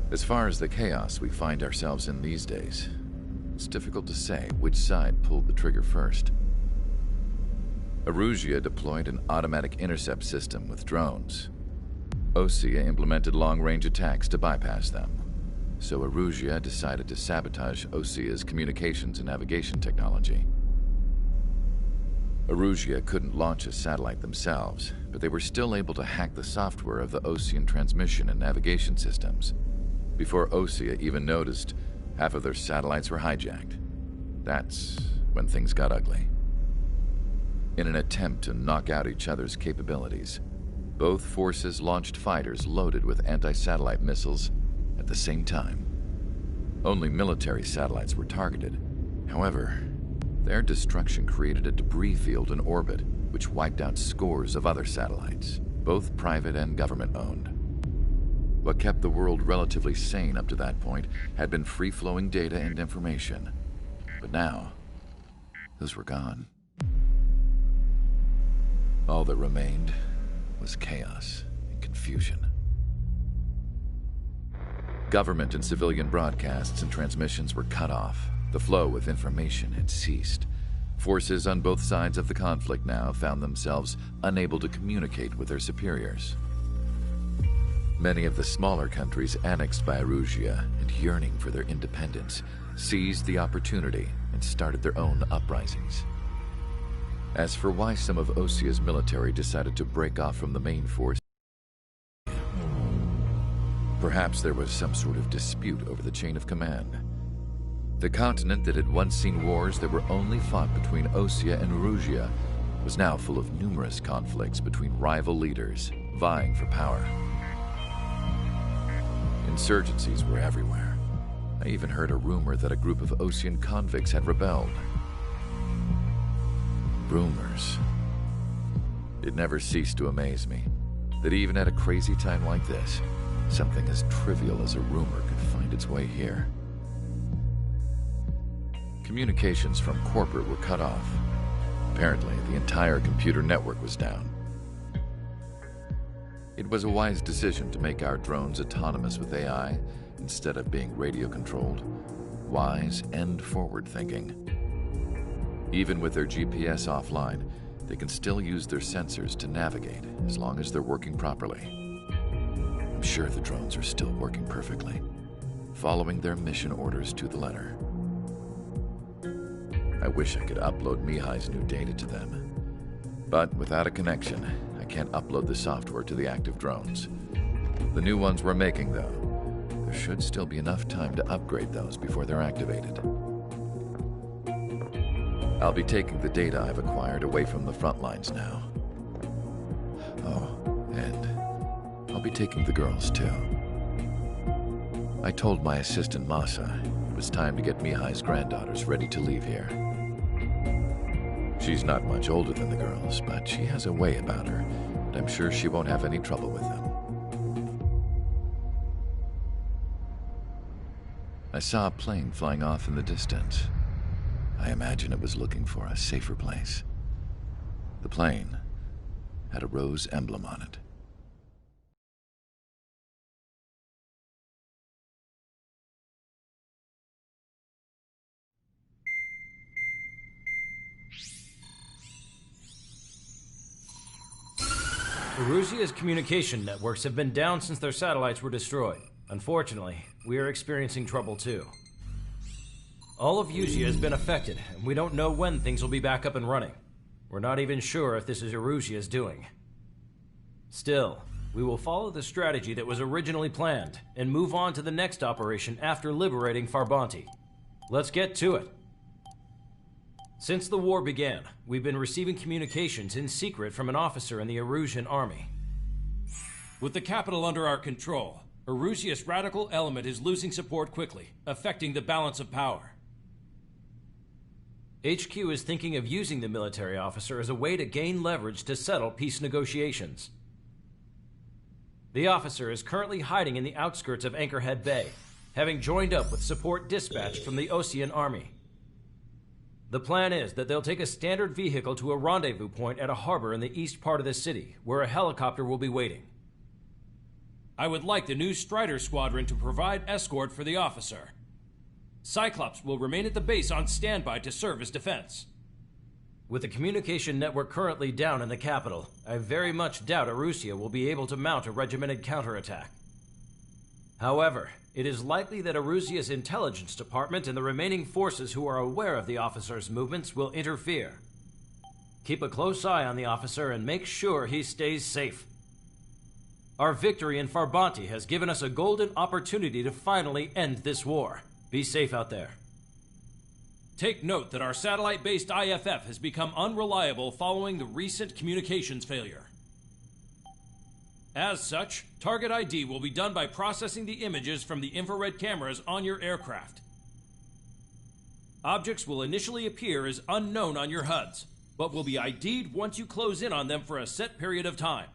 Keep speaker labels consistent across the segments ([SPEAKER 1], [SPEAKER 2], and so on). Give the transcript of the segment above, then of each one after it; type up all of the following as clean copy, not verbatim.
[SPEAKER 1] As far as the chaos we find ourselves in these days, it's difficult to say which side pulled the trigger first. Erusia deployed an automatic intercept system with drones. Osea implemented long-range attacks to bypass them. So Erusia decided to sabotage Osea's communications and navigation technology. Erusia couldn't launch a satellite themselves, but they were still able to hack the software of the Osean transmission and navigation systems. Before Osea even noticed, half of their satellites were hijacked. That's when things got ugly. In an attempt to knock out each other's capabilities, both forces launched fighters loaded with anti-satellite missiles at the same time. Only military satellites were targeted. However, their destruction created a debris field in orbit, which wiped out scores of other satellites, both private and government-owned. What kept the world relatively sane up to that point had been free-flowing data and information. But now, those were gone. All that remained was chaos and confusion. Government and civilian broadcasts and transmissions were cut off. The flow of information had ceased. Forces on both sides of the conflict now found themselves unable to communicate with their superiors. Many of the smaller countries annexed by Erusia and yearning for their independence seized the opportunity and started their own uprisings. As for why some of Osea's military decided to break off from the main force, perhaps there was some sort of dispute over the chain of command. The continent that had once seen wars that were only fought between Osea and Erusia was now full of numerous conflicts between rival leaders vying for power. Insurgencies were everywhere. I even heard a rumor that a group of Osean convicts had rebelled. Rumors. It never ceased to amaze me that even at a crazy time like this, something as trivial as a rumor could find its way here. Communications from corporate were cut off. Apparently, the entire computer network was down. It was a wise decision to make our drones autonomous with AI instead of being radio-controlled. Wise and forward-thinking. Even with their GPS offline, they can still use their sensors to navigate as long as they're working properly. I'm sure the drones are still working perfectly, following their mission orders to the letter. I wish I could upload Mihai's new data to them. But without a connection, I can't upload the software to the active drones. The new ones we're making, though, there should still be enough time to upgrade those before they're activated. I'll be taking the data I've acquired away from the front lines now. Oh, and I'll be taking the girls, too. I told my assistant Masa it was time to get Mihai's granddaughters ready to leave here. She's not much older than the girls, but she has a way about her, and I'm sure she won't have any trouble with them. I saw a plane flying off in the distance. I imagine it was looking for a safer place. The plane had a rose emblem on it.
[SPEAKER 2] Erusia's communication networks have been down since their satellites were destroyed. Unfortunately, we are experiencing trouble too. All of Usea has been affected, and we don't know when things will be back up and running. We're not even sure if this is Erusia's doing. Still, we will follow the strategy that was originally planned, and move on to the next operation after liberating Farbanti. Let's get to it. Since the war began, we've been receiving communications in secret from an officer in the Erusian army.
[SPEAKER 3] With the capital under our control, Erusia's radical element is losing support quickly, affecting the balance of power.
[SPEAKER 2] HQ is thinking of using the military officer as a way to gain leverage to settle peace negotiations. The officer is currently hiding in the outskirts of Anchorhead Bay, having joined up with support dispatched from the Osean army. The plan is that they'll take a standard vehicle to a rendezvous point at a harbor in the east part of the city, where a helicopter will be waiting.
[SPEAKER 3] I would like the new Strider Squadron to provide escort for the officer. Cyclops will remain at the base on standby to serve as defense.
[SPEAKER 2] With the communication network currently down in the capital, I very much doubt Erusia will be able to mount a regimented counterattack. However, it is likely that Erusia's intelligence department and the remaining forces who are aware of the officer's movements will interfere. Keep a close eye on the officer and make sure he stays safe. Our victory in Farbanti has given us a golden opportunity to finally end this war. Be safe out there.
[SPEAKER 3] Take note that our satellite-based IFF has become unreliable following the recent communications failure. As such, target ID will be done by processing the images from the infrared cameras on your aircraft. Objects will initially appear as unknown on your HUDs, but will be ID'd once you close in on them for a set period of time.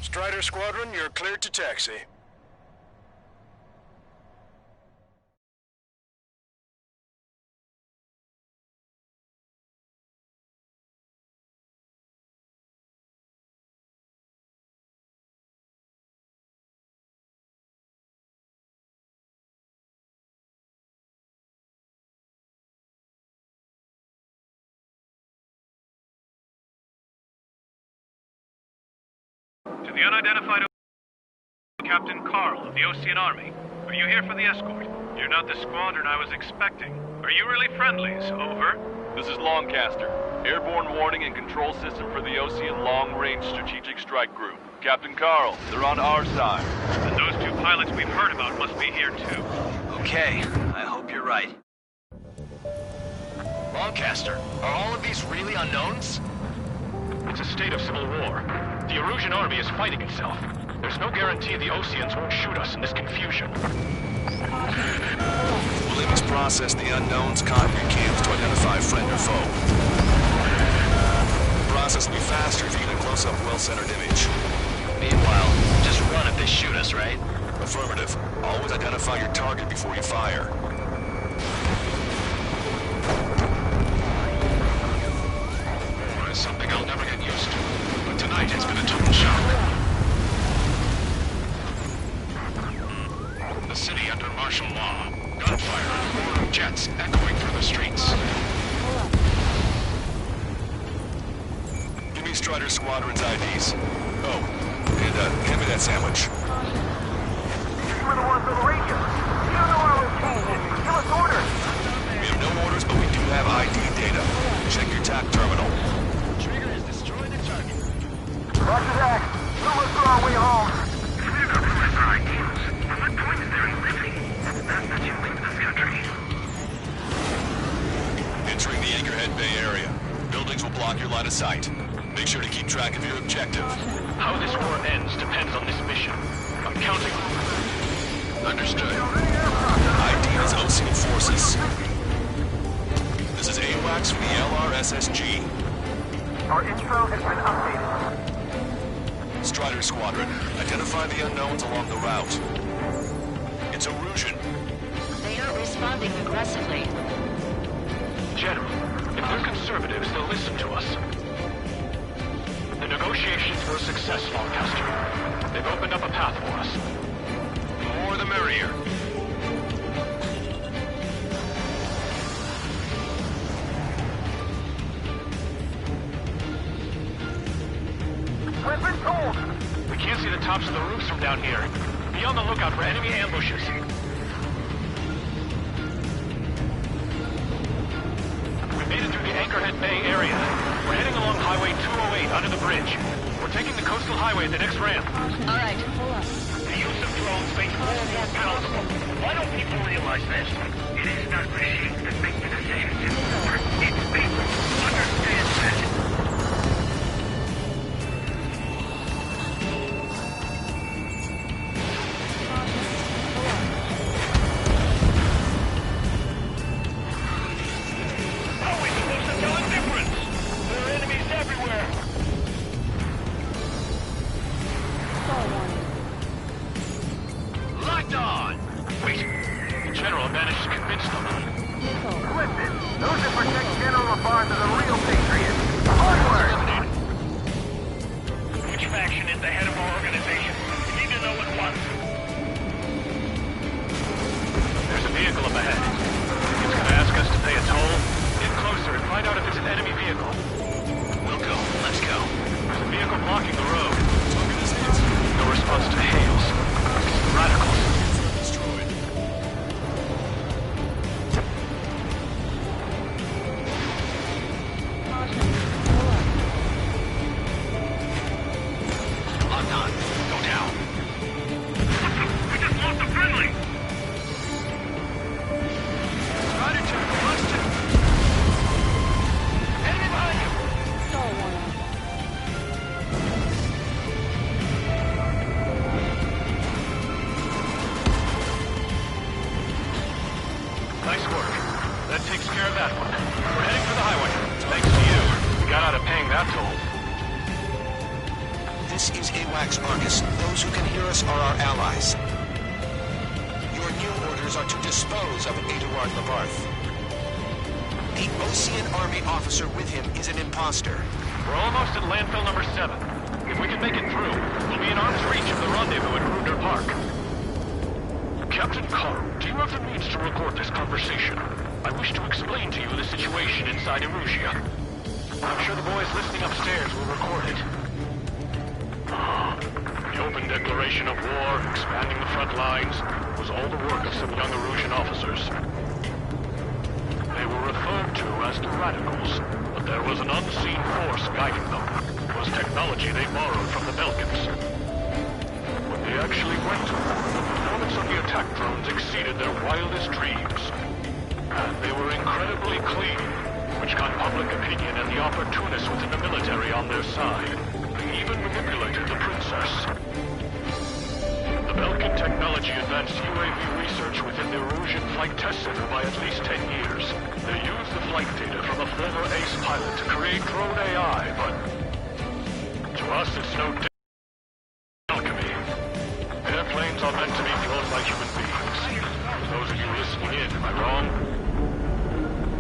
[SPEAKER 4] Strider Squadron, you're cleared to taxi.
[SPEAKER 5] To the unidentified Captain Carl of the Osean Army. Are you here for the escort? You're not the squadron I was expecting. Are you really friendlies? Over.
[SPEAKER 6] This is Longcaster. Airborne warning and control system for the Osean Long Range Strategic Strike Group. Captain Carl, they're on our side.
[SPEAKER 5] And those two pilots we've heard about must be here too.
[SPEAKER 7] Okay, I hope you're right. Longcaster, are all of these really unknowns?
[SPEAKER 5] It's a state of civil war. The Erusian army is fighting itself. There's no guarantee the Oseans won't shoot us in this confusion.
[SPEAKER 4] We'll at least process the unknowns cognitive cams to identify friend or foe. The process will be faster if you get a close-up, well-centered image.
[SPEAKER 7] Meanwhile, just run if they shoot us, right?
[SPEAKER 4] Affirmative. Always identify your target before you fire.
[SPEAKER 5] It's something I'll never get used to. But tonight it's been a total shock. The city under martial law. Gunfire, roar of jets echoing through the streets.
[SPEAKER 4] Give me Strider Squadron's IDs. Oh, and hand me that sandwich.
[SPEAKER 8] You were the ones on the radio. You don't know our location. Give us orders.
[SPEAKER 4] We have no orders, but we do have ID data. Check your TAC terminal.
[SPEAKER 7] Trigger has destroyed the target.
[SPEAKER 8] Roger that. We'll look for our way home.
[SPEAKER 5] We're not realize our ideals. What point is there in living? That you live in this country.
[SPEAKER 4] Entering the Anchorhead Bay area. Buildings will block your line of sight. Make sure to keep track of your objective.
[SPEAKER 5] How this war ends depends on this mission. I'm counting on it. Understood.
[SPEAKER 4] ID is Osean forces. This is AWACS from the LRSSG.
[SPEAKER 8] Our intro has been updated.
[SPEAKER 4] Strider Squadron, identify the unknowns along the route. It's Erusian.
[SPEAKER 9] They are responding aggressively.
[SPEAKER 5] General, if they're conservatives, they'll listen to us. The negotiations were a success, Longcaster. They've opened up a path for us. The more the merrier. tops of the roofs from down here. Be on the lookout for enemy ambushes. We made it through the Anchorhead Bay area. We're heading along Highway 208 under the bridge. We're taking the coastal highway at the next ramp.
[SPEAKER 9] All right, hold on.
[SPEAKER 8] The use of drones makes war more palatable. Why don't people realize this? It is not machines that make the decisions. It's people. Understand that. How are we supposed to tell the difference? There are enemies everywhere.
[SPEAKER 5] Locked on! Wait. The General managed to convince them.
[SPEAKER 8] Listen, those that protect General LaBarge are the real patriots. Onward! Which faction is the head of our organization? You need to know at once.
[SPEAKER 5] There's a vehicle up ahead. It's gonna ask us to pay a toll. Get closer and find out if it's an enemy vehicle.
[SPEAKER 7] We'll go. Let's go.
[SPEAKER 5] There's a vehicle blocking the road. No response to hails. It's the radicals.
[SPEAKER 4] Destroyed.
[SPEAKER 7] Locked on. Go down.
[SPEAKER 8] We just lost a friendly!
[SPEAKER 5] Rider 2, lost 2. Enemy behind you. Nice work. That takes care of that one. We're heading for the highway. Thanks to you. We got out of paying that toll.
[SPEAKER 10] This is AWACS Argus. Those who can hear us are our allies. Your new orders are to dispose of Eduard Labarth. The Osean Army officer with him is an imposter.
[SPEAKER 5] We're almost at landfill number 7. If we can make it through, we'll be in arm's reach of the rendezvous at Gruner Park. Captain Carl, do you have the means to record this conversation? I wish to explain to you the situation inside Erusia. I'm sure the boys listening upstairs will record it. The open declaration of war, expanding the front lines, was all the work of some young Erusian officers. They were referred to as the Radicals, but there was an unseen force guiding them. It was technology they borrowed from the Belkans. When they actually went to war, the performance of the attack drones exceeded their wildest dreams. And they were incredibly clean, which got public opinion and the opportunists within the military on their side. They even manipulated the princess. The Belkan technology advanced UAV research within the Erusian Flight Test Center by at least 10 years. They used the flight data from a former ace pilot to create drone AI, but to us it's no alchemy. Airplanes are meant to be flown by human beings. For those of you listening in, am I wrong?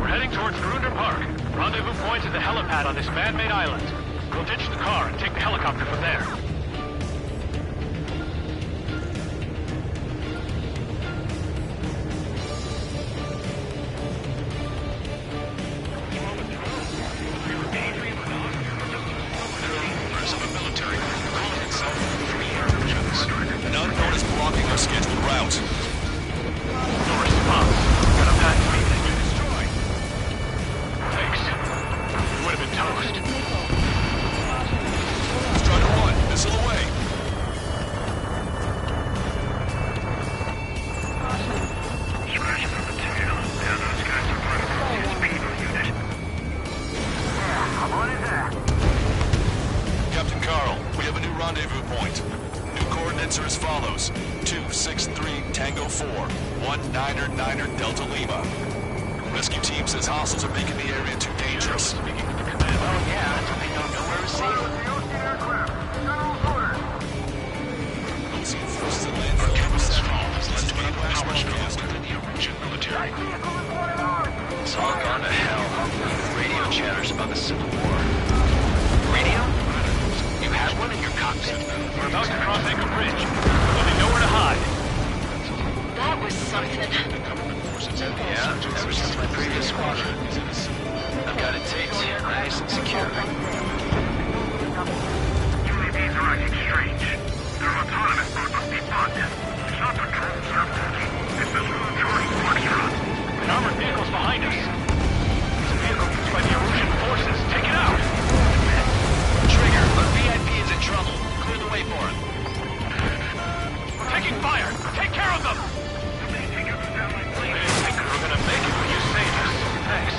[SPEAKER 5] We're heading towards Gruner Park. Rendezvous point is the helipad on this man-made island. We'll ditch the car and take the helicopter from there.
[SPEAKER 4] Members of a military group calling itself the Free Erusians. An unknown is blocking our scheduled route.
[SPEAKER 5] No response. Got a packed meeting. Destroyed. Thanks. You would have been toast.
[SPEAKER 4] Strider 1, missile away.
[SPEAKER 8] Smash the potato. Now those guys are part of the people unit. Yeah, I'm on his ass.
[SPEAKER 4] Captain Carl, we have a new rendezvous point. New coordinates are as follows. 263 Tango 4, 19er Delta Lima. Rescue team says hostiles are making the area too dangerous.
[SPEAKER 7] Oh yeah, they don't know where to see them.
[SPEAKER 4] Osean forces at landfill number 7 has led to an power struggle within the Erusian military.
[SPEAKER 7] It's all gone to hell. Radio chatters about the Civil War. Radio? You have one in your cockpit?
[SPEAKER 5] We're about to cross Anchor Bridge. There'll be nowhere to hide.
[SPEAKER 9] That was something.
[SPEAKER 7] Yeah, ever since my previous squadron. I've got it taped, nice and secure.
[SPEAKER 8] UAVs are acting strange. They're
[SPEAKER 5] north. We're taking fire! Take care of them! I didn't think we were gonna make it when you saved us. Thanks.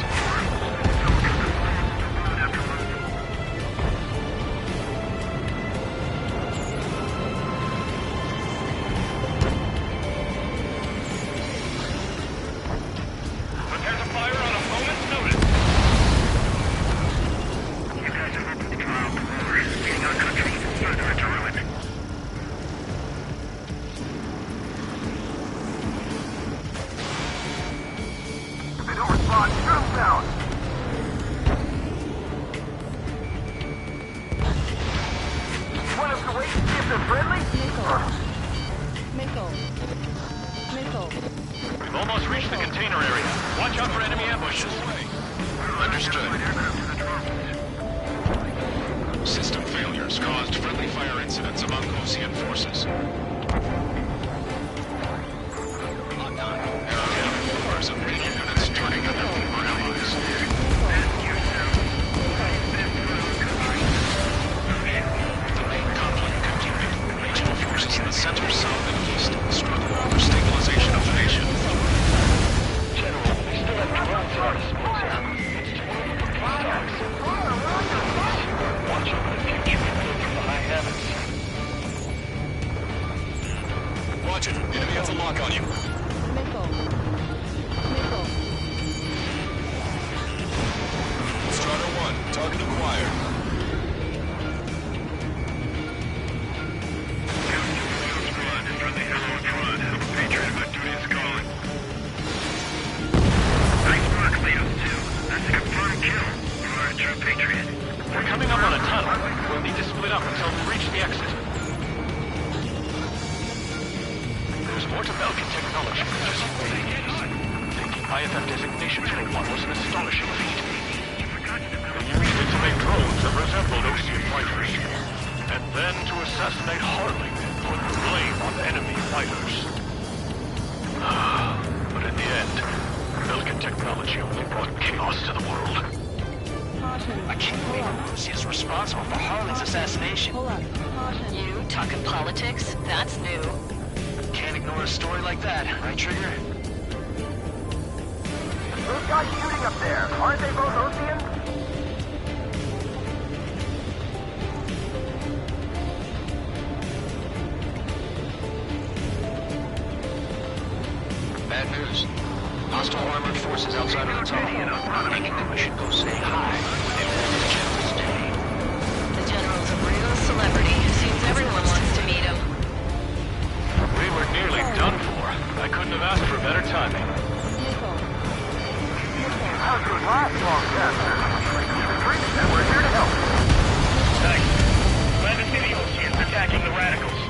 [SPEAKER 5] Prepare to fire on a moment's notice.
[SPEAKER 8] You guys have opened the trial door, leading our country even further into ruin.
[SPEAKER 5] If they don't respond, shoot them down! You want us to wait and see if they're friendly? We've almost reached the container area. Watch out for enemy ambushes.
[SPEAKER 4] Understood. System failures caused friendly fire incidents among Osean forces. Lockdown. Numbers of radio units turning on their former allies. The main conflict continued. Regional forces in the center, south, and east struggle over stabilization of the nation.
[SPEAKER 5] General, we still have drones at our disposal. It's too early for peace talks. Watch over the future and live from the high heavens.
[SPEAKER 4] Watch it. Enemy has a lock on you. Strider 1, target acquired.
[SPEAKER 8] Patriot, my duty is calling. Nice work, Leo 2. That's a confirmed kill. You are a true patriot.
[SPEAKER 5] We're coming up on a tunnel. We'll need to split up until we reach the exit. There's more to Belkin technology than just waves. Taking IFF designations for one was an astonishing feat. They used it to make drones that resembled Osean fighters. And then to assassinate Harley and put the blame on enemy fighters. But in the end, Belkin technology only brought chaos to the world.
[SPEAKER 7] I can't believe Lucy is responsible for Harlan's assassination.
[SPEAKER 9] You talking politics? That's new.
[SPEAKER 7] Can't ignore a story like that, right, Trigger?
[SPEAKER 5] Those guys shooting up there, aren't they both Oseans?
[SPEAKER 7] Bad news. Hostile armored forces outside of the tunnel. Thinking that we should go say hi.
[SPEAKER 9] The general's a real celebrity. Seems everyone wants to meet him.
[SPEAKER 5] We were nearly done for. I couldn't have asked for better timing. How's your last long chapter? Keep it dreaming that we're here to help.
[SPEAKER 8] Thanks. Glad to see the Oseans attacking the radicals.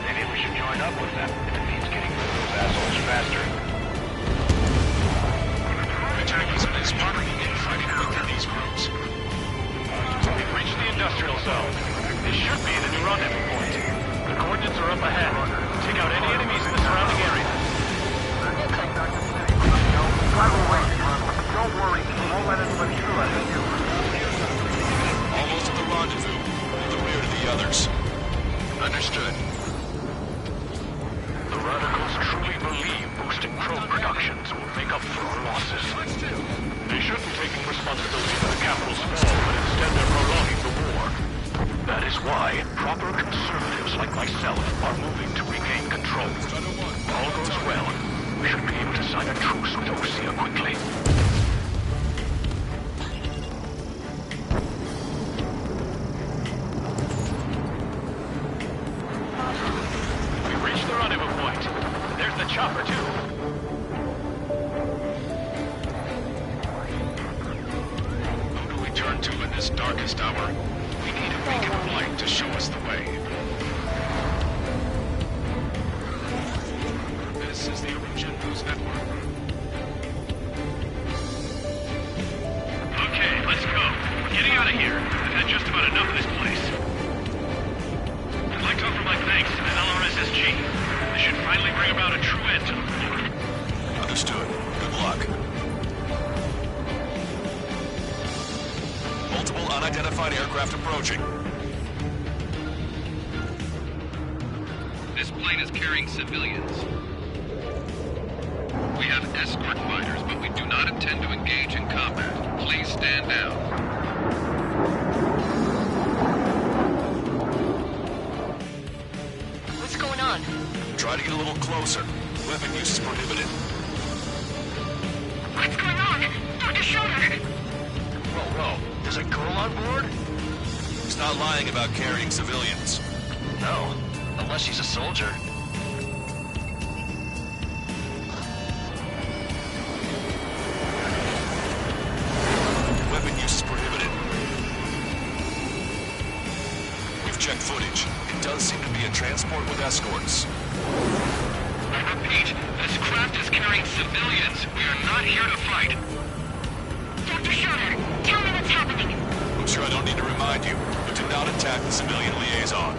[SPEAKER 8] Maybe we should join up with them if it means getting rid of those assholes faster.
[SPEAKER 4] Antagonism is part of the infighting within these groups.
[SPEAKER 5] We've reached the industrial zone. This should be the new rendezvous point. The coordinates are up ahead. Take out any enemies in the surrounding area. Don't worry, we won't let anybody through us and you.
[SPEAKER 4] Almost at the rendezvous. In the rear to the others. Understood.
[SPEAKER 5] The radicals truly believe boosting probe productions will make up for our losses. They shouldn't be taking responsibility for the capital's fall, but instead they're prolonging the war. That is why proper conservatives like myself are moving to regain control. If all goes well, we should be able to sign a truce with Osea quickly. We've reached the rendezvous point. There's the chopper, too.
[SPEAKER 4] Who do we turn to in this darkest hour? We need a beacon of light to show us the way. This is the Erosion News Network.
[SPEAKER 8] Okay, let's go. We're getting out of here. I've had just about enough of this place. I'd like to offer my thanks to the LRSSG. This should finally bring about a true end to the war.
[SPEAKER 4] Understood. Good luck. Multiple unidentified aircraft approaching.
[SPEAKER 8] This plane is carrying civilians. We have escort fighters, but we do not intend to engage in combat. Please stand down.
[SPEAKER 9] What's going on?
[SPEAKER 4] Try to get a little closer. Weapon use is prohibited.
[SPEAKER 8] What's going on? Dr. Schroeder!
[SPEAKER 7] Whoa. There's a girl on board?
[SPEAKER 4] He's not lying about carrying civilians.
[SPEAKER 7] No. Unless she's a soldier.
[SPEAKER 4] Weapon use is prohibited. We've checked footage. It does seem to be a transport with escorts.
[SPEAKER 8] I repeat, this craft is carrying civilians. We are not here to fight.
[SPEAKER 9] Dr. Schroeder, tell me what's happening.
[SPEAKER 4] I'm sure I don't need to remind you, but do not attack the civilian liaison.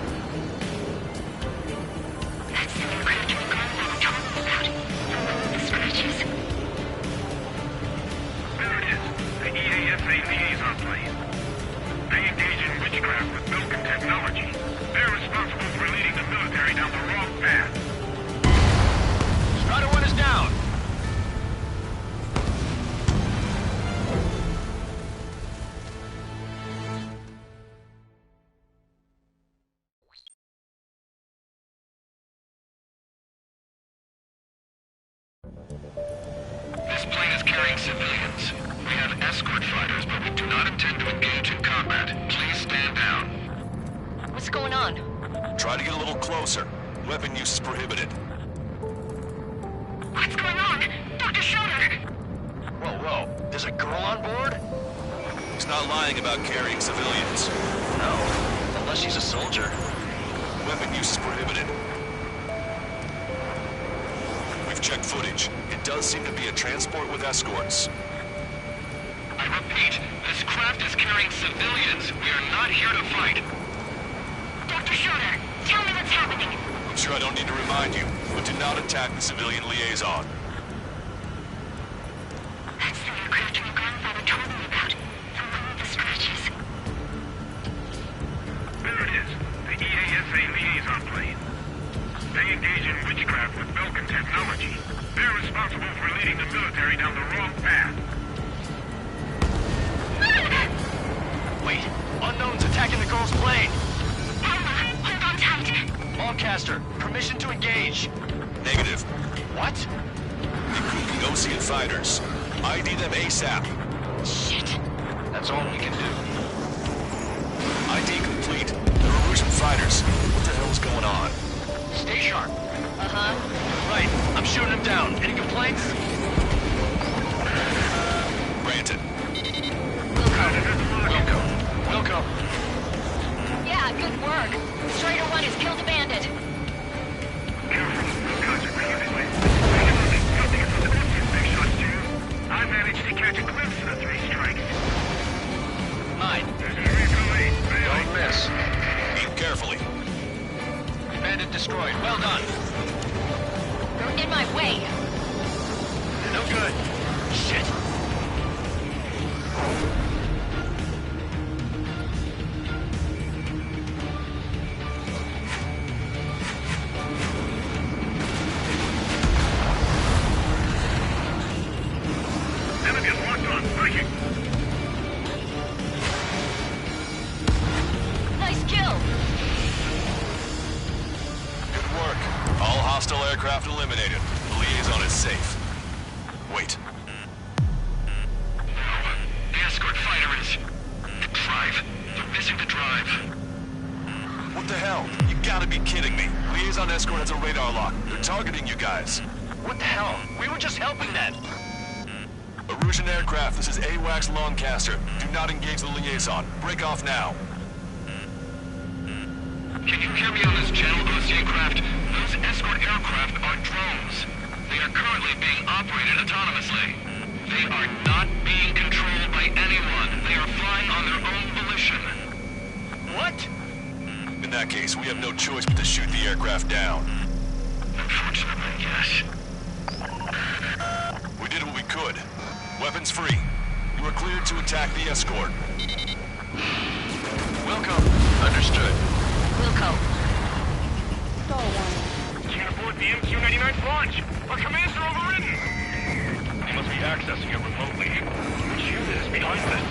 [SPEAKER 9] That's the aircraft we got that told me about. The scratches.
[SPEAKER 8] There it is. The EASA liaison plane. They engage in witchcraft with Belkin technology. They're responsible for leading the military down the wrong path.
[SPEAKER 7] Strider 1 is down.
[SPEAKER 8] This plane is carrying civilians. We have escort fighters, but we do not intend to engage in combat. Please stand down.
[SPEAKER 9] What's going on?
[SPEAKER 4] Try to get a little closer. Weapon use is prohibited.
[SPEAKER 9] What's going on? Dr. Schroeder!
[SPEAKER 7] Whoa. There's a girl on board?
[SPEAKER 4] He's not lying about carrying civilians.
[SPEAKER 7] No. Unless she's a soldier.
[SPEAKER 4] Weapon use is prohibited. We've checked footage. It does seem to be a transport with escorts.
[SPEAKER 8] I repeat, this craft is carrying civilians. We are not here to fight.
[SPEAKER 9] Dr. Schroeder, tell me what's happening.
[SPEAKER 4] I'm sure I don't need to remind you, but do not attack the civilian liaison.
[SPEAKER 9] That's the aircraft your grandfather told me about. The one with the scratches.
[SPEAKER 8] There it is. The EASA liaison plane. They engage in witchcraft with Belkin technology. They're responsible for leading the military down the wrong path.
[SPEAKER 7] Wait. Unknown's attacking the girl's plane.
[SPEAKER 9] Alma, hold on tight.
[SPEAKER 7] Lancaster, permission to engage.
[SPEAKER 4] Negative.
[SPEAKER 7] What?
[SPEAKER 4] Including Osean fighters. ID them ASAP.
[SPEAKER 9] Shit.
[SPEAKER 7] That's all we can do.
[SPEAKER 4] ID complete. They're Erusian fighters. What the hell's going on?
[SPEAKER 7] Stay sharp.
[SPEAKER 9] Uh-huh.
[SPEAKER 7] Right. I'm shooting him down. Any complaints?
[SPEAKER 4] Granted.
[SPEAKER 7] Wilco.
[SPEAKER 9] Yeah, good work. Strider 1 has killed a bandit.
[SPEAKER 8] I managed to catch a glimpse of the 3 strikes.
[SPEAKER 7] Mine.
[SPEAKER 8] Don't
[SPEAKER 7] miss.
[SPEAKER 4] Aim carefully.
[SPEAKER 7] Bandit destroyed. Well done.
[SPEAKER 9] You're in my way.
[SPEAKER 7] No good. Shit.
[SPEAKER 8] Enemies locked on. Breaking.
[SPEAKER 9] Nice kill.
[SPEAKER 4] Good work. All hostile aircraft eliminated. The liaison is safe. Wait.
[SPEAKER 8] The escort fighter is... The drive. They're missing the drive.
[SPEAKER 4] What the hell? You gotta be kidding me. Liaison escort has a radar lock. They're targeting you guys.
[SPEAKER 7] What the hell? We were just helping them.
[SPEAKER 4] Erusian aircraft, this is AWACS Lancaster. Do not engage the liaison. Break off now.
[SPEAKER 8] Can you hear me on this channel, Osean craft? Those escort aircraft are drones. They are currently being operated autonomously. They are not being controlled by anyone. They are flying on their own volition.
[SPEAKER 7] What?
[SPEAKER 4] In that case, we have no choice but to shoot the aircraft down.
[SPEAKER 8] Unfortunately, yes.
[SPEAKER 4] We did what we could. Weapons free. You are cleared to attack the escort.
[SPEAKER 7] Welcome. Understood.
[SPEAKER 9] Wilco.
[SPEAKER 11] Go, Warren.
[SPEAKER 8] the MQ-99's launch! Our commands are overridden! They must be accessing it remotely. Which unit is behind this?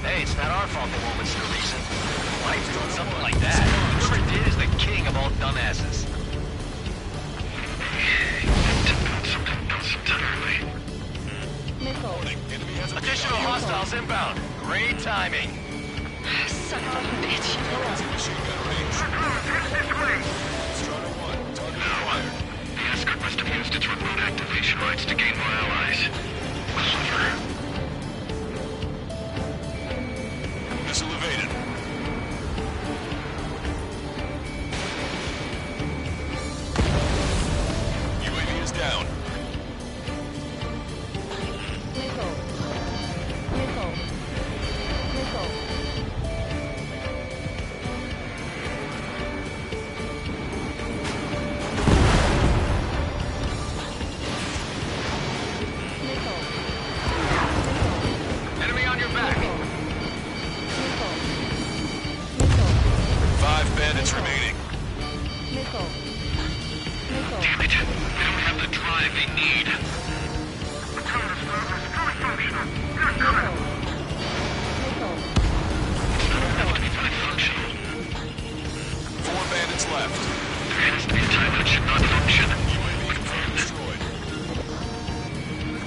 [SPEAKER 7] Hey, it's not our fault they won't listen to reason. Life's doing something like that. Whoever did is the king of all dumbasses.
[SPEAKER 8] Something else entirely.
[SPEAKER 7] Additional hostiles inbound. Great timing.
[SPEAKER 9] Son of a bitch.
[SPEAKER 8] The escort must have used its remote activation rights to gain more allies. Clever.
[SPEAKER 4] Missile evaded. UAV is down.
[SPEAKER 7] Enemy on your back.
[SPEAKER 4] 5 bandits remaining.
[SPEAKER 8] Damn it. They don't have the drive they need. Fully functional.
[SPEAKER 4] 4 bandits left.
[SPEAKER 8] There has to be a time that should not function.
[SPEAKER 4] UAV confirmed destroyed.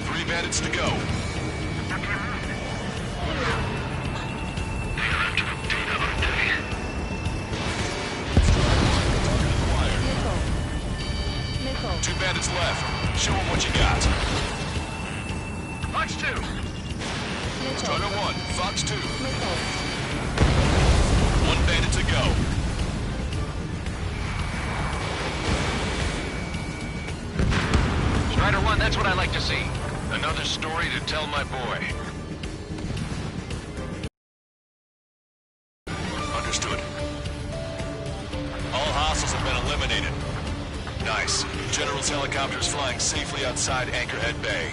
[SPEAKER 4] 3 bandits to go.
[SPEAKER 8] They're after the data, aren't they?
[SPEAKER 4] Acquired. 2 bandits left. Show them what you got.
[SPEAKER 7] Fox 2.
[SPEAKER 4] Strider 1, Fox 2. 1 bandit to go.
[SPEAKER 7] Strider 1, that's what I like to see. Another story to tell my boy.
[SPEAKER 4] Understood. All hostiles have been eliminated. Nice. General's helicopter is flying safely outside Anchorhead Bay.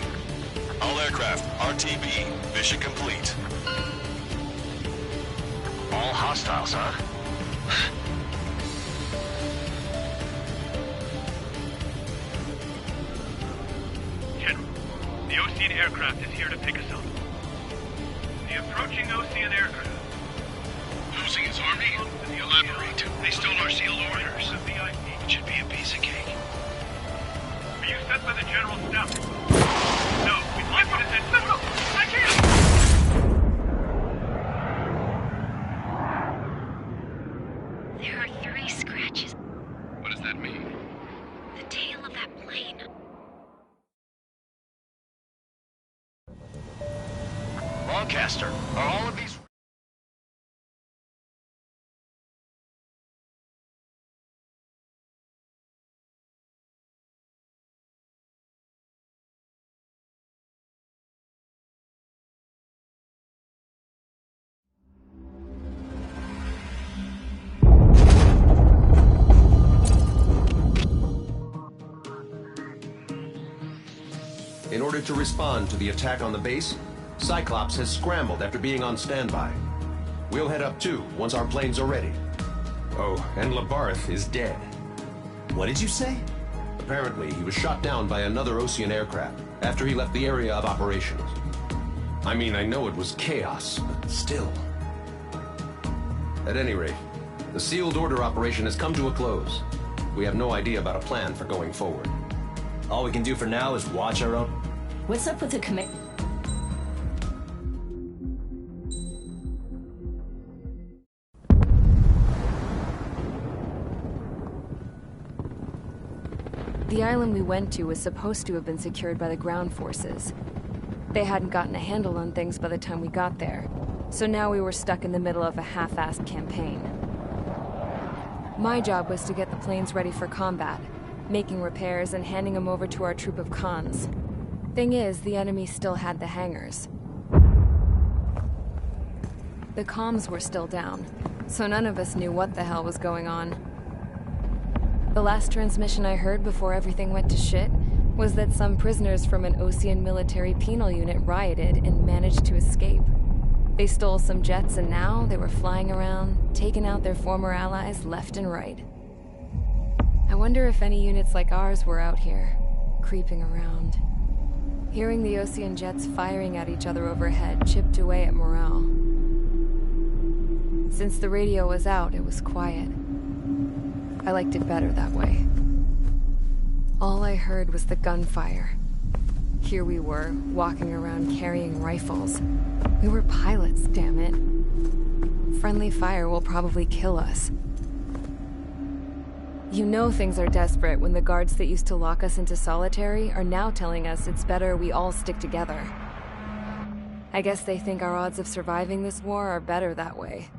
[SPEAKER 4] All aircraft, RTB, mission complete.
[SPEAKER 7] All hostiles, huh?
[SPEAKER 8] General, the Ocean aircraft is here to pick us up. The approaching Ocean aircraft.
[SPEAKER 11] Losing his army? Elaborate. They stole our sealed orders. It should be a piece of cake.
[SPEAKER 8] Are you sent by the General's staff? No, we'd like you to send... No, I can't!
[SPEAKER 9] There are 3 scratches.
[SPEAKER 11] What does that mean?
[SPEAKER 9] The tail of that plane.
[SPEAKER 7] Lancaster, are all of these...
[SPEAKER 12] In order to respond to the attack on the base, Cyclops has scrambled after being on standby. We'll head up too, once our planes are ready. Oh, and Labarth is dead.
[SPEAKER 13] What did you say?
[SPEAKER 12] Apparently, he was shot down by another Ocean aircraft after he left the area of operations. I mean, I know it was chaos, but still. At any rate, the sealed order operation has come to a close. We have no idea about a plan for going forward.
[SPEAKER 13] All we can do for now is watch our own...
[SPEAKER 14] What's up with the commit?
[SPEAKER 15] The island we went to was supposed to have been secured by the ground forces. They hadn't gotten a handle on things by the time we got there, so now we were stuck in the middle of a half-assed campaign. My job was to get the planes ready for combat, making repairs and handing them over to our troop of cons. Thing is, the enemy still had the hangars. The comms were still down, so none of us knew what the hell was going on. The last transmission I heard before everything went to shit was that some prisoners from an Ocean military penal unit rioted and managed to escape. They stole some jets and now they were flying around, taking out their former allies left and right. wonder if any units like ours were out here, creeping around. Hearing the Osean jets firing at each other overhead chipped away at morale. Since the radio was out, it was quiet. I liked it better that way. All I heard was the gunfire. Here we were, walking around carrying rifles. We were pilots, damn it. Friendly fire will probably kill us. You know things are desperate when the guards that used to lock us into solitary are now telling us it's better we all stick together. I guess they think our odds of surviving this war are better that way.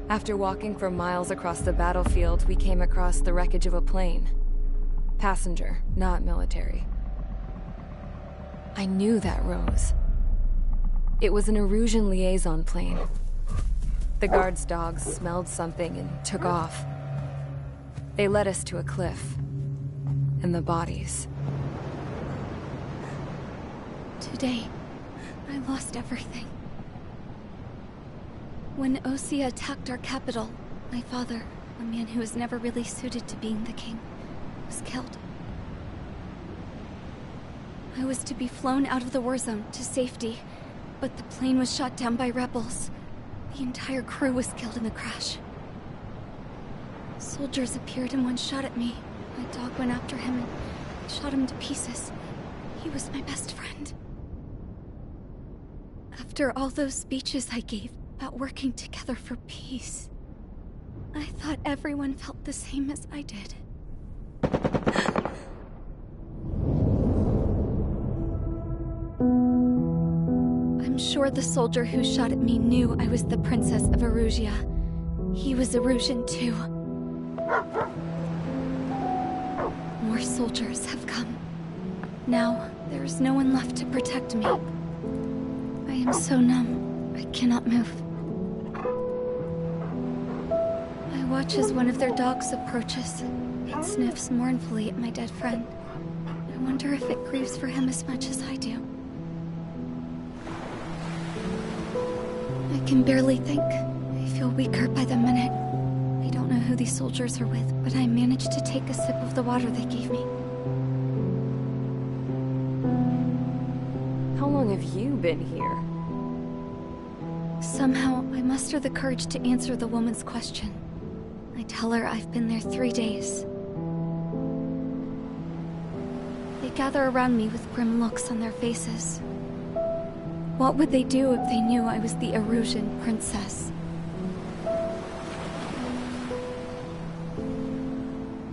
[SPEAKER 15] After walking for miles across the battlefield, we came across the wreckage of a plane. Passenger, not military. I knew that rose. It was an Erusian liaison plane. The guards' dogs smelled something and took off. They led us to a cliff. And the bodies.
[SPEAKER 14] Today, I lost everything. When Osea attacked our capital, my father, a man who was never really suited to being the king, was killed. I was to be flown out of the war zone to safety, but the plane was shot down by rebels. The entire crew was killed in the crash. Soldiers appeared and one shot at me. My dog went after him and shot him to pieces. He was my best friend. After all those speeches I gave about working together for peace, I thought everyone felt the same as I did. I'm sure the soldier who shot at me knew I was the Princess of Erusia. He was Erusian too. More soldiers have come. Now, there is no one left to protect me. I am so numb, I cannot move. I watch as one of their dogs approaches. It sniffs mournfully at my dead friend. I wonder if it grieves for him as much as I do. I can barely think. I feel weaker by the minute. I don't know who these soldiers are with, but I managed to take a sip of the water they gave me.
[SPEAKER 15] How long have you been here?
[SPEAKER 14] Somehow, I muster the courage to answer the woman's question. I tell her I've been there 3 days. They gather around me with grim looks on their faces. What would they do if they knew I was the Erusian princess?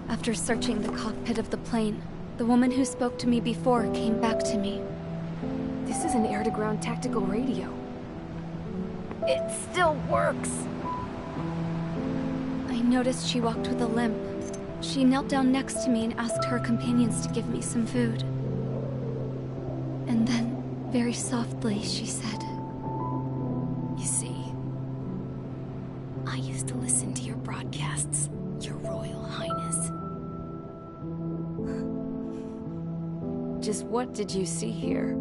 [SPEAKER 14] After searching the cockpit of the plane, the woman who spoke to me before came back to me.
[SPEAKER 15] This is an air-to-ground tactical radio. It still works!
[SPEAKER 14] I noticed she walked with a limp. She knelt down next to me and asked her companions to give me some food. And then, very softly, she said,
[SPEAKER 16] "You see, I used to listen to your broadcasts, Your Royal Highness."
[SPEAKER 15] Just what did you see here?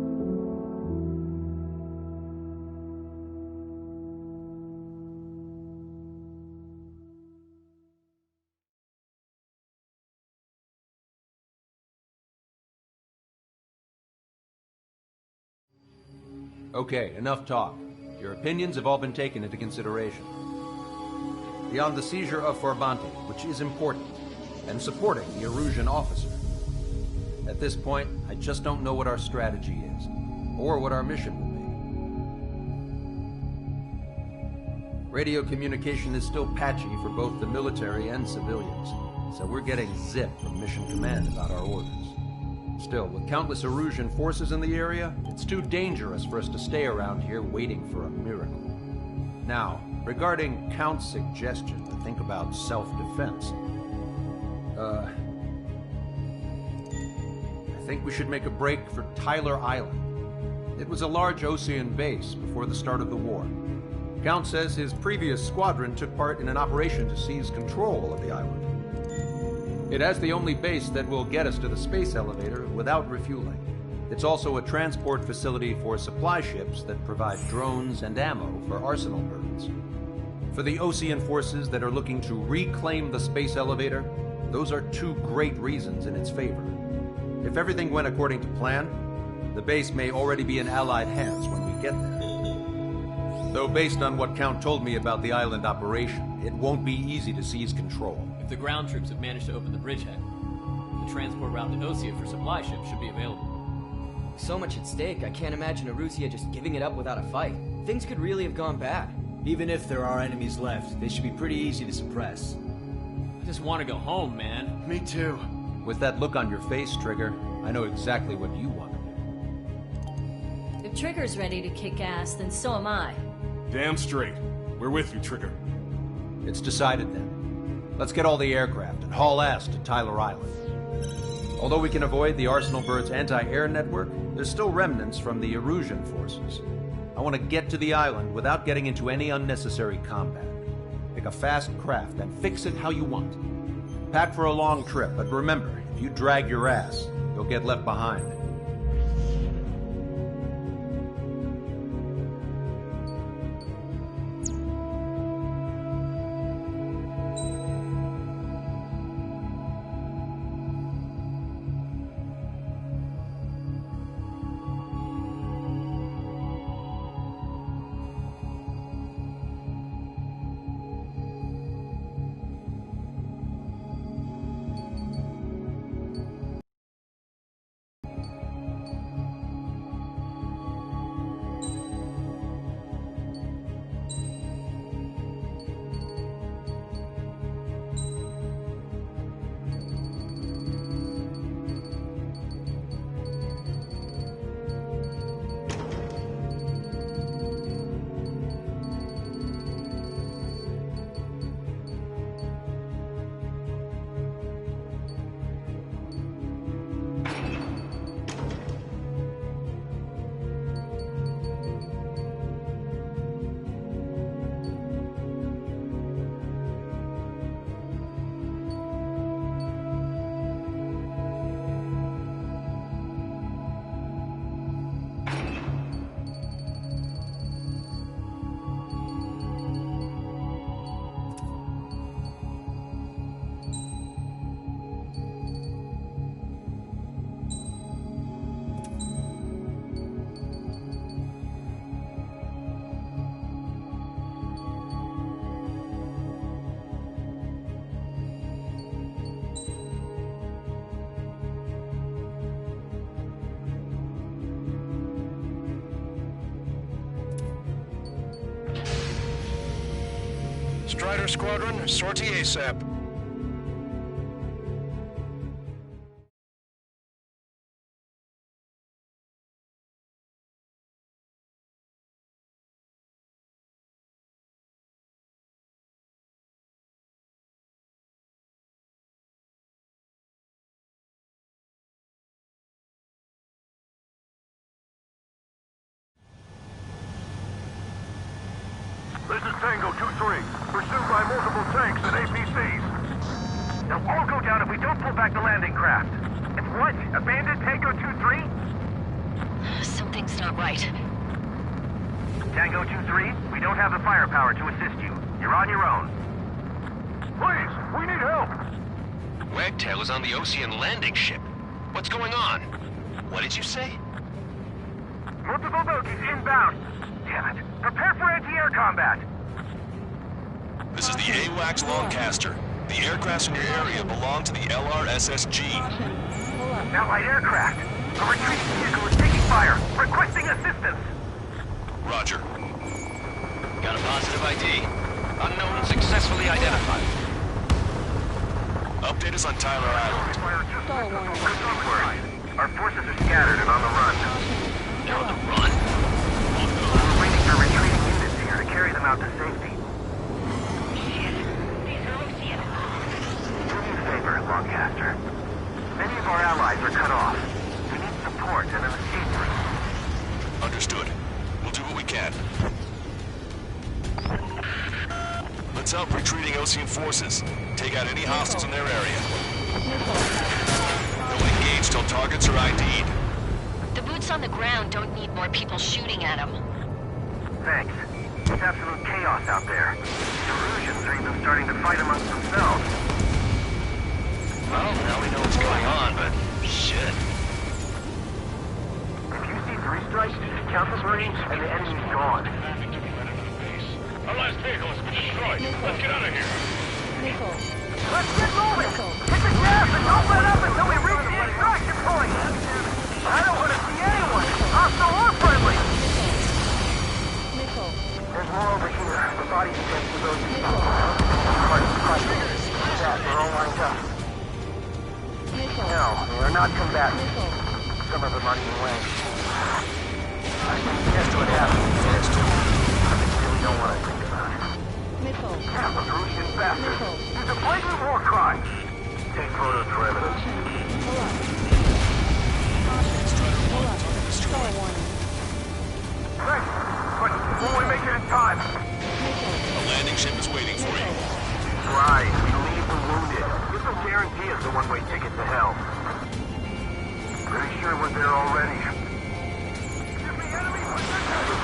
[SPEAKER 12] Okay, enough talk. Your opinions have all been taken into consideration. Beyond the seizure of Forbanti, which is important, and supporting the Erusian officer. At this point, I just don't know what our strategy is, or what our mission will be. Radio communication is still patchy for both the military and civilians, so we're getting zip from Mission Command about our orders. Still, with countless Erusian forces in the area, it's too dangerous for us to stay around here waiting for a miracle. Now, regarding Count's suggestion to think about self-defense, I think we should make a break for Tyler Island. It was a large Osean base before the start of the war. Count says his previous squadron took part in an operation to seize control of the island. It has the only base that will get us to the space elevator without refueling. It's also a transport facility for supply ships that provide drones and ammo for arsenal birds.
[SPEAKER 17] For the Osean forces that are looking to reclaim the space elevator, those are two great reasons in its favor. If everything went according to plan, the base may already be in Allied hands when we get there. Though based on what Count told me about the island operation, it won't be easy to seize control.
[SPEAKER 18] If the ground troops have managed to open the bridgehead, the transport route to Osea for supply ships should be available.
[SPEAKER 19] So much at stake, I can't imagine Erusia just giving it up without a fight. Things could really have gone bad.
[SPEAKER 20] Even if there are enemies left, they should be pretty easy to suppress.
[SPEAKER 18] I just want to go home, man.
[SPEAKER 20] Me too.
[SPEAKER 17] With that look on your face, Trigger, I know exactly what you want.
[SPEAKER 21] If Trigger's ready to kick ass, then so am I.
[SPEAKER 11] Damn straight. We're with you, Trigger.
[SPEAKER 17] It's decided then. Let's get all the aircraft and haul ass to Tyler Island. Although we can avoid the Arsenal Bird's anti-air network, there's still remnants from the Erusian forces. I want to get to the island without getting into any unnecessary combat. Pick a fast craft and fix it how you want. Pack for a long trip, but remember, if you drag your ass, you'll get left behind.
[SPEAKER 11] Strider Squadron, sortie ASAP.
[SPEAKER 8] This is Tango 2-3, pursued by multiple tanks and APCs. They'll all go down if we don't pull back the landing craft. It's what? Abandoned Tango 2-3?
[SPEAKER 16] Something's not right.
[SPEAKER 8] Tango 2-3, we don't have the firepower to assist you. You're on your own. Please, we need help!
[SPEAKER 10] Wagtail is on the Osean landing ship. What's going on? What did you say?
[SPEAKER 8] Multiple bogies inbound. Damn it. Prepare for anti-air combat.
[SPEAKER 4] This is the AWACS Lancaster. The aircrafts in your area belong to the LRSSG.
[SPEAKER 8] Allied aircraft. A retreating vehicle is taking fire. Requesting assistance.
[SPEAKER 4] Roger.
[SPEAKER 7] Got a positive ID. Unknown successfully identified.
[SPEAKER 4] Update us on Tyler Island.
[SPEAKER 8] Our forces are scattered and on the run.
[SPEAKER 7] They're on the run?
[SPEAKER 8] We're waiting for retreating units here to carry them out to safety. Do me a favor, Lancaster. Many of our allies are cut off. We need support and an escape route.
[SPEAKER 4] Understood. We'll do what we can. Let's help retreating Osean forces. Take out any hostiles in their area. They'll engage till targets are ID'd.
[SPEAKER 16] The boots on the ground don't need more people shooting at them.
[SPEAKER 8] Thanks.
[SPEAKER 1] It's absolute chaos out there. The Erusians are even starting to fight amongst themselves.
[SPEAKER 7] Well, now we know what's going on, but shit.
[SPEAKER 1] If you see 3 strikes, count the Marines and the enemy's gone.
[SPEAKER 8] Our last vehicle has been destroyed. Let's get out of here.
[SPEAKER 1] Let's get moving! Hit the gas and don't let up until we reach the extraction point! I don't want to see anyone, hostile or friendly! There's more over here. The bodies attached to those people. They're all lined up. No, they're not combatants. Some of them aren't even wearing shoes. I think guess what happened. I really don't want to think about it. Yeah, the Erusian bastard. He's a blatant war crime. Take photos for evidence. Thanks, but will we make it in time?
[SPEAKER 4] A landing ship is waiting for you.
[SPEAKER 1] Right, we leave the wounded. This will guarantee us a one-way ticket to hell. Pretty sure we're there already. Just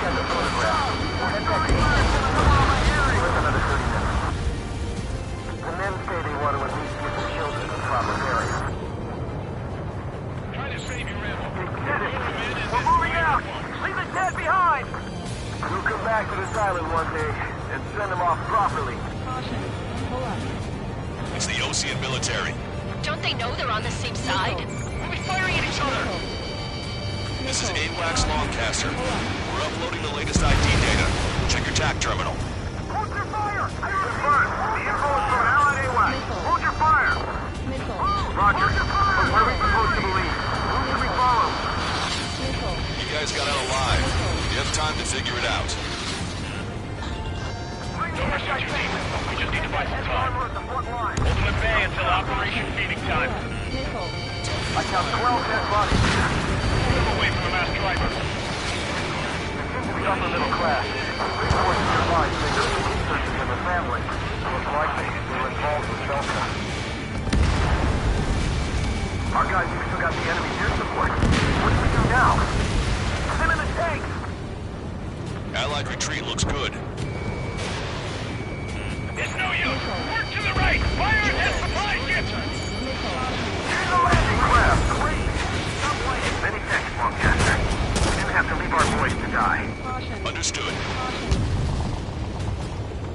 [SPEAKER 1] got the photograph. We'll head back to another 30 minutes. The men say they want to at least give the children a proper burial.
[SPEAKER 8] Try to save your ammo.
[SPEAKER 1] We're moving out! Leave the dead behind! We'll come back to this island one day and send them off properly.
[SPEAKER 4] It's the Osean military.
[SPEAKER 16] Don't they know they're on the same side? We'll be firing at each other!
[SPEAKER 4] This is AWACS Longcaster. We're uploading the latest ID data. Check your TAC terminal.
[SPEAKER 1] Hold your fire! Confirmed. The info is from Allied AWACS. Hold your fire! Roger. But what are we supposed to believe? Who should we follow?
[SPEAKER 4] You guys got out alive. You have time to figure it out.
[SPEAKER 8] No message received. We just need to buy some time. Ultimate Bay until Operation Feeding Time.
[SPEAKER 1] I count 12 dead bodies.
[SPEAKER 8] Move away from the masked driver.
[SPEAKER 1] The upper middle class. Three-fourths of their lives they could be insurgents in the family. Most likely, they were involved with Delta. Our guys have still got the enemy's air support. What do we do now? Send in the tanks!
[SPEAKER 4] Allied retreat looks good.
[SPEAKER 8] It's no use! Work to the right! Fire at that supply ship!
[SPEAKER 1] Here's the landing craft! Please! Many thanks, Longcaster. We didn't have to leave our boys to die.
[SPEAKER 4] Understood.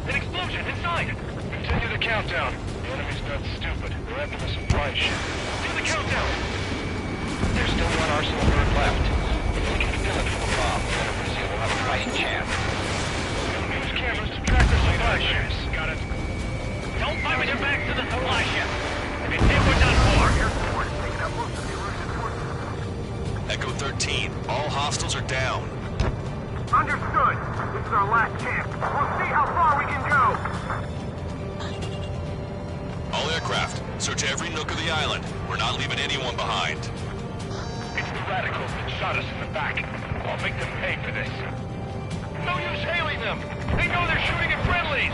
[SPEAKER 8] An explosion inside! Continue the countdown. The enemy's not stupid. They're after the supply ship. Do the countdown! There's still one arsenal bird left. If we can fill it full of bombs, then Arisia will have a fighting chance. We'll use cameras to track the supply ships. Got it. Don't fight with your back to the supply ship. If you think we're done for,
[SPEAKER 4] Echo 13, all hostiles are down.
[SPEAKER 1] Understood. This is our last chance. We'll see how far we can go.
[SPEAKER 4] All aircraft, search every nook of the island. We're not leaving anyone behind.
[SPEAKER 8] it's the radicals that shot us in the back. I'll make them pay for this. No use hailing them. They know they're shooting at friendlies.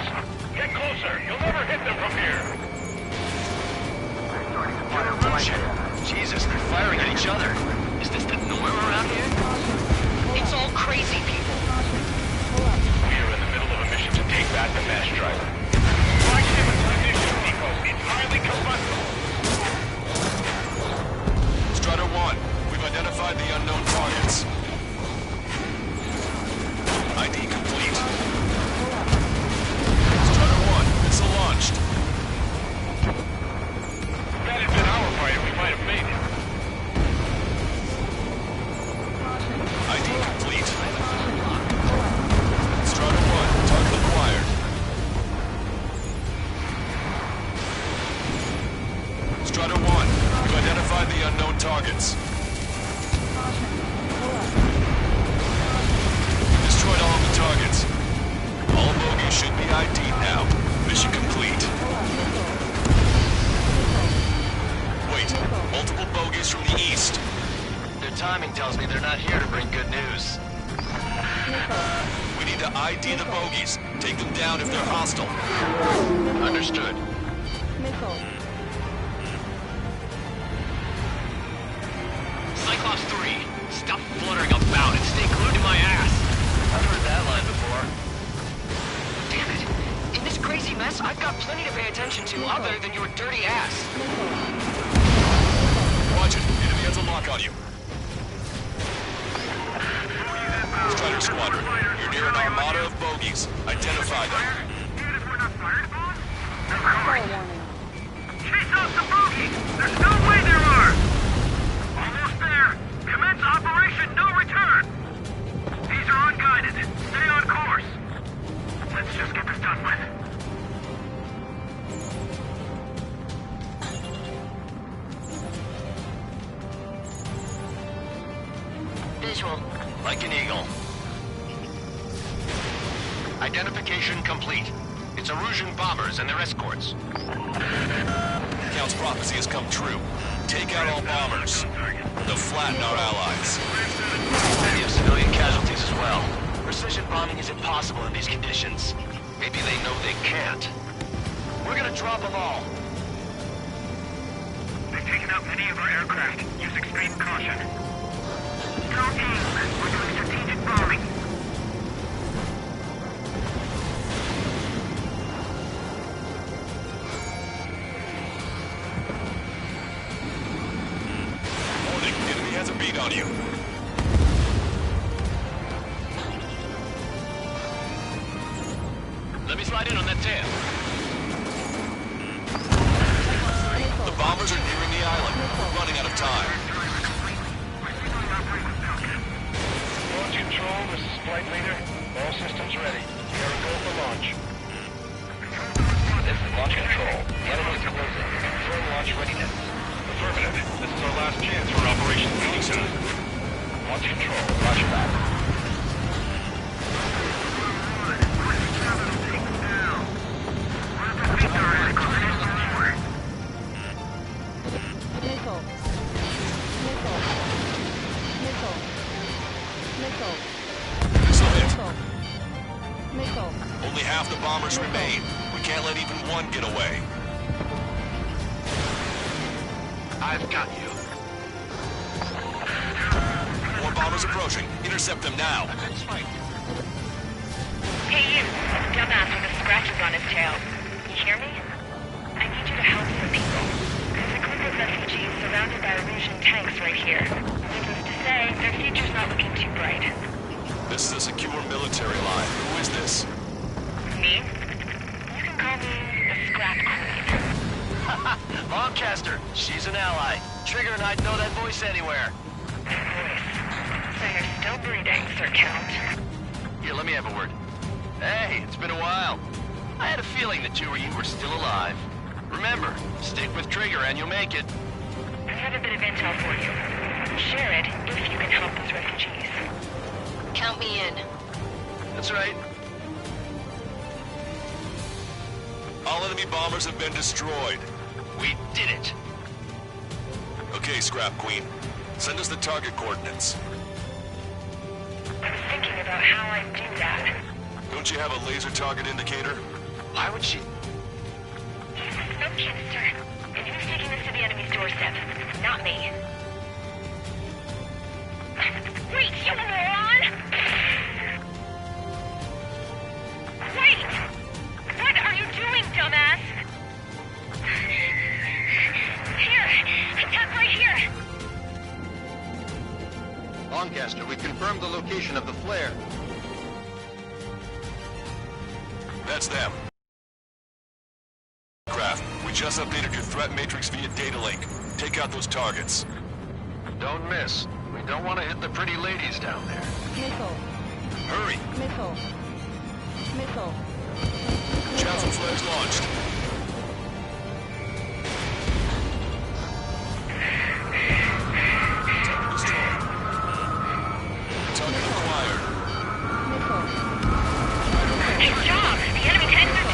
[SPEAKER 8] Get closer. You'll never hit them from here.
[SPEAKER 7] Jesus, they're firing at each other. Is this the norm around here?
[SPEAKER 16] It's all crazy people.
[SPEAKER 8] We are in the middle of a mission to take back the mass driver. Flagship and munitions depots. It's highly combustible.
[SPEAKER 4] Strider 1, we've identified the unknown targets. ID complete. Strider 1, missile launched.
[SPEAKER 8] If that had been our fighter, we might have made it.
[SPEAKER 4] ID complete. Strider 1, target acquired. Strider 1, we've identified the unknown targets. Destroyed all of the targets. All bogies should be ID'd now. Mission complete. Wait, multiple bogies from the east.
[SPEAKER 7] Their timing tells me they're not here to bring good news.
[SPEAKER 4] We need to ID the bogies. Take them down if they're hostile.
[SPEAKER 7] Understood. Cyclops 3, stop fluttering about and stay glued to my ass. I've heard that line before. dumbass. I've got plenty to pay attention to other than your dirty ass.
[SPEAKER 4] Watch it. Enemy has a lock on you. Strider Squadron, you're near an armada of bogies. Identify them.
[SPEAKER 11] Chase out the bogey! There's no way there are! Almost there! Commence Operation No Return! These are unguided. Stay on course. Let's just get this done with.
[SPEAKER 7] Visual. Like an eagle. Identification complete. It's Erusian bombers and their escorts.
[SPEAKER 4] Count's prophecy has come true. Take out all bombers. They'll flatten our allies.
[SPEAKER 7] Plenty of civilian casualties as well. Precision bombing is impossible in these conditions. Maybe they know they can't. We're gonna drop them all.
[SPEAKER 11] They've taken out many of our aircraft. Use extreme caution. Don't aim. We're doing strategic bombing.
[SPEAKER 4] Warning, enemy has a beat on you.
[SPEAKER 7] Let me slide in on that tail.
[SPEAKER 4] The bombers are nearing the island. We're running out of time.
[SPEAKER 11] Launch control, this is flight leader. All systems ready. We are go for launch. This is launch control. The enemy is closing. Confirm launch readiness.
[SPEAKER 8] Affirmative. This is our last chance for Operation Phoenix.
[SPEAKER 11] Launch control. Roger that.
[SPEAKER 2] Missile.
[SPEAKER 4] Only half the bombers remain. We can't let even one get away.
[SPEAKER 7] I've got you.
[SPEAKER 4] More bombers approaching. Intercept them now.
[SPEAKER 9] Hey you, dumbass with the scratches on his tail. You hear me? I need you to help some people. There's a group of refugees surrounded by Erusian tanks right here. Needless to say, their future's not looking too bright.
[SPEAKER 4] This is a secure military line. Who is this?
[SPEAKER 9] Me? You can call me the Scrap Queen.
[SPEAKER 7] Lancaster, she's an ally. Trigger and I'd know that voice anywhere.
[SPEAKER 9] So you're still breathing, Sir Count.
[SPEAKER 7] Here, let me have a word. Hey, it's been a while. I had a feeling the two of you were still alive. Remember, stick with Trigger and you'll make it.
[SPEAKER 9] I have a bit of intel for you. Share it if you can help those refugees. Count me in.
[SPEAKER 7] That's right.
[SPEAKER 4] All enemy bombers have been destroyed.
[SPEAKER 7] We did it.
[SPEAKER 4] Okay, Scrap Queen. Send us the target coordinates.
[SPEAKER 9] I was thinking about how I'd do that.
[SPEAKER 4] Don't you have a laser target indicator?
[SPEAKER 7] Why would she?
[SPEAKER 9] No kidding, sir. And who's taking this to the enemy's doorstep? Not me. Wait, you moron! Wait! What are you doing, dumbass? Here! Attack right here!
[SPEAKER 17] Lancaster, we've confirmed the location of the flare.
[SPEAKER 4] That's them. Craft, we just updated your threat matrix via data link. Take out those targets.
[SPEAKER 7] Don't miss. We don't want to hit the pretty ladies down there.
[SPEAKER 2] Missile.
[SPEAKER 4] Hurry!
[SPEAKER 2] Missile. Missile.
[SPEAKER 4] Chancel flares launched. Target destroyed. Target acquired.
[SPEAKER 9] Good job! The enemy tanks are...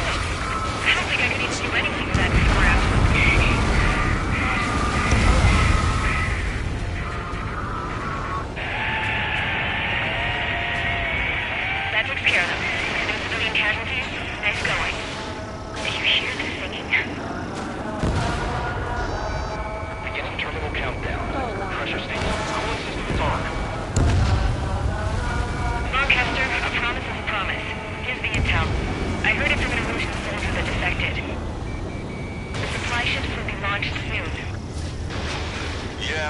[SPEAKER 9] I don't think I can even do anything with that crap. That takes care of them. No civilian casualties? Nice going. Do you hear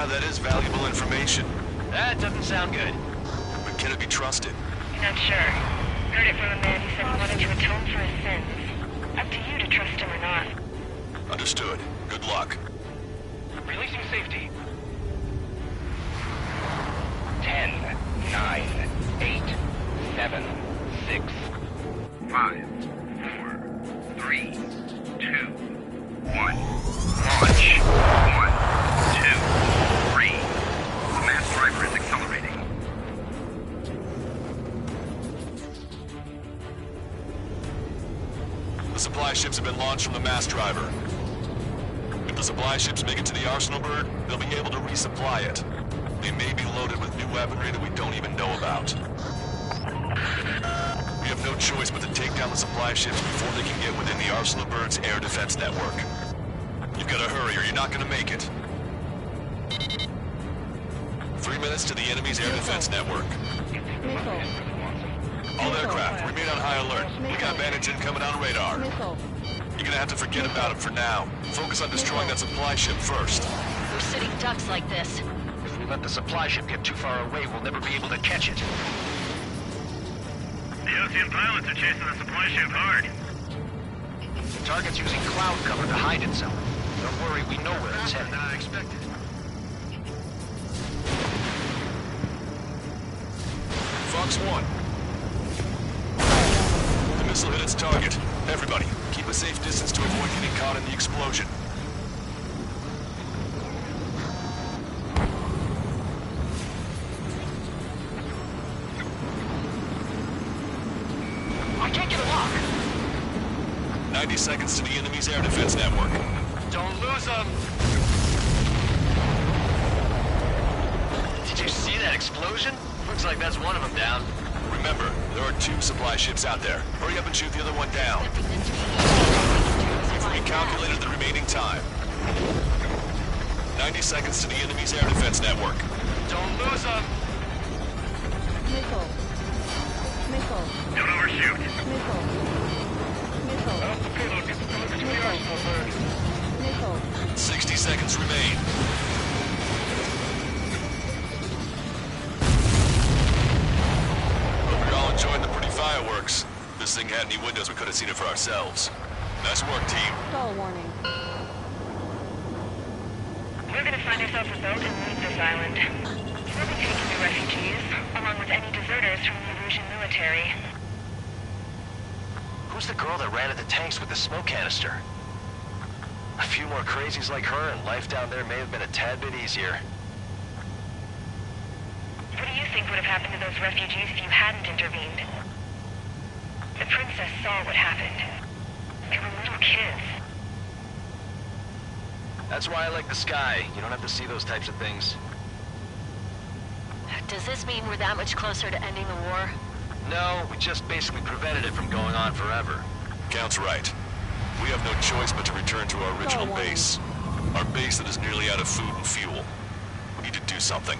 [SPEAKER 4] Yeah, that is valuable information.
[SPEAKER 7] That doesn't sound good.
[SPEAKER 4] But can it be trusted?
[SPEAKER 9] Not sure. Heard it from a man who said he wanted to atone for his sins. Up to you to trust him or not.
[SPEAKER 4] Understood. Good luck.
[SPEAKER 5] Releasing safety. 10, 9, 8, 7, 6, 5, 4, 3, 2, 1. Launch. 1, 2, 3. The mass driver is accelerating.
[SPEAKER 4] The supply ships have been launched from the mass driver. If the supply ships make it to the Arsenal Bird, they'll be able to resupply it. They may be loaded with new weaponry that we don't even know about. We have no choice but to take down the supply ships before they can get within the Arsenal Bird's air defense network. You've got to hurry or you're not going to make it. 3 minutes to the enemy's air defense network. All aircraft, remain on high alert. We got bandits incoming on radar. You're gonna have to forget about them for now. Focus on destroying that supply ship first.
[SPEAKER 16] Who's sitting ducks like this?
[SPEAKER 7] If we let the supply ship get too far away, we'll never be able to catch it.
[SPEAKER 8] The Ocean pilots are chasing the supply ship hard.
[SPEAKER 7] The target's using cloud cover to hide itself. Don't worry, we know where it's headed.
[SPEAKER 5] Than I expected.
[SPEAKER 4] Fox 1. The missile hit its target. Everybody, keep a safe distance to avoid getting caught in the explosion.
[SPEAKER 7] I can't get a lock.
[SPEAKER 4] 90 seconds to the enemy's air defense network.
[SPEAKER 7] Don't lose them. Did you see that explosion? Looks like that's one of them down.
[SPEAKER 4] Remember, there are 2 supply ships out there. Hurry up and shoot the other one down. We've recalculated the remaining time. 90 seconds to the enemy's air defense network.
[SPEAKER 7] Don't lose them.
[SPEAKER 2] Missile. Missile.
[SPEAKER 8] Don't overshoot.
[SPEAKER 2] Missile. Missile.
[SPEAKER 8] The payload gets delivered to the Arsenal Bird.
[SPEAKER 2] Missile.
[SPEAKER 4] 60 seconds remain. Hope you're all enjoying the pretty fireworks. If this thing had any windows, we could have seen it for ourselves. Nice work, team.
[SPEAKER 2] Stall warning.
[SPEAKER 9] We're gonna find ourselves a boat and leave this island. We'll be taking the refugees, along with any deserters from the Erusian military.
[SPEAKER 7] Who's the girl that ran at the tanks with the smoke canister? A few more crazies like her, and life down there may have been a tad bit easier.
[SPEAKER 9] What do you think would have happened to those refugees if you hadn't intervened? The princess saw what happened. They were little kids.
[SPEAKER 7] That's why I like the sky. You don't have to see those types of things.
[SPEAKER 16] Does this mean we're that much closer to ending the war?
[SPEAKER 7] No, we just basically prevented it from going on forever.
[SPEAKER 4] Count's right. We have no choice but to return to our original base. Our base that is nearly out of food and fuel. We need to do something.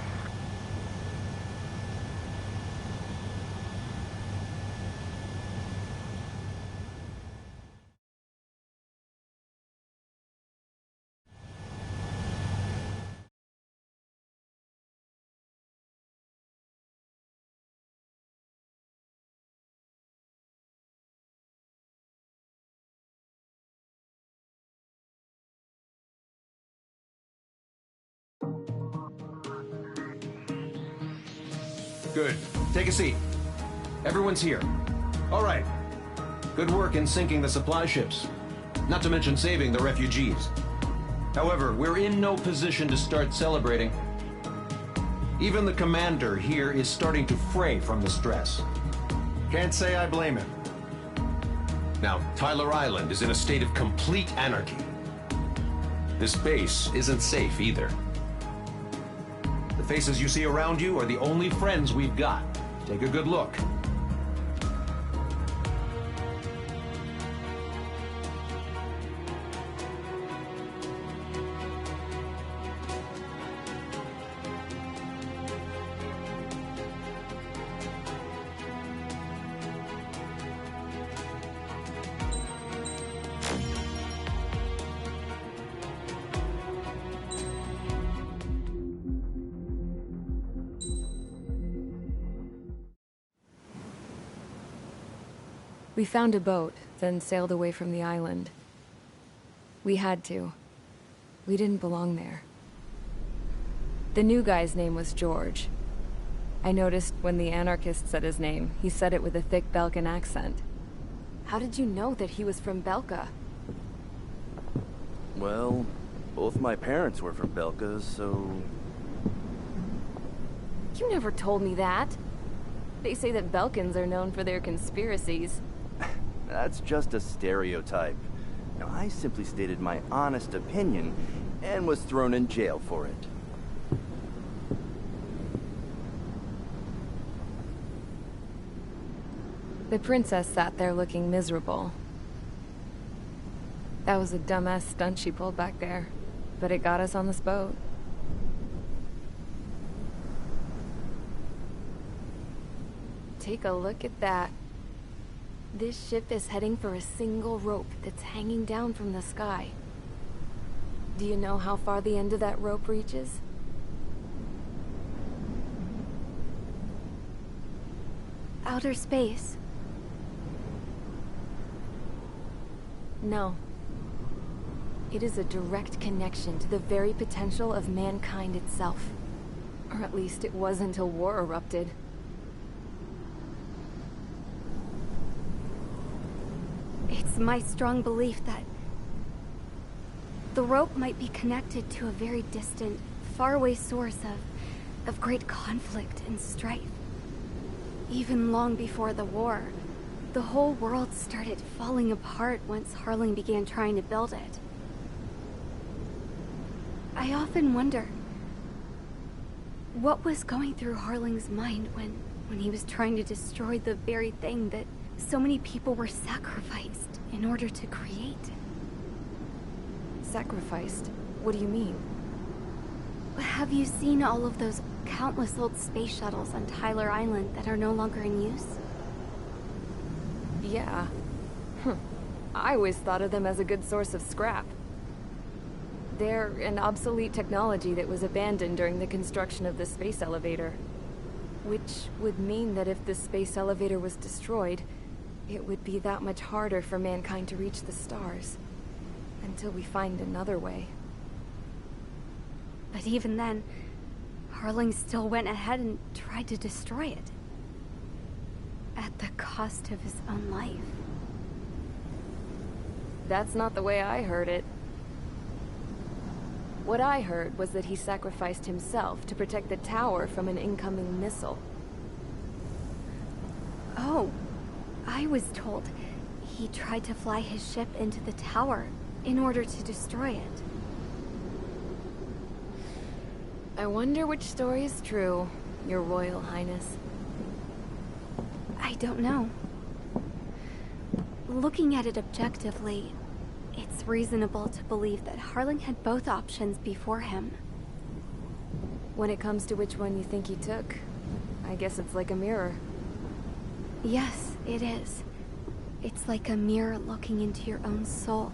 [SPEAKER 17] Good. Take a seat. Everyone's here. All right. Good work in sinking the supply ships. Not to mention saving the refugees. However, we're in no position to start celebrating. Even the commander here is starting to fray from the stress. Can't say I blame him.
[SPEAKER 12] Now, Tyler Island is in a state of complete anarchy. This base isn't safe either.
[SPEAKER 17] The faces you see around you are the only friends we've got. Take a good look.
[SPEAKER 15] We found a boat, then sailed away from the island. We had to. We didn't belong there. The new guy's name was George. I noticed when the anarchist said his name, he said it with a thick Belkan accent. How did you know that he was from Belka?
[SPEAKER 3] Well, both my parents were from Belka, so...
[SPEAKER 15] You never told me that. They say that Belkans are known for their conspiracies.
[SPEAKER 3] That's just a stereotype. Now, I simply stated my honest opinion and was thrown in jail for it.
[SPEAKER 15] The princess sat there looking miserable. That was a dumbass stunt she pulled back there, but it got us on this boat. Take a look at that. This ship is heading for a single rope that's hanging down from the sky. Do you know how far the end of that rope reaches?
[SPEAKER 14] Outer space.
[SPEAKER 15] No. It is a direct connection to the very potential of mankind itself. Or at least it was until war erupted.
[SPEAKER 14] It's my strong belief that the rope might be connected to a very distant, faraway source of great conflict and strife. Even long before the war, the whole world started falling apart once Harling began trying to build it. I often wonder what was going through Harling's mind when he was trying to destroy the very thing that so many people were sacrificed in order to create.
[SPEAKER 15] Sacrificed? What do you mean?
[SPEAKER 14] Have you seen all of those countless old space shuttles on Tyler Island that are no longer in use?
[SPEAKER 15] Yeah. I always thought of them as a good source of scrap. They're an obsolete technology that was abandoned during the construction of the space elevator. Which would mean that if the space elevator was destroyed, it would be that much harder for mankind to reach the stars. Until we find another way.
[SPEAKER 14] But even then, Harling still went ahead and tried to destroy it. At the cost of his own life.
[SPEAKER 15] That's not the way I heard it. What I heard was that he sacrificed himself to protect the tower from an incoming missile.
[SPEAKER 14] Oh, I was told he tried to fly his ship into the tower in order to destroy it.
[SPEAKER 15] I wonder which story is true, Your Royal Highness.
[SPEAKER 14] I don't know. Looking at it objectively, it's reasonable to believe that Harling had both options before him.
[SPEAKER 15] When it comes to which one you think he took, I guess it's like a mirror.
[SPEAKER 14] Yes, it is. It's like a mirror looking into your own soul,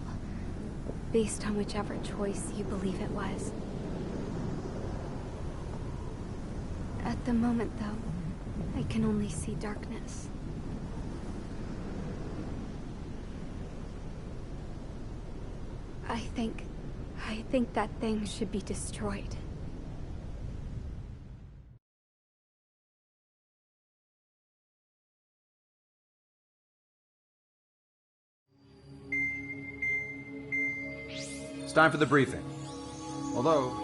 [SPEAKER 14] based on whichever choice you believe it was. At the moment, though, I can only see darkness. I think that thing should be destroyed.
[SPEAKER 17] It's time for the briefing. Although...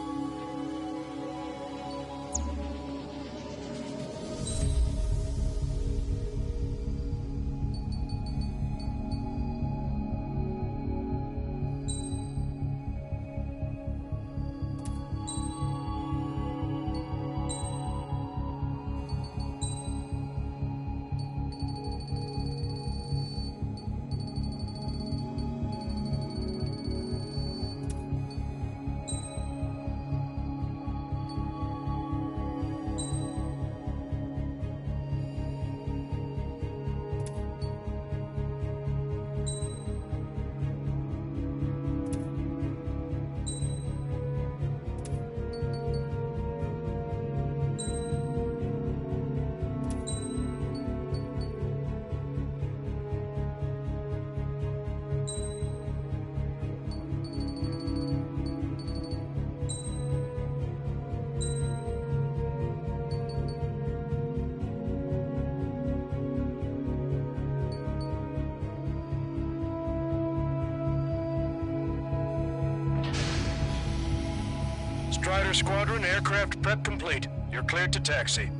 [SPEAKER 11] Strider Squadron, aircraft prep complete. You're cleared to taxi.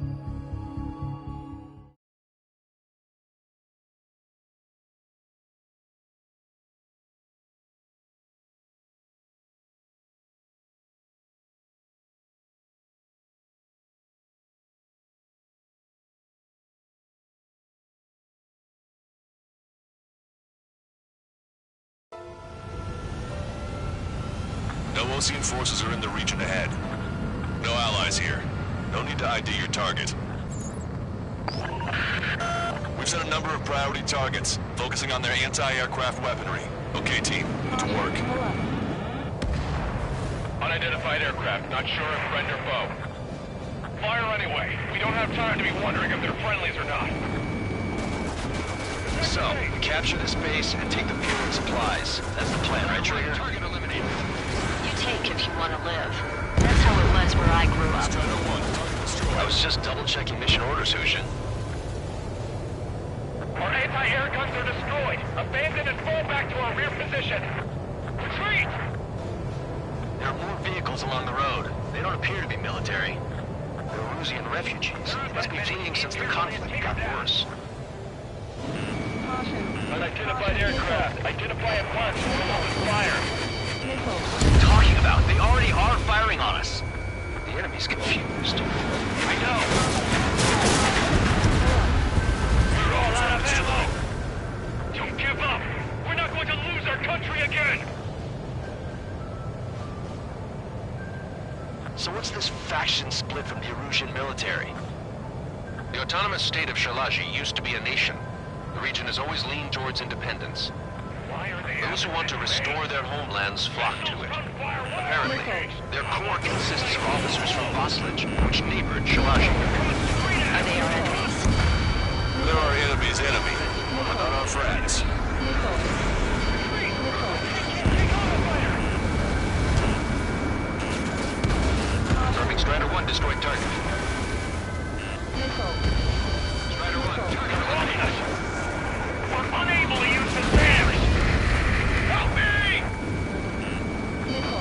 [SPEAKER 4] No Osean forces are in the region ahead. No allies here. No need to ID your target. We've set a number of priority targets, focusing on their anti-aircraft weaponry. Okay, team, to work.
[SPEAKER 8] Unidentified aircraft, not sure if friend or foe. Fire anyway. We don't have time to be wondering if they're friendlies or not.
[SPEAKER 7] So, capture this base and take the fuel and supplies. That's the plan, right, Trigger?
[SPEAKER 8] Target eliminated.
[SPEAKER 9] You take if you want to live. That's how it was where I grew up.
[SPEAKER 7] I was just double-checking mission orders, Hushin.
[SPEAKER 8] Our anti-air guns are destroyed. Abandon and fall back to our rear position. Retreat!
[SPEAKER 7] There are more vehicles along the road. They don't appear to be military. They're Erusian refugees. They must be fleeing since the conflict got worse.
[SPEAKER 8] Unidentified aircraft. Identify at once or we'll open fire.
[SPEAKER 7] What are you talking about? They already are firing on us. The enemy's confused.
[SPEAKER 8] I know. We're all out of ammo. Don't give up. We're not going to lose our country again.
[SPEAKER 7] So what's this faction split from the Erusian military? The autonomous state of Shalaji used to be a nation. The region has always leaned towards independence. Those who want to restore their homelands flock to it. Apparently, their core consists of officers from Vaslij, which neighbored Shalaji.
[SPEAKER 9] Are they our enemies?
[SPEAKER 4] They're our enemy's enemy, but not our friends.
[SPEAKER 7] Confirming Strider 1 destroyed target. Strider 1, target eliminated.
[SPEAKER 8] We're unable to use the SAMs. Help me!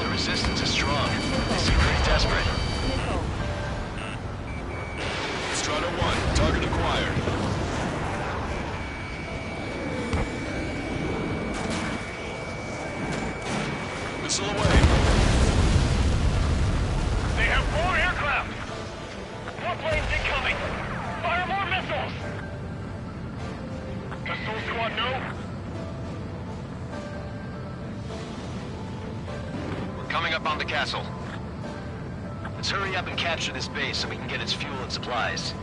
[SPEAKER 7] The resistance is strong. They seem very desperate.
[SPEAKER 4] Strider 1, target acquired. Missile away.
[SPEAKER 8] They have more aircraft. More planes incoming. Fire more missiles. Assault squad, no.
[SPEAKER 7] We're coming up on the castle. Let's hurry up and capture this base so we can get its fuel and supplies.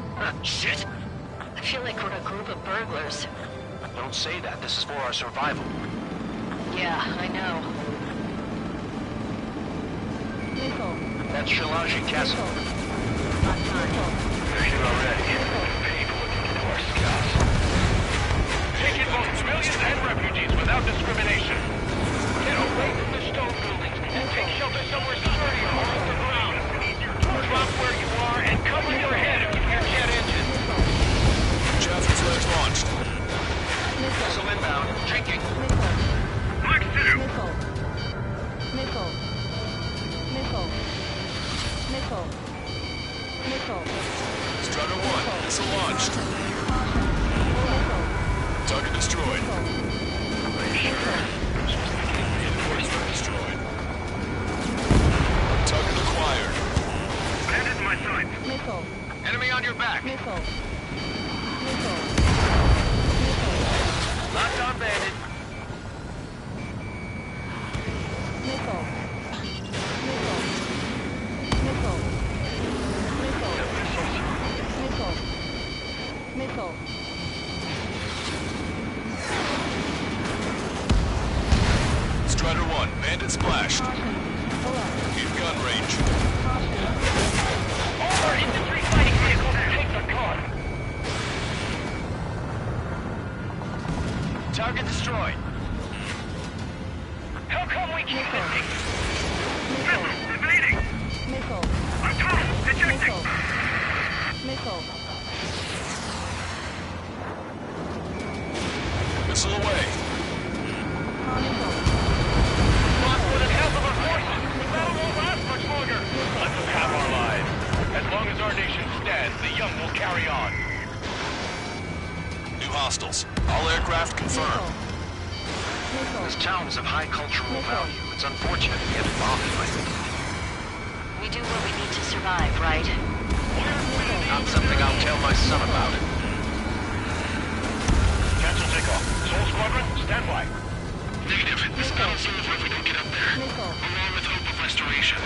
[SPEAKER 9] Shit! I feel like we're a group of burglars.
[SPEAKER 7] Don't say that. This is for our survival.
[SPEAKER 9] Yeah, I know.
[SPEAKER 7] That's Shalaji Castle.
[SPEAKER 8] They're here already. People looking into our scouts. Taking both civilians and refugees without discrimination. Get away from the stone buildings and take shelter somewhere sturdier off the ground. Drop where you are and cover your head if you hear jet engines.
[SPEAKER 4] Chaffee flares launched.
[SPEAKER 7] Missile inbound. Drinking.
[SPEAKER 8] Flex 2.
[SPEAKER 4] Strider 1, missile launched. Target destroyed.
[SPEAKER 8] Are you sure?
[SPEAKER 4] Reinforcement destroyed. Target acquired.
[SPEAKER 8] Bandit in my sight.
[SPEAKER 7] Enemy on your back. Locked on bandit.
[SPEAKER 4] Strider 1, bandit splashed. In gun range.
[SPEAKER 8] All our infantry fighting vehicles take the car.
[SPEAKER 7] Target destroyed.
[SPEAKER 8] How come we keep missing? Missile evading. I'm total. Ejecting.
[SPEAKER 4] Missile away.
[SPEAKER 8] Lost more than half of our forces. The battle won't last much longer.
[SPEAKER 7] items of high cultural value. It's unfortunate to get bombed by them.
[SPEAKER 9] We do what we need to survive, right?
[SPEAKER 7] Not something I'll tell my son about.
[SPEAKER 8] Cancel takeoff. Soul Squadron, stand by. Negative. This battle's over if we don't get up there. Along with hope of restoration.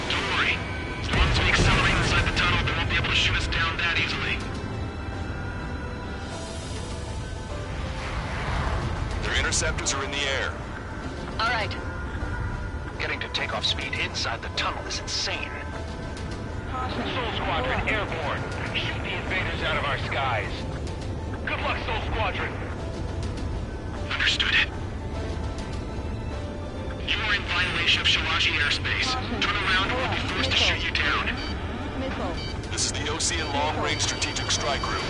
[SPEAKER 8] Don't worry. As long as we accelerate inside the tunnel, they won't be able to shoot us down that easily.
[SPEAKER 4] Their interceptors are in the air.
[SPEAKER 9] All right.
[SPEAKER 7] Getting to takeoff speed inside the tunnel is insane.
[SPEAKER 11] Soul Squadron, airborne. Shoot the invaders out of our skies. Good luck, Soul Squadron.
[SPEAKER 8] Understood. You are in violation of Shalaji airspace. Turn around or we'll be forced to shoot you down.
[SPEAKER 4] This is the Ocean Long Range Strategic Strike Group.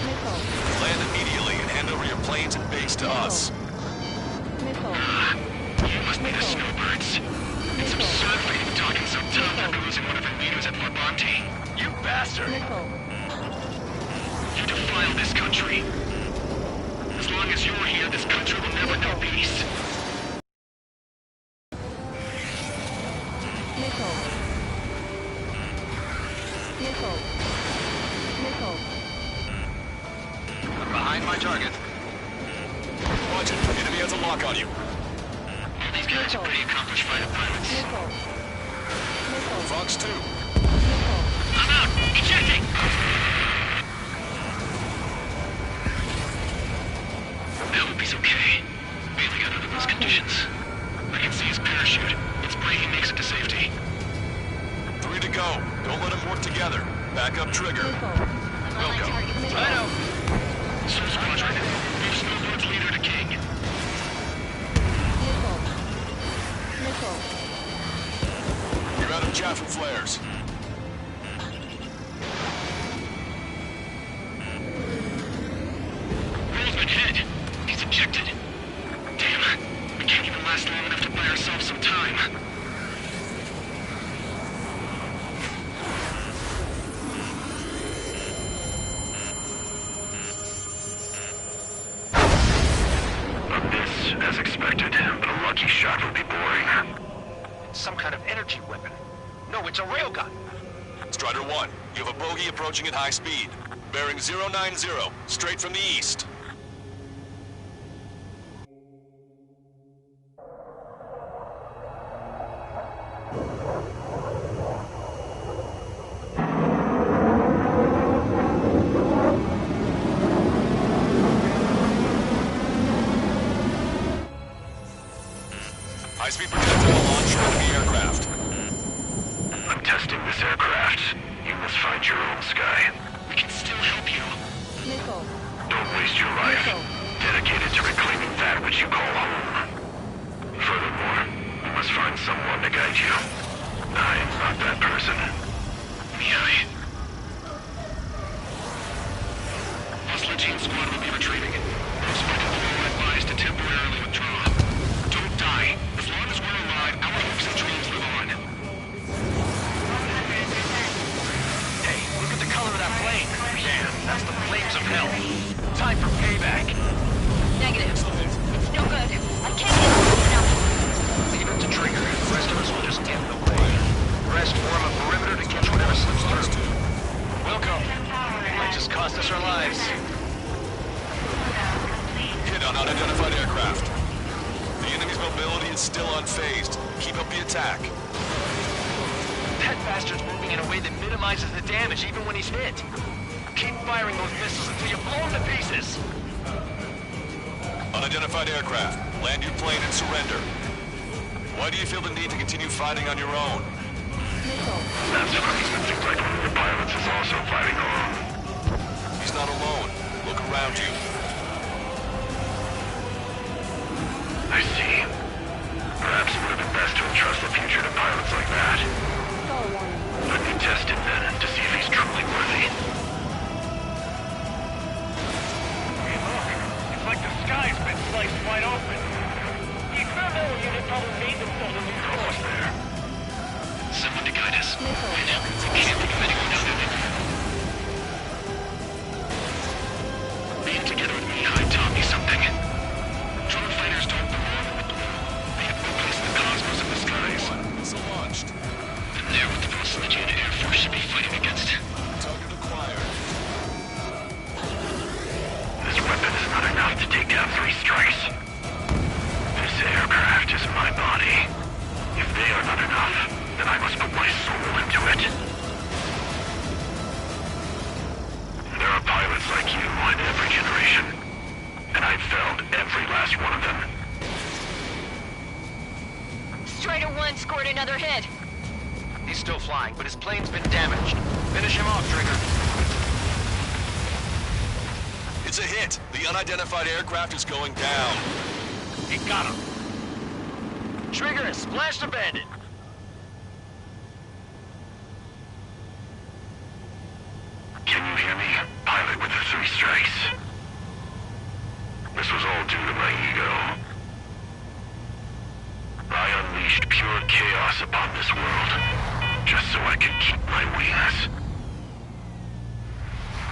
[SPEAKER 4] Land immediately and hand over your planes and base to us.
[SPEAKER 8] You must be the snowbirds. It's absurd for you to be talking so tough after losing one of your leaders at Fort Bonte. You bastard! You defile this country. As long as you're here, this country will never know peace.
[SPEAKER 4] I'm behind my target. Watch it. Enemy has a lock on you.
[SPEAKER 8] All these guys are pretty accomplished fighter pilots.
[SPEAKER 4] Fox 2.
[SPEAKER 8] I'm out! Ejecting! I hope he's okay. Bailing out under those conditions. I can see his parachute. It's breaking makes it to safety.
[SPEAKER 4] 3 to go. Don't let them work together. Back up trigger. Welcome.
[SPEAKER 8] I know. Soul Squadron, move Snowbird's leader to King.
[SPEAKER 4] You're out of chaff and flares.
[SPEAKER 8] Roseman hit. He's ejected. Damn. We can't even last long enough to buy ourselves some time. As expected, but a lucky shot would be boring.
[SPEAKER 7] Some kind of energy weapon. No, it's a railgun.
[SPEAKER 4] Strider 1, you have a bogey approaching at high speed. Bearing 090, straight from the east. High-speed projectile launch enemy aircraft.
[SPEAKER 8] I'm testing this aircraft. You must find your own sky. We can still help you. Don't waste your life. Dedicated to reclaiming that which you call home. Furthermore, you must find someone to guide you. I am not that person. Yeah. Legion squad will be retreating. Most fighting will advise to temporarily withdraw. Don't die. As long as we're alive, our hopes and dreams live on.
[SPEAKER 7] Hey, look at the color of that plane. Damn, that's the flames of hell. Time for payback.
[SPEAKER 9] Negative. It's no good. I can't get it enough.
[SPEAKER 7] Leave it to Trigger. The rest of us will just get in the way. The rest form a perimeter to catch whatever slips through. Welcome. Might just cost us our lives.
[SPEAKER 4] Hit on unidentified aircraft. The enemy's mobility is still unfazed. Keep up the attack.
[SPEAKER 7] That bastard's moving in a way that minimizes the damage even when he's hit. Keep firing those missiles until you blow him to pieces.
[SPEAKER 4] Unidentified aircraft. Land your plane and surrender. Why do you feel the need to continue fighting on your own?
[SPEAKER 8] That's right. It seems like one of the pilots is also fighting alone.
[SPEAKER 4] He's not alone. Look around you.
[SPEAKER 8] I see. Perhaps it would have been best to entrust the future to pilots like that. Let me test him then, to see if he's truly worthy.
[SPEAKER 11] Hey, look. It's like the sky's been sliced wide open. The experimental unit probably made themselves a new course there.
[SPEAKER 8] Someone to guide us. Right now, we can't think of anyone other than you. Band together with me, I taught me something. Drone fighters don't belong with the
[SPEAKER 9] Strider 1 scored another hit.
[SPEAKER 7] He's still flying, but his plane's been damaged. Finish him off, Trigger.
[SPEAKER 4] It's a hit. The unidentified aircraft is going down.
[SPEAKER 8] He got him.
[SPEAKER 7] Trigger has splashed a bandit.
[SPEAKER 8] Can you hear me? Pilot with the 3 strikes. This was all due to my ego. I unleashed pure chaos upon this world, just so I could keep my wings.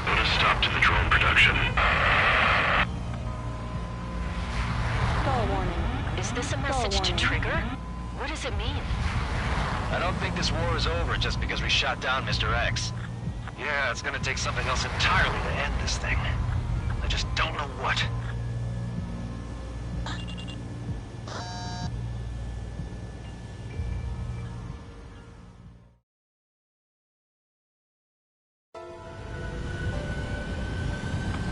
[SPEAKER 8] Put a stop to the drone production.
[SPEAKER 2] Stall warning.
[SPEAKER 9] Is this a message to Trigger? What does it mean?
[SPEAKER 7] I don't think this war is over just because we shot down Mr. X. Yeah, it's gonna take something else entirely to end this thing. I just don't know what.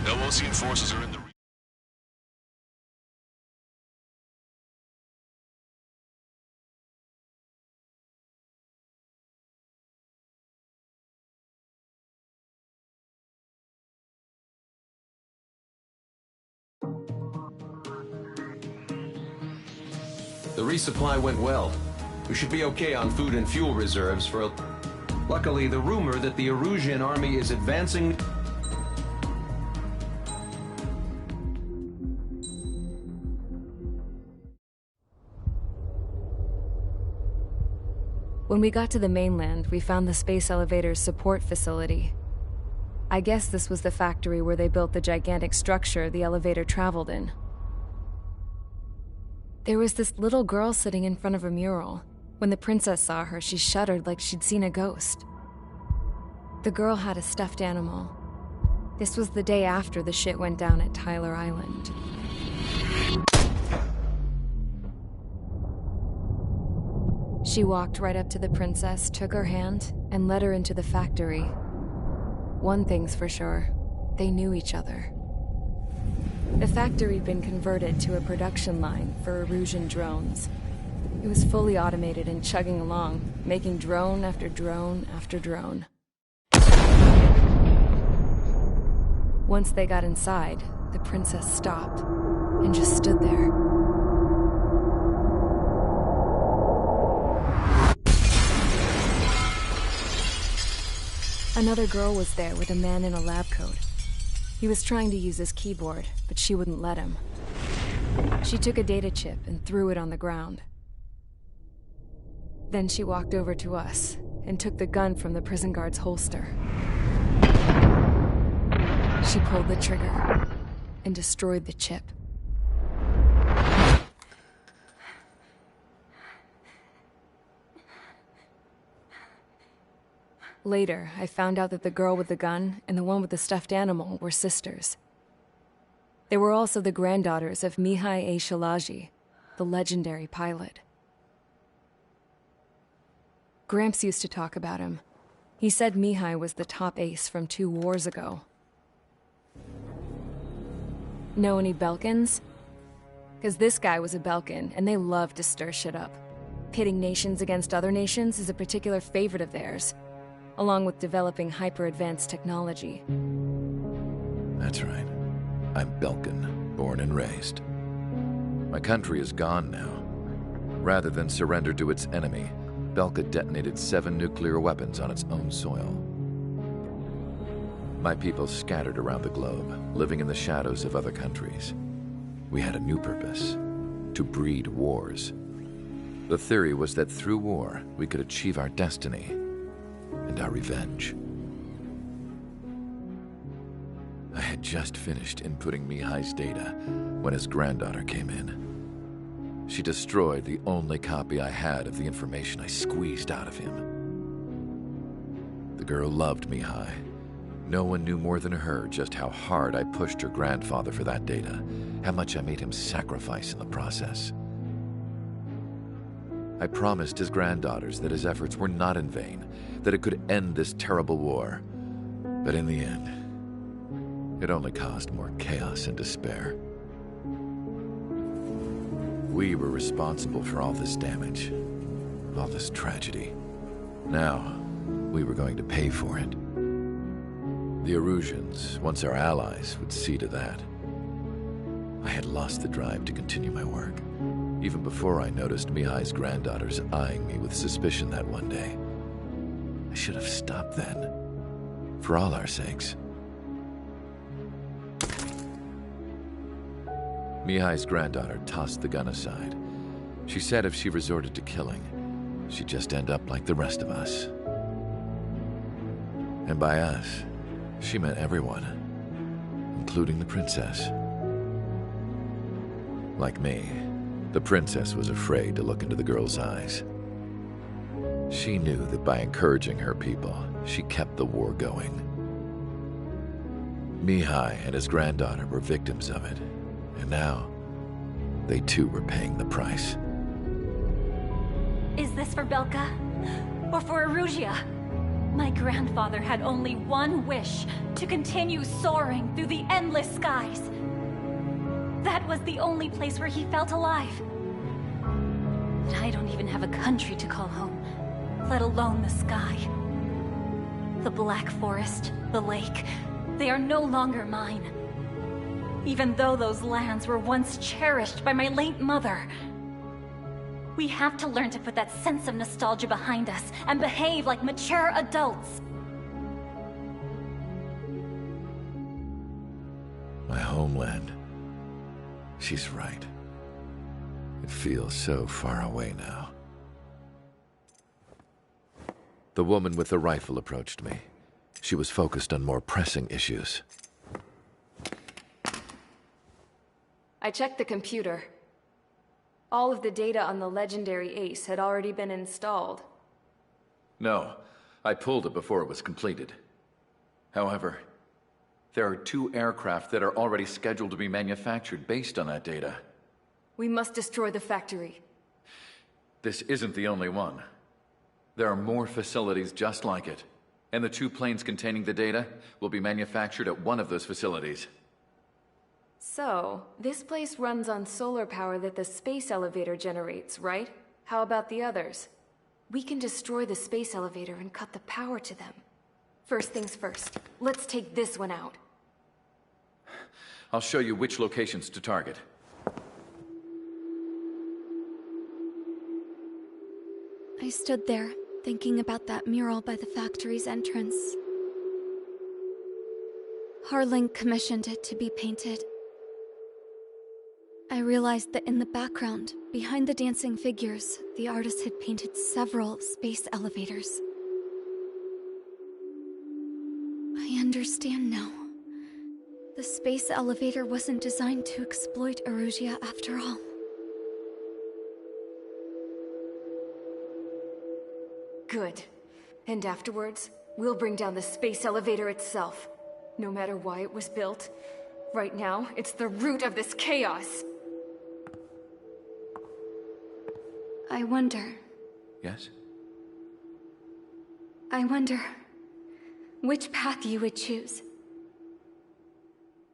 [SPEAKER 4] No Osean forces are in the region.
[SPEAKER 17] The resupply went well. We should be okay on food and fuel reserves for a... Luckily, the rumor that the Erusian army is advancing...
[SPEAKER 15] When we got to the mainland, we found the space elevator's support facility. I guess this was the factory where they built the gigantic structure the elevator traveled in. There was this little girl sitting in front of a mural. When the princess saw her, she shuddered like she'd seen a ghost. The girl had a stuffed animal. This was the day after the shit went down at Tyler Island. She walked right up to the princess, took her hand, and led her into the factory. One thing's for sure, they knew each other. The factory'd been converted to a production line for Erusian drones. It was fully automated and chugging along, making drone after drone after drone. Once they got inside, the princess stopped and just stood there. Another girl was there with a man in a lab coat. He was trying to use his keyboard, but she wouldn't let him. She took a data chip and threw it on the ground. Then she walked over to us and took the gun from the prison guard's holster. She pulled the trigger and destroyed the chip. Later, I found out that the girl with the gun and the one with the stuffed animal were sisters. They were also the granddaughters of Mihai A. Szilagyi, the legendary pilot. Gramps used to talk about him. He said Mihai was the top ace from 2 wars ago. Know any Belkans? Because this guy was a Belkan, and they love to stir shit up. Pitting nations against other nations is a particular favorite of theirs, along with developing hyper-advanced technology.
[SPEAKER 6] That's right. I'm Belkan, born and raised. My country is gone now. Rather than surrender to its enemy, Belka detonated 7 nuclear weapons on its own soil. My people scattered around the globe, living in the shadows of other countries. We had a new purpose: to breed wars. The theory was that through war, we could achieve our destiny and our revenge. I had just finished inputting Mihai's data when his granddaughter came in. She destroyed the only copy I had of the information I squeezed out of him. The girl loved Mihai. No one knew more than her just how hard I pushed her grandfather for that data, how much I made him sacrifice in the process. I promised his granddaughters that his efforts were not in vain, that it could end this terrible war. But in the end, it only caused more chaos and despair. We were responsible for all this damage, all this tragedy. Now, we were going to pay for it. The Erusians, once our allies, would see to that. I had lost the drive to continue my work, even before I noticed Mihai's granddaughters eyeing me with suspicion that one day. I should have stopped then, for all our sakes. Mihai's granddaughter tossed the gun aside. She said if she resorted to killing, she'd just end up like the rest of us. And by us, she meant everyone, including the princess. Like me, the princess was afraid to look into the girl's eyes. She knew that by encouraging her people, she kept the war going. Mihai and his granddaughter were victims of it, and now, they too were paying the price.
[SPEAKER 13] Is this for Belka? Or for Erusea? My grandfather had only one wish, to continue soaring through the endless skies. That was the only place where he felt alive. But I don't even have a country to call home, let alone the sky. The Black Forest, the lake, they are no longer mine. Even though those lands were once cherished by my late mother. We have to learn to put that sense of nostalgia behind us and behave like mature adults.
[SPEAKER 6] My homeland. She's right. It feels so far away now. The woman with the rifle approached me. She was focused on more pressing issues.
[SPEAKER 15] I checked the computer. All of the data on the legendary Ace had already been installed.
[SPEAKER 6] No, I pulled it before it was completed. However, there are 2 aircraft that are already scheduled to be manufactured based on that data.
[SPEAKER 15] We must destroy the factory.
[SPEAKER 6] This isn't the only one. There are more facilities just like it, and the 2 planes containing the data will be manufactured at one of those facilities.
[SPEAKER 15] So, this place runs on solar power that the space elevator generates, right? How about the others? We can destroy the space elevator and cut the power to them. First things first, let's take this one out.
[SPEAKER 6] I'll show you which locations to target.
[SPEAKER 14] I stood there, thinking about that mural by the factory's entrance. Harling commissioned it to be painted. I realized that in the background, behind the dancing figures, the artist had painted several space elevators. I understand now. The space elevator wasn't designed to exploit Erusea after all.
[SPEAKER 15] Good. And afterwards, we'll bring down the space elevator itself. No matter why it was built. Right now, it's the root of this chaos.
[SPEAKER 14] I wonder...
[SPEAKER 6] Yes?
[SPEAKER 14] I wonder... which path you would choose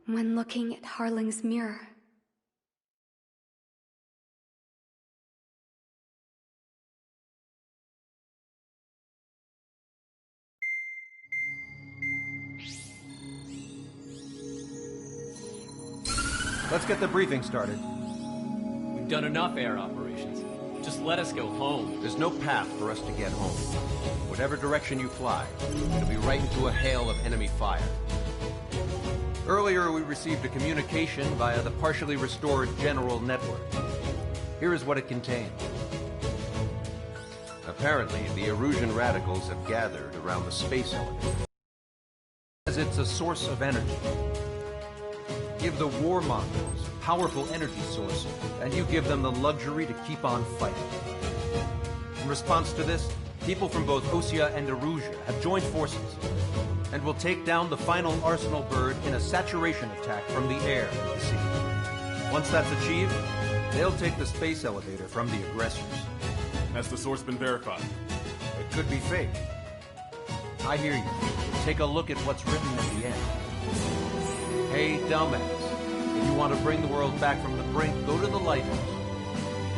[SPEAKER 14] when looking at Harling's mirror.
[SPEAKER 17] Let's get the briefing started.
[SPEAKER 18] We've done enough air operations. Just let us go home.
[SPEAKER 17] There's no path for us to get home. Whatever direction you fly, it'll be right into a hail of enemy fire. Earlier, we received a communication via the partially restored General Network. Here is what it contained. Apparently, the Erusian radicals have gathered around the space elevator, as it's a source of energy. Give the warmongers a powerful energy source, and you give them the luxury to keep on fighting. In response to this, people from both Osea and Erusea have joined forces, and will take down the final Arsenal bird in a saturation attack from the air and the sea. Once that's achieved, they'll take the space elevator from the aggressors.
[SPEAKER 8] Has the source been verified?
[SPEAKER 17] It could be fake. I hear you. Take a look at what's written at the end. Hey, dumbass. If you want to bring the world back from the brink, go to the lighthouse.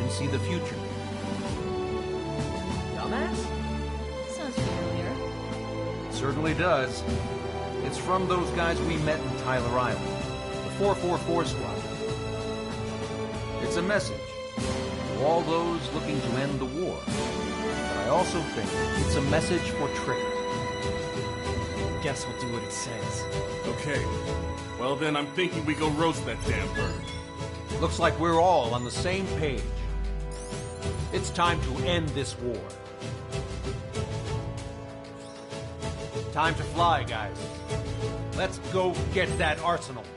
[SPEAKER 17] can see the future.
[SPEAKER 21] Dumbass? Sounds familiar.
[SPEAKER 17] It certainly does. It's from those guys we met in Tyler Island, the 444 Squad. It's a message to all those looking to end the war. But I also think it's a message for Trigger.
[SPEAKER 20] Guess we'll do what it says.
[SPEAKER 19] Okay. Well then, I'm thinking we go roast that damn bird.
[SPEAKER 17] Looks like we're all on the same page. It's time to end this war. Time to fly, guys. Let's go get that arsenal bird.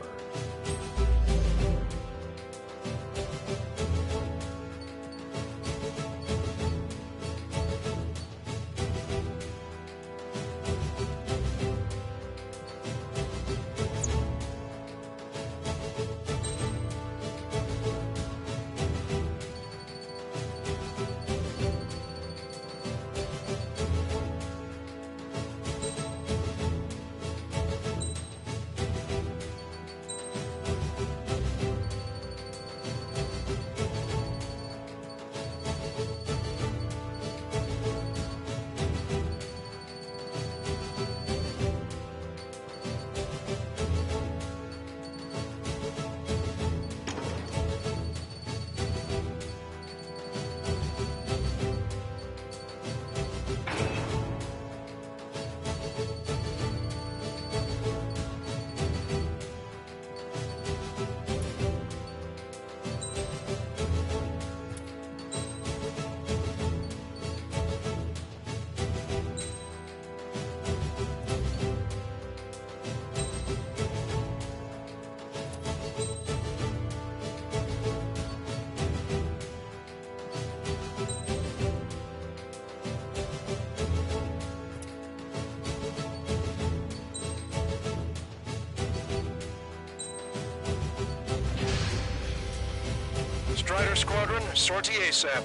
[SPEAKER 10] Strider Squadron, sortie ASAP.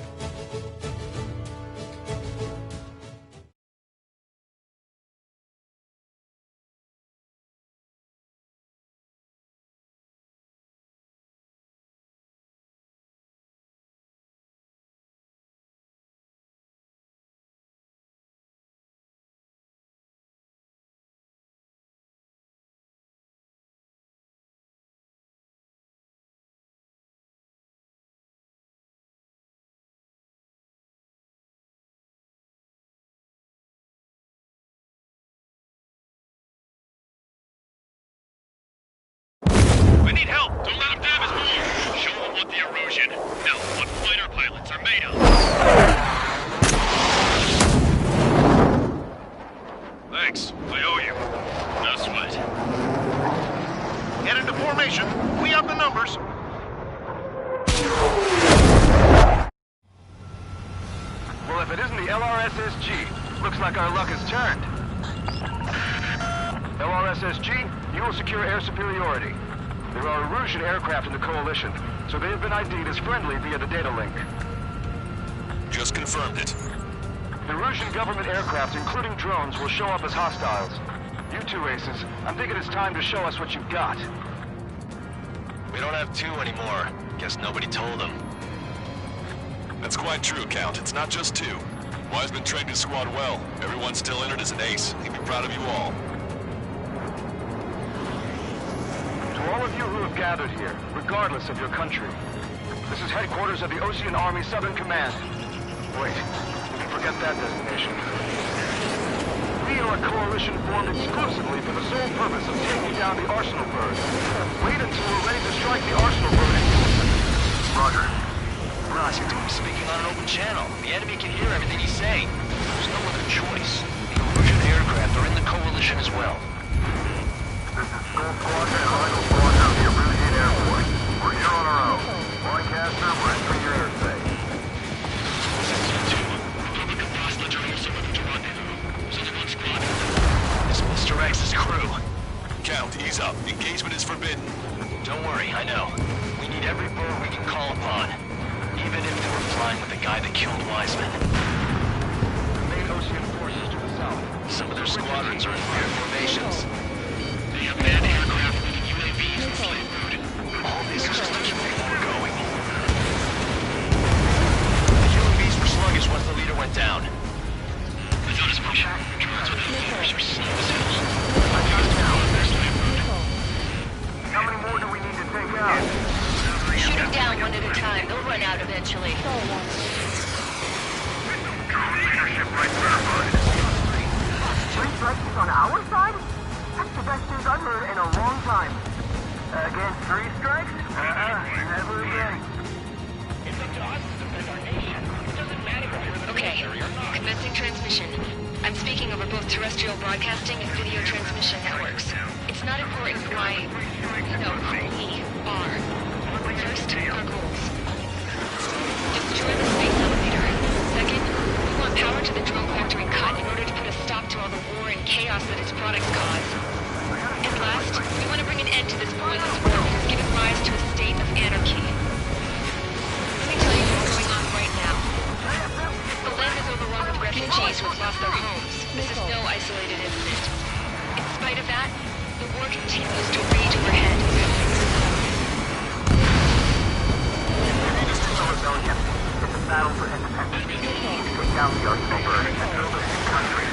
[SPEAKER 8] We need help! Don't let him damage more! Show them what the erosion, no, what fighter pilots are made of! Thanks, I owe you. No sweat.
[SPEAKER 11] Get into formation. We have the numbers.
[SPEAKER 1] Well, if it isn't the LRSSG, looks like our luck has turned. LRSSG, you will secure air superiority. There are Erusian aircraft in the Coalition, so they have been ID'd as friendly via the data link.
[SPEAKER 4] Just confirmed it.
[SPEAKER 1] The Erusian government aircraft, including drones, will show up as hostiles. You two aces, I'm thinking it's time to show us what you've got.
[SPEAKER 7] We don't have two anymore. Guess nobody told them.
[SPEAKER 4] That's quite true, Count. It's not just two. Wiseman trained his squad well. Everyone still entered as an ace. He'd be proud of you all.
[SPEAKER 1] To all of you who have gathered here, regardless of your country, this is headquarters of the Osean Army Southern Command. Wait, we can forget that designation. We are a coalition formed exclusively for the sole purpose of taking down the Arsenal Bird. Wait until we're ready to strike the Arsenal Bird in unison.
[SPEAKER 7] Roger. Ross, speaking on an open channel. The enemy can hear everything he's saying. There's no other choice. The Erusian aircraft are in the Coalition as well.
[SPEAKER 1] This is Skull Squadron and Eagle Squadron of the Erusian Air Force. We're here on our own. Lancaster, we're entering your airspace.
[SPEAKER 7] It's Mr. X's crew.
[SPEAKER 4] Count, ease up. Engagement is forbidden.
[SPEAKER 7] Don't worry, I know. We need every bird we can call upon. Even if they were flying with the guy that killed Wiseman.
[SPEAKER 1] The main Osean forces to the south.
[SPEAKER 7] Some of their squadrons are in weird formations.
[SPEAKER 8] They have manned aircraft moving UAVs and flight route.
[SPEAKER 7] All this is just to keep the war going. went down.
[SPEAKER 8] It's not as much. Drones without motors are slow as hell.
[SPEAKER 1] How many more do we need to take out?
[SPEAKER 9] Shoot them down one at a time. They'll run out eventually.
[SPEAKER 1] Three strikes on our side? That's the best news I've heard in a long time. Against three strikes? Never again.
[SPEAKER 11] It's up to us to defend our nation. It doesn't matter if you're the
[SPEAKER 9] Okay,
[SPEAKER 11] military or not.
[SPEAKER 9] commencing transmission. I'm speaking over both terrestrial broadcasting and video transmission networks. It's not important why, we are. First, our goals. Destroy the space elevator. Second, we want power to the drone factory cut in order to put a stop to all the war and chaos that its products cause. And last, we want to bring an end to this pointless war that has given rise to a state of anarchy. Let me tell you what's going on right now. The land is overrun with refugees who have lost their homes. This is no isolated incident. In spite of that, the war continues to rage overhead.
[SPEAKER 1] It's a battle for independence. Take down the Arsenal Bird and build a new country.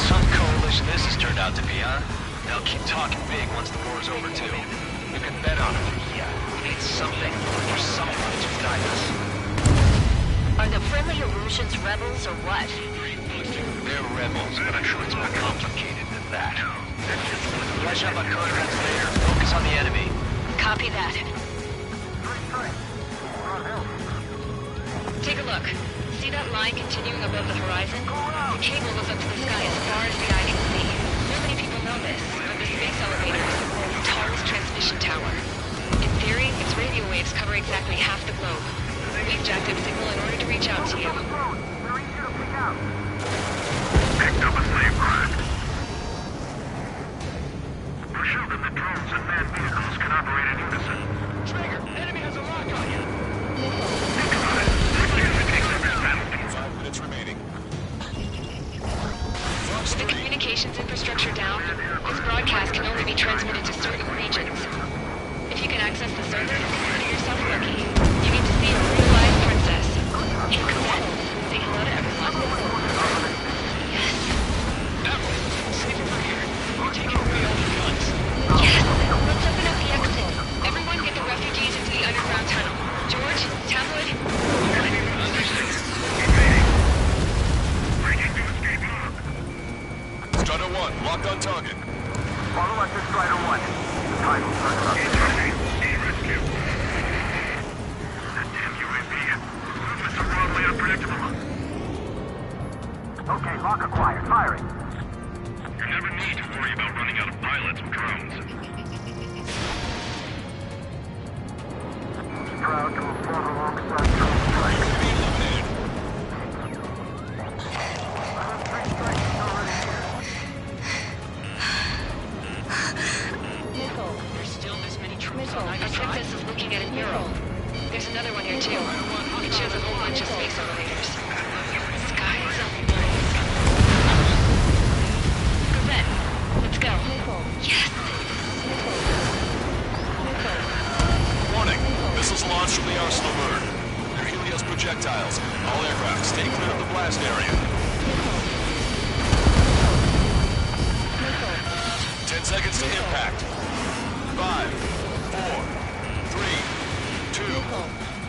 [SPEAKER 7] Some coalition this has turned out to be, huh? They'll keep talking big once the war's over, too. You can bet on it. We need something or someone to guide us.
[SPEAKER 9] Are the friendly Erusians rebels or what?
[SPEAKER 7] They're rebels, but I'm sure it's more complicated than that. Flash up on Conrad's lair. Focus on the enemy.
[SPEAKER 9] Copy that. Take a look. See that line continuing above the horizon? The cable goes up to the sky as far as the eye can see. Not many people know this, but the space elevator is the world's tallest transmission tower. In theory, its radio waves cover exactly half the globe. We've jacked up signal in order to reach out to you.
[SPEAKER 11] Picked up a slave ride. For sure that the drones and manned vehicles can operate in unison. Trigger, enemy has a lock on you. Think about it. It takes up this battlefield.
[SPEAKER 4] 5 minutes remaining.
[SPEAKER 9] With the communications infrastructure down, this broadcast can only be transmitted to certain regions. If you can access the server, consider yourself lucky. You get to see a real-life princess. Hey, come on. Say hello to everyone. Yes.
[SPEAKER 8] Save it for here. We're taking away all the guns.
[SPEAKER 9] Yes! Let's open up the exit. Everyone get the refugees into the underground tunnel. George, Tabloid.
[SPEAKER 4] Strider 1, locked on target.
[SPEAKER 1] Follow us to Strider 1. The time will start up.
[SPEAKER 11] Rescue. That damn UAV. Movements are wildly unpredictable.
[SPEAKER 1] Okay, lock acquired. Firing.
[SPEAKER 11] You never need to worry about running out of pilots with drones.
[SPEAKER 1] Proud to have fought alongside drone strikes.
[SPEAKER 9] There's still this many troops on either side. Our princess is looking at a mural. There's another one here too. It shows a whole bunch of space elevators. Skies of blue. Cosette, let's go. Yes!
[SPEAKER 4] Warning. Missiles launched from the Arsenal Bird. They're Helios projectiles. All aircraft, stay clear of the blast area. 10 seconds to impact. 5, 4, 3, 2,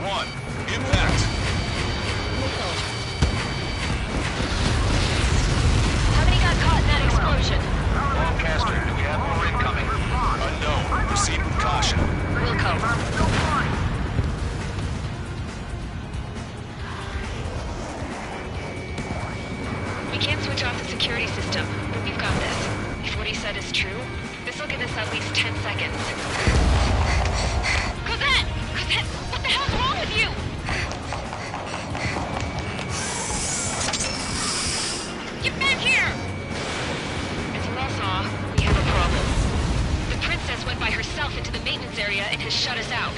[SPEAKER 4] 1. Impact.
[SPEAKER 9] How many got caught in that explosion?
[SPEAKER 7] Lancaster, do we have more incoming?
[SPEAKER 4] Unknown. Proceed with caution.
[SPEAKER 9] Wilco. We can't switch off the security system, but we've got this. If what he said is true, this will give us at least 10 seconds. Cosette! Cosette, what the hell's wrong with you? Get back here! As you all saw, we have a problem. The princess went by herself into the maintenance area and has shut us out.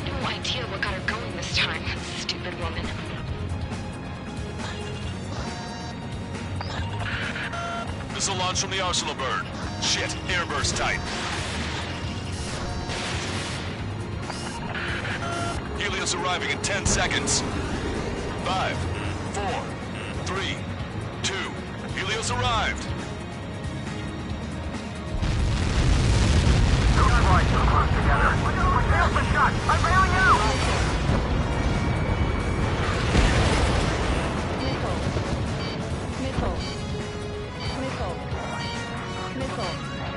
[SPEAKER 9] No idea what got her going this time, stupid woman.
[SPEAKER 4] Missile launch from the Arsenal Bird. Shit, airburst type. Helios arriving in 10 seconds. 5, 4, 3, 2. Helios arrived.
[SPEAKER 1] Don't fly so close together. We're tails been shot. I'm bailing out.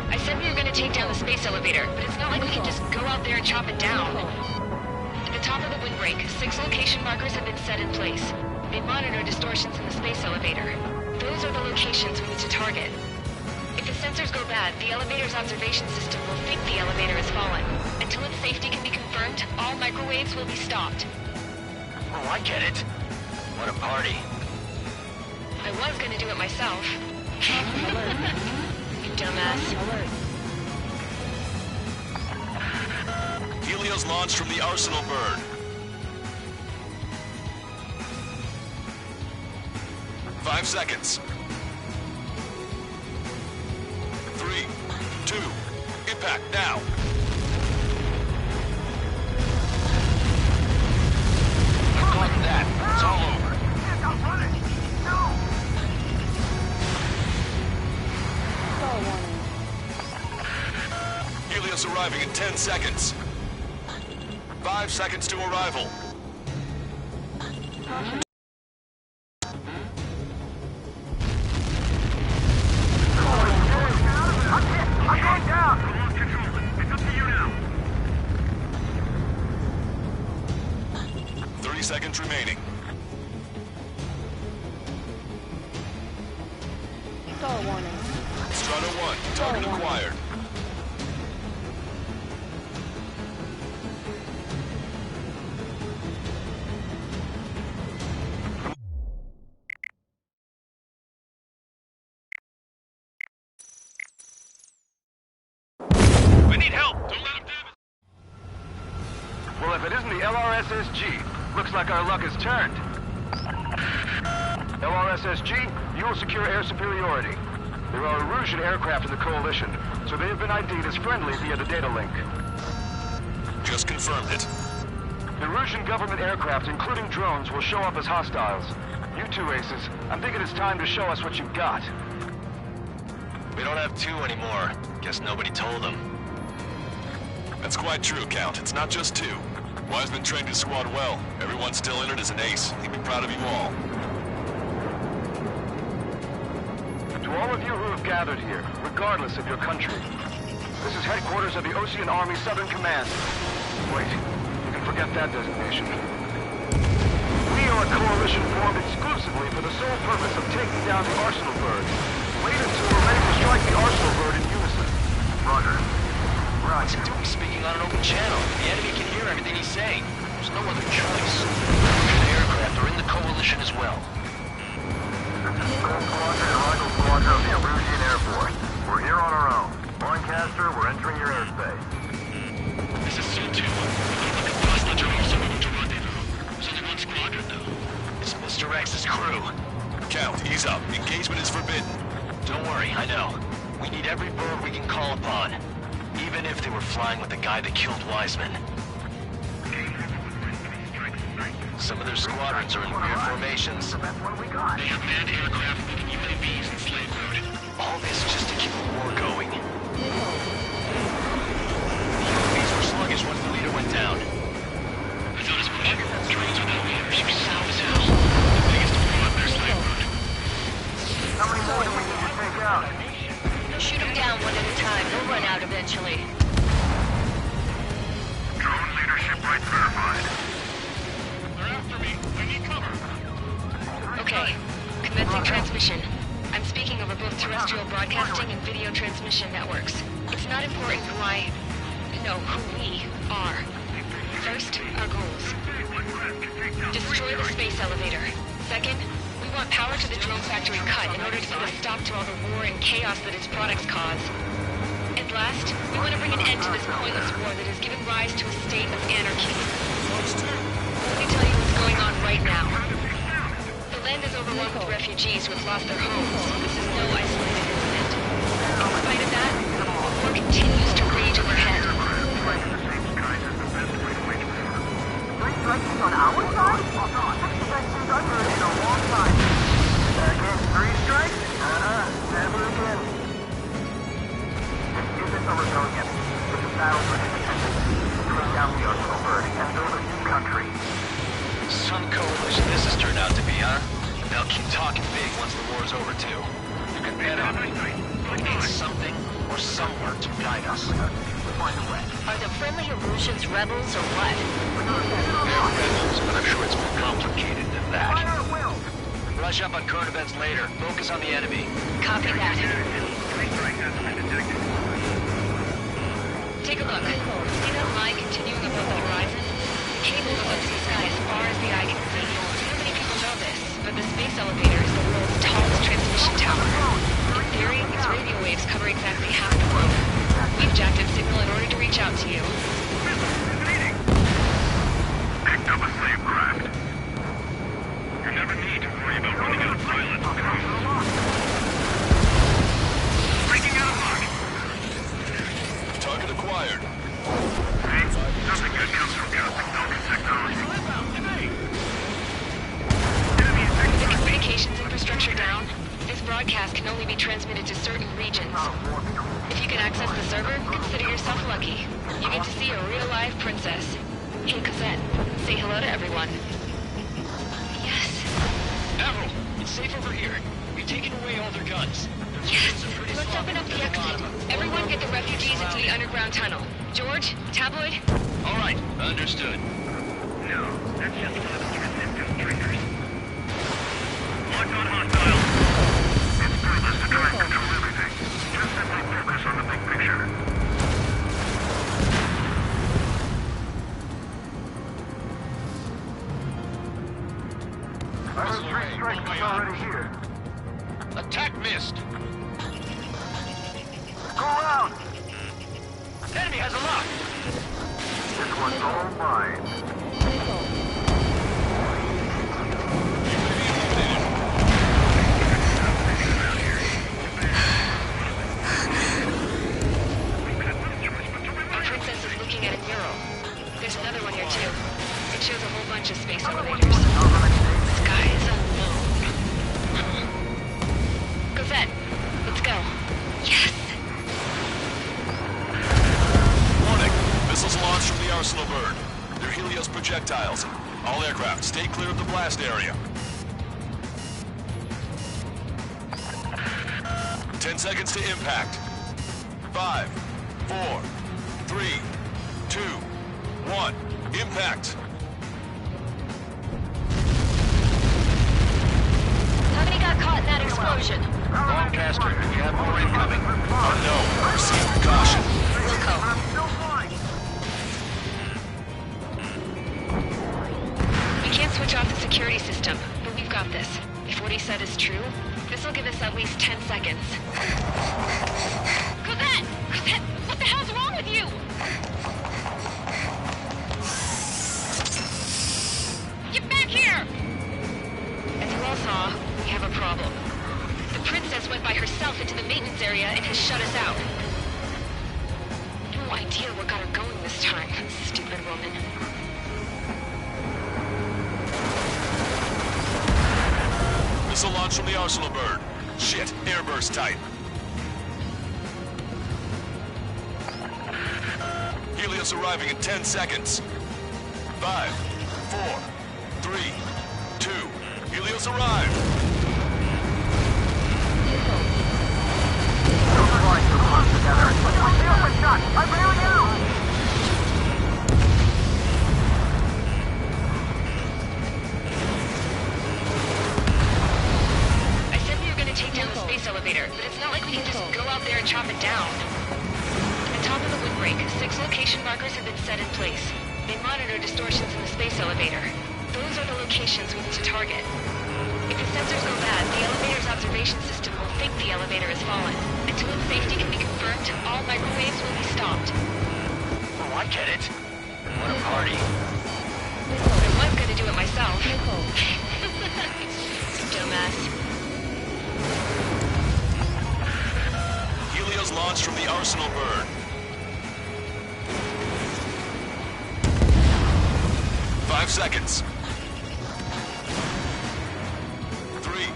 [SPEAKER 9] I said we were going to take down the space elevator, but it's not like we can just go out there and chop it down. At the top of the windbreak, 6 location markers have been set in place. They monitor distortions in the space elevator. Those are the locations we need to target. If the sensors go bad, the elevator's observation system will think the elevator has fallen. Until its safety can be confirmed, all microwaves will be stopped.
[SPEAKER 7] Oh, I get it. What a party.
[SPEAKER 9] I was going to do it myself. You dumbass.
[SPEAKER 4] Helios launched from the Arsenal bird. Five seconds. 3, 2, impact now.
[SPEAKER 7] Like that, it's all over.
[SPEAKER 4] Helios arriving in 10 seconds. 5 seconds to arrival.
[SPEAKER 11] I'm going down! Lost control. It's up to you now.
[SPEAKER 4] 30 seconds remaining.
[SPEAKER 2] Star warning.
[SPEAKER 4] Strato 1, target acquired.
[SPEAKER 11] We need help! Don't let him damage. Well, if it isn't the LRSSG, looks like our luck has turned. LRSSG, you will secure air superiority. There are Erusian aircraft in the Coalition, so they have been ID'd as friendly via the data link.
[SPEAKER 4] Just confirmed it.
[SPEAKER 11] Erusian government aircraft, including drones, will show up as hostiles. You two aces, I'm thinking it's time to show us what you've got.
[SPEAKER 7] We don't have 2 anymore. Guess nobody told them.
[SPEAKER 4] That's quite true, Count. It's not just 2. Wiseman trained his squad well. Everyone's still in it as an ace. He'd be proud of you all.
[SPEAKER 11] To all of you who have gathered here, regardless of your country, this is headquarters of the Osean Army Southern Command. Wait, you can forget that designation. We are a coalition formed exclusively for the sole purpose of taking down the Arsenal bird. Wait until we're ready to strike the Arsenal bird in unison. Roger.
[SPEAKER 7] What's he doing speaking on an open channel? The enemy can hear everything he's saying. There's no other choice. The aircraft are in the Coalition as well.
[SPEAKER 1] Gold Squadron and Rival Squadron of the Erusian Air Force. We're here on our own. Lancaster, we're entering your airspace.
[SPEAKER 8] This is Sol 2. The hostage are also moving to rendezvous. There's only one squadron, though.
[SPEAKER 7] It's Mr. X's crew.
[SPEAKER 4] Count, ease up. Engagement is forbidden.
[SPEAKER 7] Don't worry, I know. We need every bird we can call upon. Even if they were flying with the guy that killed Wiseman. Some of their squadrons are in weird formations.
[SPEAKER 8] They have manned aircraft moving UAVs in slave mode.
[SPEAKER 7] All this just to keep the war going. The UAVs were sluggish once the leader went down.
[SPEAKER 8] I noticed one. Trains without leaders. You sound as hell. The biggest flaw in their slave mode.
[SPEAKER 1] How many more do we need to take out?
[SPEAKER 9] Shoot them down one at a time. They'll run out eventually.
[SPEAKER 11] Drone leadership rights verified.
[SPEAKER 8] They're after me. I need cover.
[SPEAKER 9] Okay. Commencing transmission. I'm speaking over both terrestrial broadcasting and video transmission networks. It's not important who we are. First, our goals. Destroy the space elevator. Second, we want power to the drone factory cut in order to put a stop to all the war and chaos that its products cause. And last, we want to bring an end to this pointless war that has given rise to a state of anarchy. Let me tell you what's going on right now. The land is overrun with refugees who have lost their homes. This is no isolated incident. In spite of that, the war continues to rage overhead.
[SPEAKER 1] Three strikes on our side?
[SPEAKER 7] turned out to be, huh? They'll keep talking big once the war's over, too. You can bet on it. We need something or someone to guide us.
[SPEAKER 9] Are the friendly Erusians rebels or what?
[SPEAKER 7] They're rebels, but I'm sure it's more complicated than that. Brush up on current events later. Focus on the enemy.
[SPEAKER 9] Copy that. Take a look. See that line continuing above the horizon? The cable looks the sky as far as the eye can see. Not many people know this, but the space elevator is the world's tallest transmission tower. In theory, its radio waves cover exactly half the globe. We've jacked its signal in order to reach out to you.
[SPEAKER 11] Picked up a slave craft. You never need to worry about running out of pilots. Breaking out of luck.
[SPEAKER 4] Target acquired.
[SPEAKER 11] Hey, nothing good comes from custom focus technology.
[SPEAKER 9] With the communications infrastructure down, this broadcast can only be transmitted to certain regions. If you can access the server, consider yourself lucky. You get to see a real-life princess. Hey, Cosette, say hello to everyone. Yes.
[SPEAKER 7] Avril, it's safe over here. We've taken away all their guns.
[SPEAKER 9] Yes. Let's open up the exit. Everyone get the refugees into the underground tunnel. George, Tabloid?
[SPEAKER 7] All right, understood.
[SPEAKER 11] No, that's just one of those resistance triggers. Locked on hostile. It's pointless to try and control everything. Just simply focus on the big picture.
[SPEAKER 1] I heard 3 strikes was already here.
[SPEAKER 7] Attack missed.
[SPEAKER 1] Go around!
[SPEAKER 7] Enemy has a lock.
[SPEAKER 1] This one's all mine.
[SPEAKER 9] Our princess is looking at a mural. There's another one here too. It shows a whole bunch of space elevators. The sky is unknown. Cosette, let's go. Yes!
[SPEAKER 4] Warning. Missiles launched from the Arsenal bird. They're Helios projectiles. All aircraft, stay clear of the blast area. 10 seconds to impact. 5, 4, 3, 2, 1. Impact.
[SPEAKER 9] How many got caught in that explosion?
[SPEAKER 7] Lancaster, you have more incoming.
[SPEAKER 4] Unknown. Proceed with caution.
[SPEAKER 9] Wilco. We can't switch off the security system, but we've got this. If what he said is true, this will give us at least 10 seconds. Cosette! Cosette! What the hell's wrong with you? Get back here! As you all saw, we have a problem. The princess went by herself into the maintenance area and has shut us out. No idea what got her going this time, stupid woman.
[SPEAKER 4] Missile launch from the Arsenal bird. Shit, airburst type. Helios arriving in 10 seconds. 5, 4, 3, 2. Helios arrived.
[SPEAKER 1] I'm bailing out!
[SPEAKER 9] I said we were going to take down the space elevator, but it's not like we can just go out there and chop it down. At the top of the windbreak, 6 location markers have been set in place. They monitor distortions in the space elevator. Those are the locations we need to target. If the sensors go bad, the elevator's observation system will think the elevator has fallen. Until its safety can be confirmed, all microwaves will be stopped.
[SPEAKER 7] Oh, I get it. What a party.
[SPEAKER 9] I was going to do it myself. Dumbass.
[SPEAKER 4] Helios launched from the Arsenal bird. 5 seconds. 3,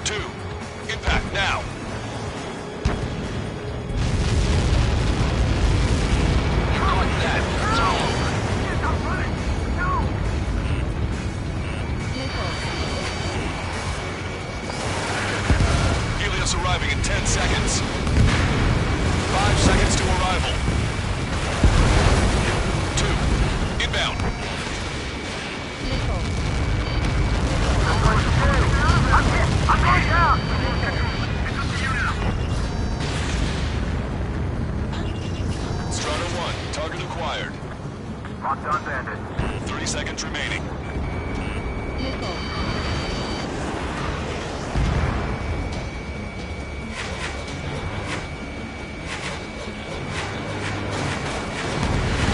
[SPEAKER 4] 2, impact now.
[SPEAKER 7] Got that. It's all over.
[SPEAKER 4] seconds. 5 seconds to arrival. 2. Inbound.
[SPEAKER 11] I'm going down!
[SPEAKER 4] Strider 1, target acquired.
[SPEAKER 11] Locked on bandit.
[SPEAKER 4] 30 seconds remaining.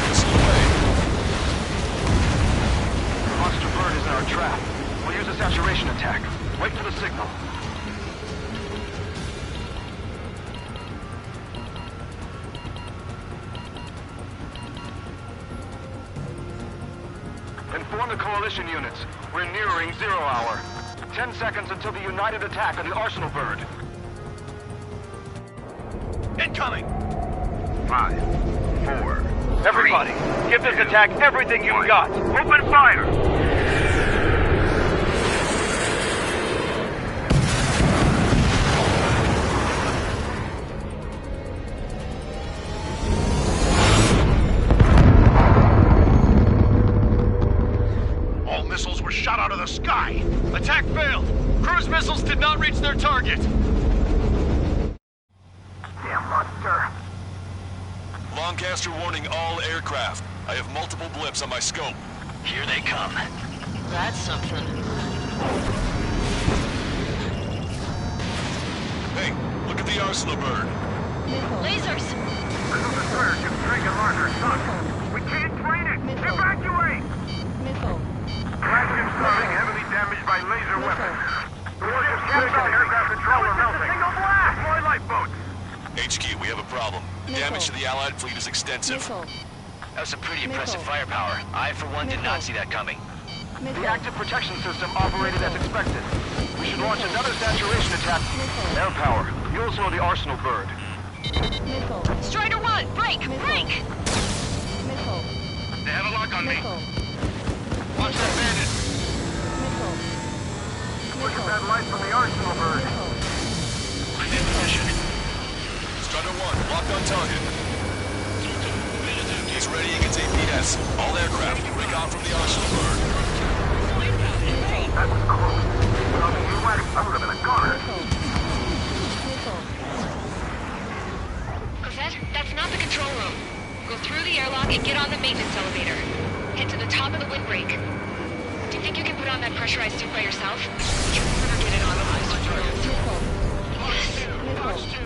[SPEAKER 4] Missile away.
[SPEAKER 11] Monster bird is in our trap. We'll use a saturation attack. Wait for the signal. Inform the coalition units. We're nearing 0 hour. 10 seconds until the united attack on the Arsenal bird. Incoming! 5, 4. Everybody, give this attack everything you've got. Open fire!
[SPEAKER 8] All missiles were shot out of the sky. Attack failed. Cruise missiles did not reach their target.
[SPEAKER 11] Damn monster.
[SPEAKER 4] Lancaster warning all aircraft. I have multiple blips on my scope.
[SPEAKER 8] Here they come.
[SPEAKER 21] That's something.
[SPEAKER 4] Hey, look at the Arsenal bird.
[SPEAKER 21] Lasers!
[SPEAKER 11] The bird can drink a larger sun. We can't train it. Evacuate!
[SPEAKER 21] Missile.
[SPEAKER 11] Flagship being heavily damaged by laser weapons. The warship's capturing aircraft control are melting. Single blast! Deploy lifeboats.
[SPEAKER 4] HQ, we have a problem. Damage to the Allied fleet is extensive.
[SPEAKER 8] That was some pretty impressive firepower. I, for one, did not see that coming.
[SPEAKER 11] The active protection system operated as expected. We should launch another saturation attack. Air power. You'll slow the Arsenal bird.
[SPEAKER 9] Strider 1, break! Break!
[SPEAKER 8] They have a lock on me. Watch that bandit.
[SPEAKER 11] Look at that light from the Arsenal bird.
[SPEAKER 8] I'm in position.
[SPEAKER 4] Strider 1, locked on target. He's readying its APS. All aircraft, recon from the Arsenal bird.
[SPEAKER 11] That was close. Well, you went, I would have been a goner.
[SPEAKER 9] Cosette, that's not the control room. Go through the airlock and get on the maintenance elevator. Head to the top of the windbreak. Do you think you can put on that pressurized suit by yourself? You'll never get it on the list. Yes.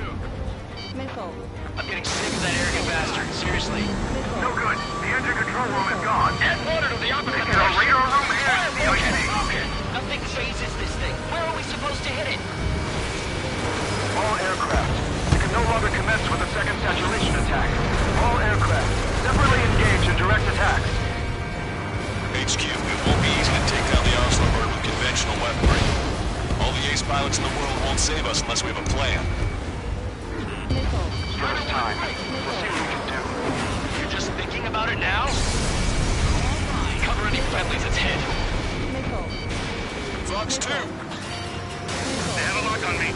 [SPEAKER 8] I'm getting sick of that arrogant bastard. Seriously.
[SPEAKER 11] No good. The engine control room is gone.
[SPEAKER 8] Add water to the opposite
[SPEAKER 11] Our radar room and the
[SPEAKER 8] Okay. Nothing phases this thing. Where are we supposed to hit it?
[SPEAKER 11] All aircraft. You can no longer commence with a second saturation attack. All aircraft. Separately engage in direct attacks.
[SPEAKER 4] HQ, it won't be easy to take down the Arsenal bird with conventional weaponry. All the ace pilots in the world won't save us unless we have a plan.
[SPEAKER 11] First time. We'll see what we can do.
[SPEAKER 8] You're just thinking about it now? Cover any friendlies it's hit.
[SPEAKER 4] Fox 2!
[SPEAKER 8] They have a lock on me.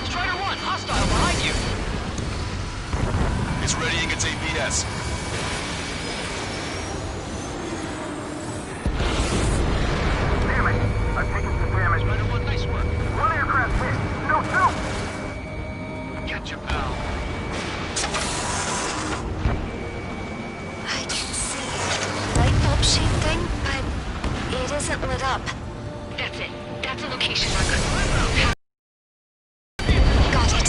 [SPEAKER 8] Strider 1, hostile behind you.
[SPEAKER 4] It's readying its APS.
[SPEAKER 11] Damn it. I've taken some damage.
[SPEAKER 8] Strider 1, nice work.
[SPEAKER 11] One aircraft hit. No, two.
[SPEAKER 8] Catch you, pal.
[SPEAKER 16] I can see a light bulb shaped thing, but it isn't lit up.
[SPEAKER 9] That's it. That's a location marker.
[SPEAKER 16] Got it.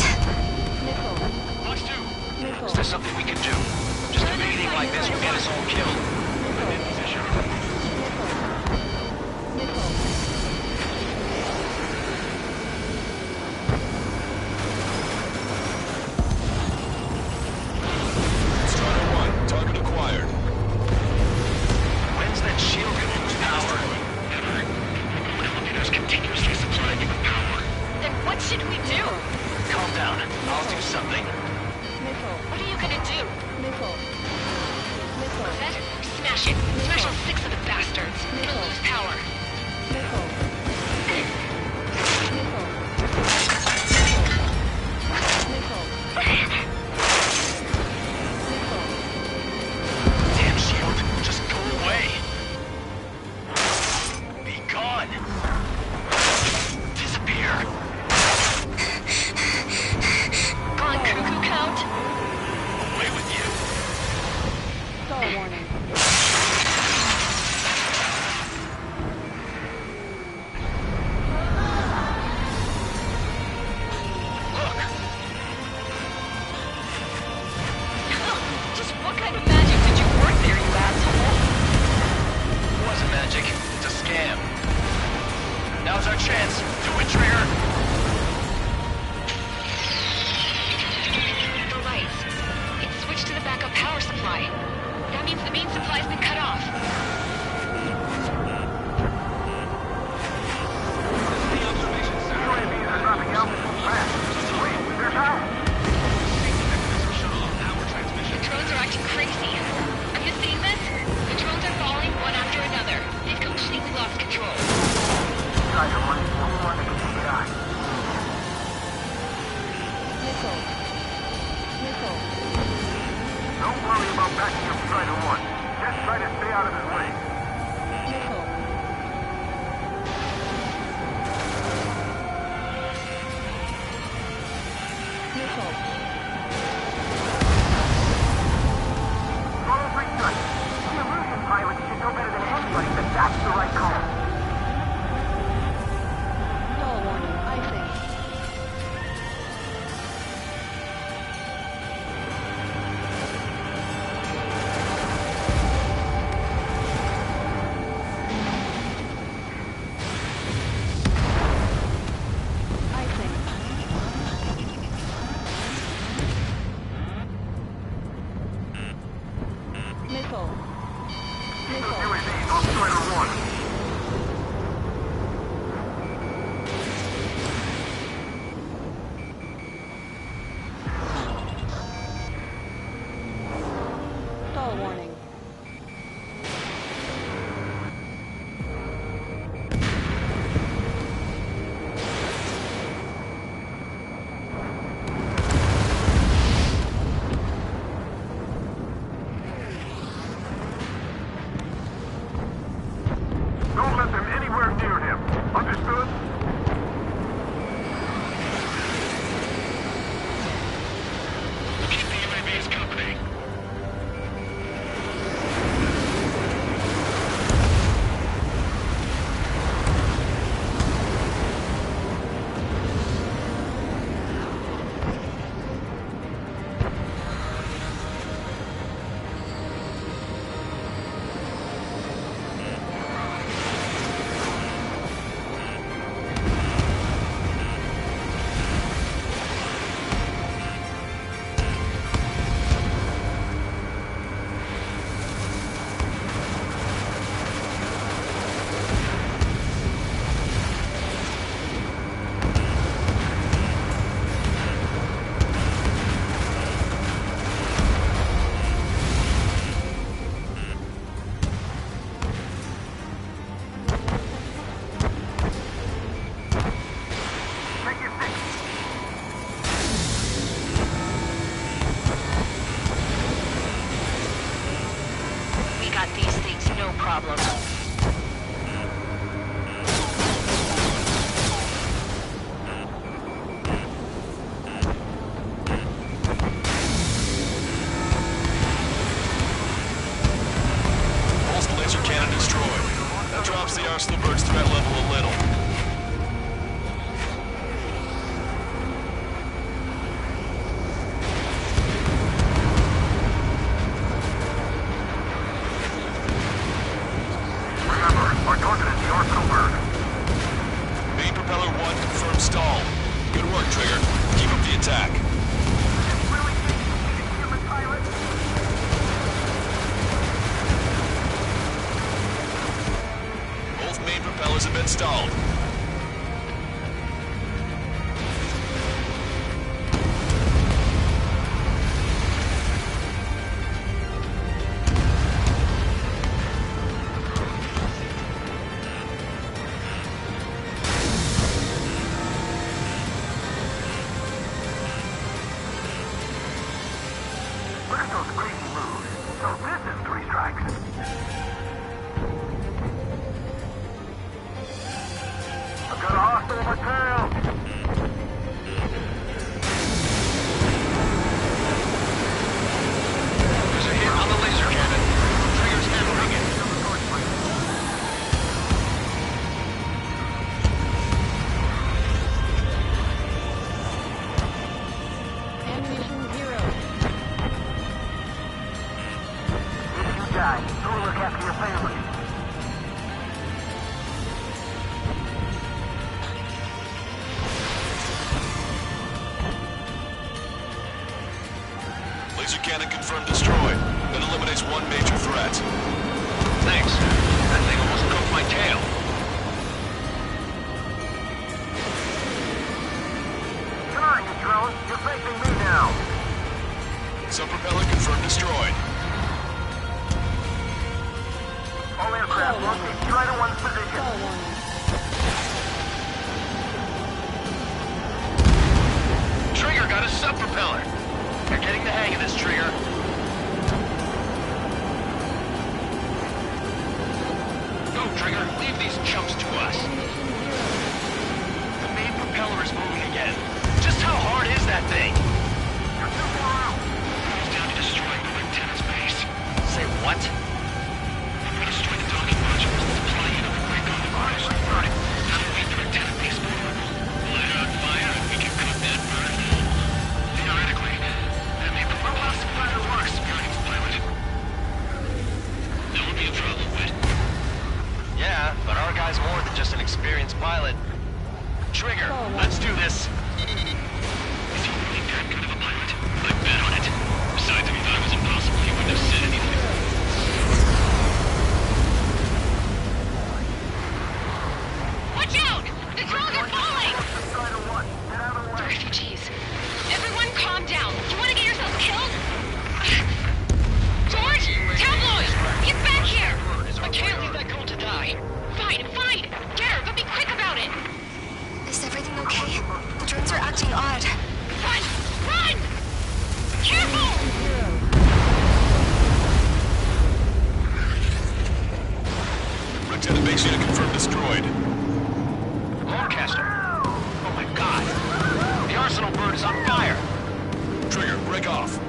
[SPEAKER 8] Fox 2. Is there something we can do? Just evading like this will get us all killed. I'm in position.
[SPEAKER 4] Strider 1, target acquired.
[SPEAKER 8] When's that shield gonna lose power? Never. Elevators continuously supplying you with power.
[SPEAKER 9] Then what should we do?
[SPEAKER 8] Calm down. I'll do something.
[SPEAKER 9] What are you gonna do? Cosette, smash it. Smash all 6 of the bastards. It'll lose power.
[SPEAKER 11] Stay out of his way.
[SPEAKER 2] Missile. Missile.
[SPEAKER 11] Follow three strikes. The illusion pilot should know better than anybody that that's the right call.
[SPEAKER 2] Stall warning. Icing. Missile. Missile.
[SPEAKER 11] UAV on Strider 1.
[SPEAKER 2] Stall warning.
[SPEAKER 11] Don't let them anywhere near him. Understood?
[SPEAKER 8] Keep the UAVs company.
[SPEAKER 11] Take your pick.
[SPEAKER 9] We got these things, no problem.
[SPEAKER 4] Pulsed laser cannon destroyed. That drops the Arsenal Bird's threat level a little.
[SPEAKER 11] Remember, our target is the Arsenal Bird.
[SPEAKER 4] Main propeller 1 confirmed stall. Good work, Trigger. Keep up the attack.
[SPEAKER 11] Really think you need a human pilot?
[SPEAKER 4] Both main propellers have been stalled.
[SPEAKER 11] Look at those crazy moves. So this is three strikes. I've got a hostile in my tail.
[SPEAKER 7] There's a hit on the laser cannon. Trigger's handling it.
[SPEAKER 2] Ammunition 0.
[SPEAKER 11] You guys, go look after your family.
[SPEAKER 4] Laser cannon confirmed destroyed. That eliminates one major threat.
[SPEAKER 7] Thanks. That thing almost cooked my tail.
[SPEAKER 11] Come on, you drone. You're facing me now.
[SPEAKER 4] Sub-propeller confirmed destroyed.
[SPEAKER 11] All aircraft, locate Strider 1's position.
[SPEAKER 2] Stall warning.
[SPEAKER 7] Trigger got a sub-propeller. You're getting the hang of this, Trigger. Trigger, leave these chumps to us. The main propeller is moving again. Just how hard is that thing?
[SPEAKER 11] You're too far out.
[SPEAKER 8] He's down to destroying the lieutenant's base.
[SPEAKER 7] Say what?
[SPEAKER 8] We destroyed the docking modules that's flying into the break on the rise. Now we make the lieutenant base vulnerable. Light it on fire and we can cook that bird whole. Theoretically, that may prove a possible it works, Guardians pilot. That would be a problem, Whit.
[SPEAKER 7] Yeah, but our guy's more than just an experienced pilot. Trigger, let's do this.
[SPEAKER 8] Is he really that good of a pilot? I bet on it. Besides, if he thought it was impossible, he wouldn't have said anything.
[SPEAKER 9] Watch out! The drones are falling! The refugees. Everyone calm down. You want to get yourself killed? George! Tabloid! Get back here!
[SPEAKER 7] I can't leave that girl to die.
[SPEAKER 9] Fine, fine! Get her, but be quick about it!
[SPEAKER 14] Is everything okay? The drones are acting odd.
[SPEAKER 9] Run! Run! Careful!
[SPEAKER 4] Lieutenant base unit confirmed destroyed.
[SPEAKER 7] Lancaster! Oh my god! The Arsenal bird is on fire!
[SPEAKER 4] Trigger, break off.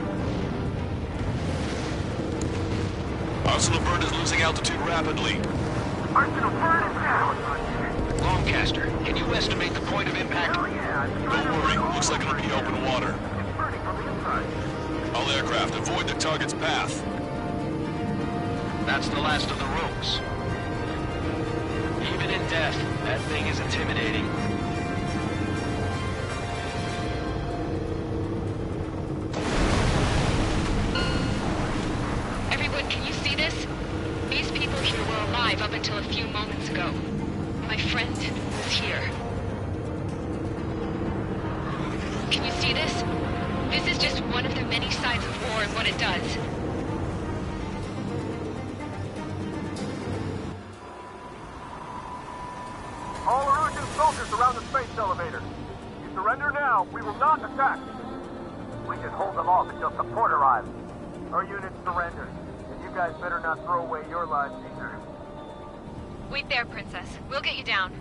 [SPEAKER 4] Arsenal bird is losing altitude rapidly.
[SPEAKER 11] Arsenal bird is down.
[SPEAKER 7] Lancaster, can you estimate the point of impact?
[SPEAKER 4] Don't worry, looks like it'll be open water. All aircraft, avoid the target's path.
[SPEAKER 7] That's the last of the rogues. Even in death, that thing is intimidating.
[SPEAKER 9] Everyone, can you see this? These people here were alive up until a few moments ago. My friend was here. Can you see this? This is just one of the many sides of war and what it does.
[SPEAKER 11] All Erusian soldiers around the space elevator. You surrender now, we will not attack. We can hold them off until support arrives. Our unit surrenders, and you guys better not throw away your lives either.
[SPEAKER 9] Wait there, Princess. We'll get you down.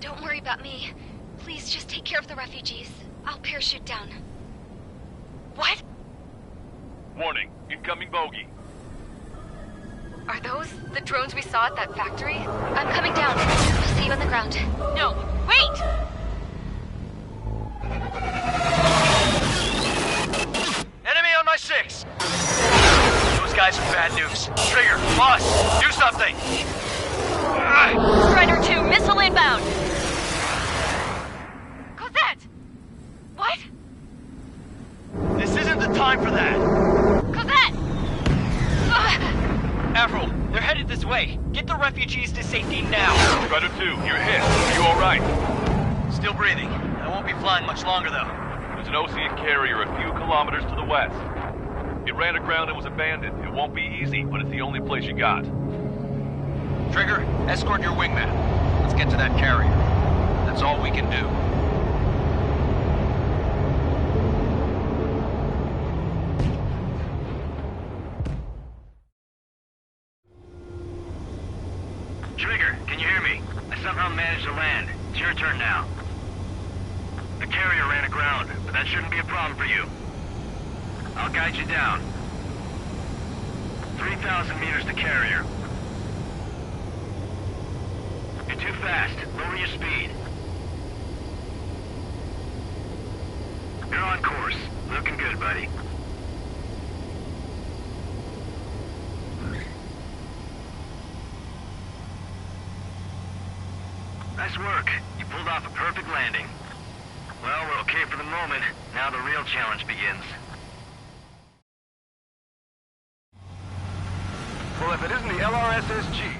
[SPEAKER 14] Don't worry about me. Please just take care of the refugees. I'll parachute down.
[SPEAKER 9] What?
[SPEAKER 8] Warning, incoming bogey.
[SPEAKER 14] Are those the drones we saw at that factory? I'm coming down. See you on the ground.
[SPEAKER 9] No, wait!
[SPEAKER 7] Enemy on my 6! Those guys are bad news. Trigger, boss, do something!
[SPEAKER 9] Strider 2, missile inbound! Cosette! What?
[SPEAKER 7] This isn't the time for that!
[SPEAKER 9] Cosette!
[SPEAKER 7] Avril, they're headed this way. Get the refugees to safety now.
[SPEAKER 8] Strider 2, you're hit. Are you alright?
[SPEAKER 7] Still breathing. I won't be flying much longer, though.
[SPEAKER 8] There's an Osean carrier a few kilometers to the west. It ran aground and was abandoned. It won't be easy, but it's the only place you got.
[SPEAKER 7] Trigger, escort your wingman. Let's get to that carrier. That's all we can do.
[SPEAKER 8] Trigger, can you hear me? I somehow managed to land. It's your turn now. The carrier ran aground, but that shouldn't be a problem for you. I'll guide you down. 3,000 meters to carrier. You're too fast. Lower your speed. You're on course. Looking good, buddy. Nice work. You pulled off a perfect landing. Well, we're okay for the moment. Now the real challenge begins.
[SPEAKER 11] Well, if it isn't the LRSSG,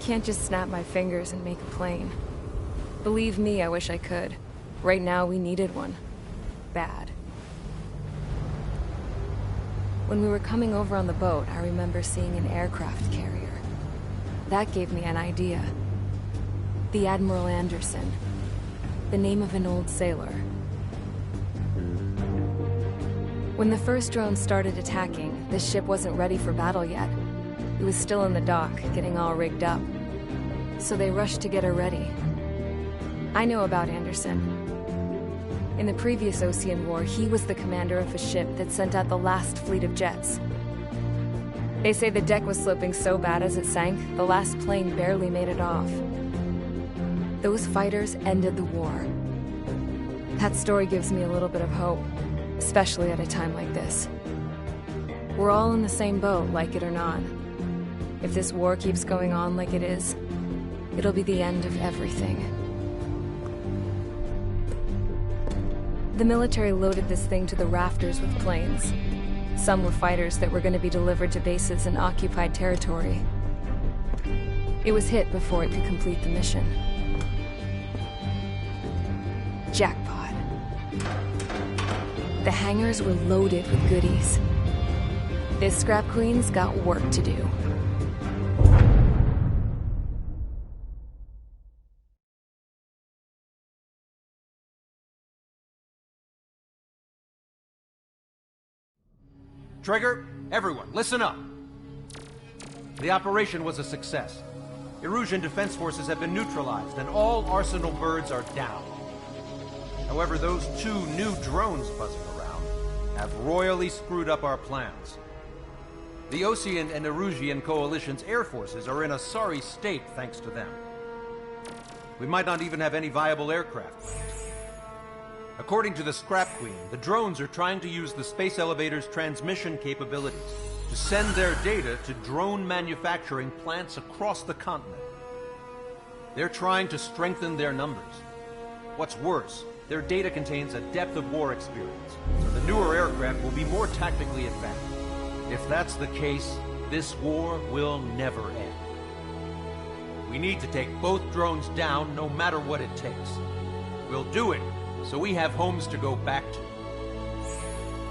[SPEAKER 15] can't just snap my fingers and make a plane. Believe me, I wish I could. Right now, we needed one. Bad. When we were coming over on the boat, I remember seeing an aircraft carrier. That gave me an idea. The Admiral Anderson. The name of an old sailor. When the first drone started attacking, the ship wasn't ready for battle yet. It was still in the dock, getting all rigged up. So they rushed to get her ready. I know about Anderson. In the previous Osean War, he was the commander of a ship that sent out the last fleet of jets. They say the deck was sloping so bad as it sank, the last plane barely made it off. Those fighters ended the war. That story gives me a little bit of hope, especially at a time like this. We're all in the same boat, like it or not. If this war keeps going on like it is, it'll be the end of everything. The military loaded this thing to the rafters with planes. Some were fighters that were going to be delivered to bases in occupied territory. It was hit before it could complete the mission. Jackpot. The hangars were loaded with goodies. This Scrap Queen's got work to do.
[SPEAKER 17] Trigger, everyone, listen up. The operation was a success. Erusian defense forces have been neutralized, and all Arsenal birds are down. However, those 2 new drones buzzing around have royally screwed up our plans. The Osean and Erusian coalition's air forces are in a sorry state thanks to them. We might not even have any viable aircraft left. According to the Scrap Queen, the drones are trying to use the space elevator's transmission capabilities to send their data to drone manufacturing plants across the continent. They're trying to strengthen their numbers. What's worse, their data contains a depth of war experience, so the newer aircraft will be more tactically advanced. If that's the case, this war will never end. We need to take both drones down no matter what it takes. We'll do it so we have homes to go back to.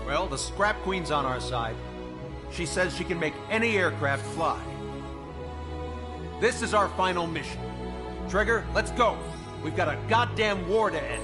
[SPEAKER 17] Well, the Scrap Queen's on our side. She says she can make any aircraft fly. This is our final mission. Trigger, let's go. We've got a goddamn war to end.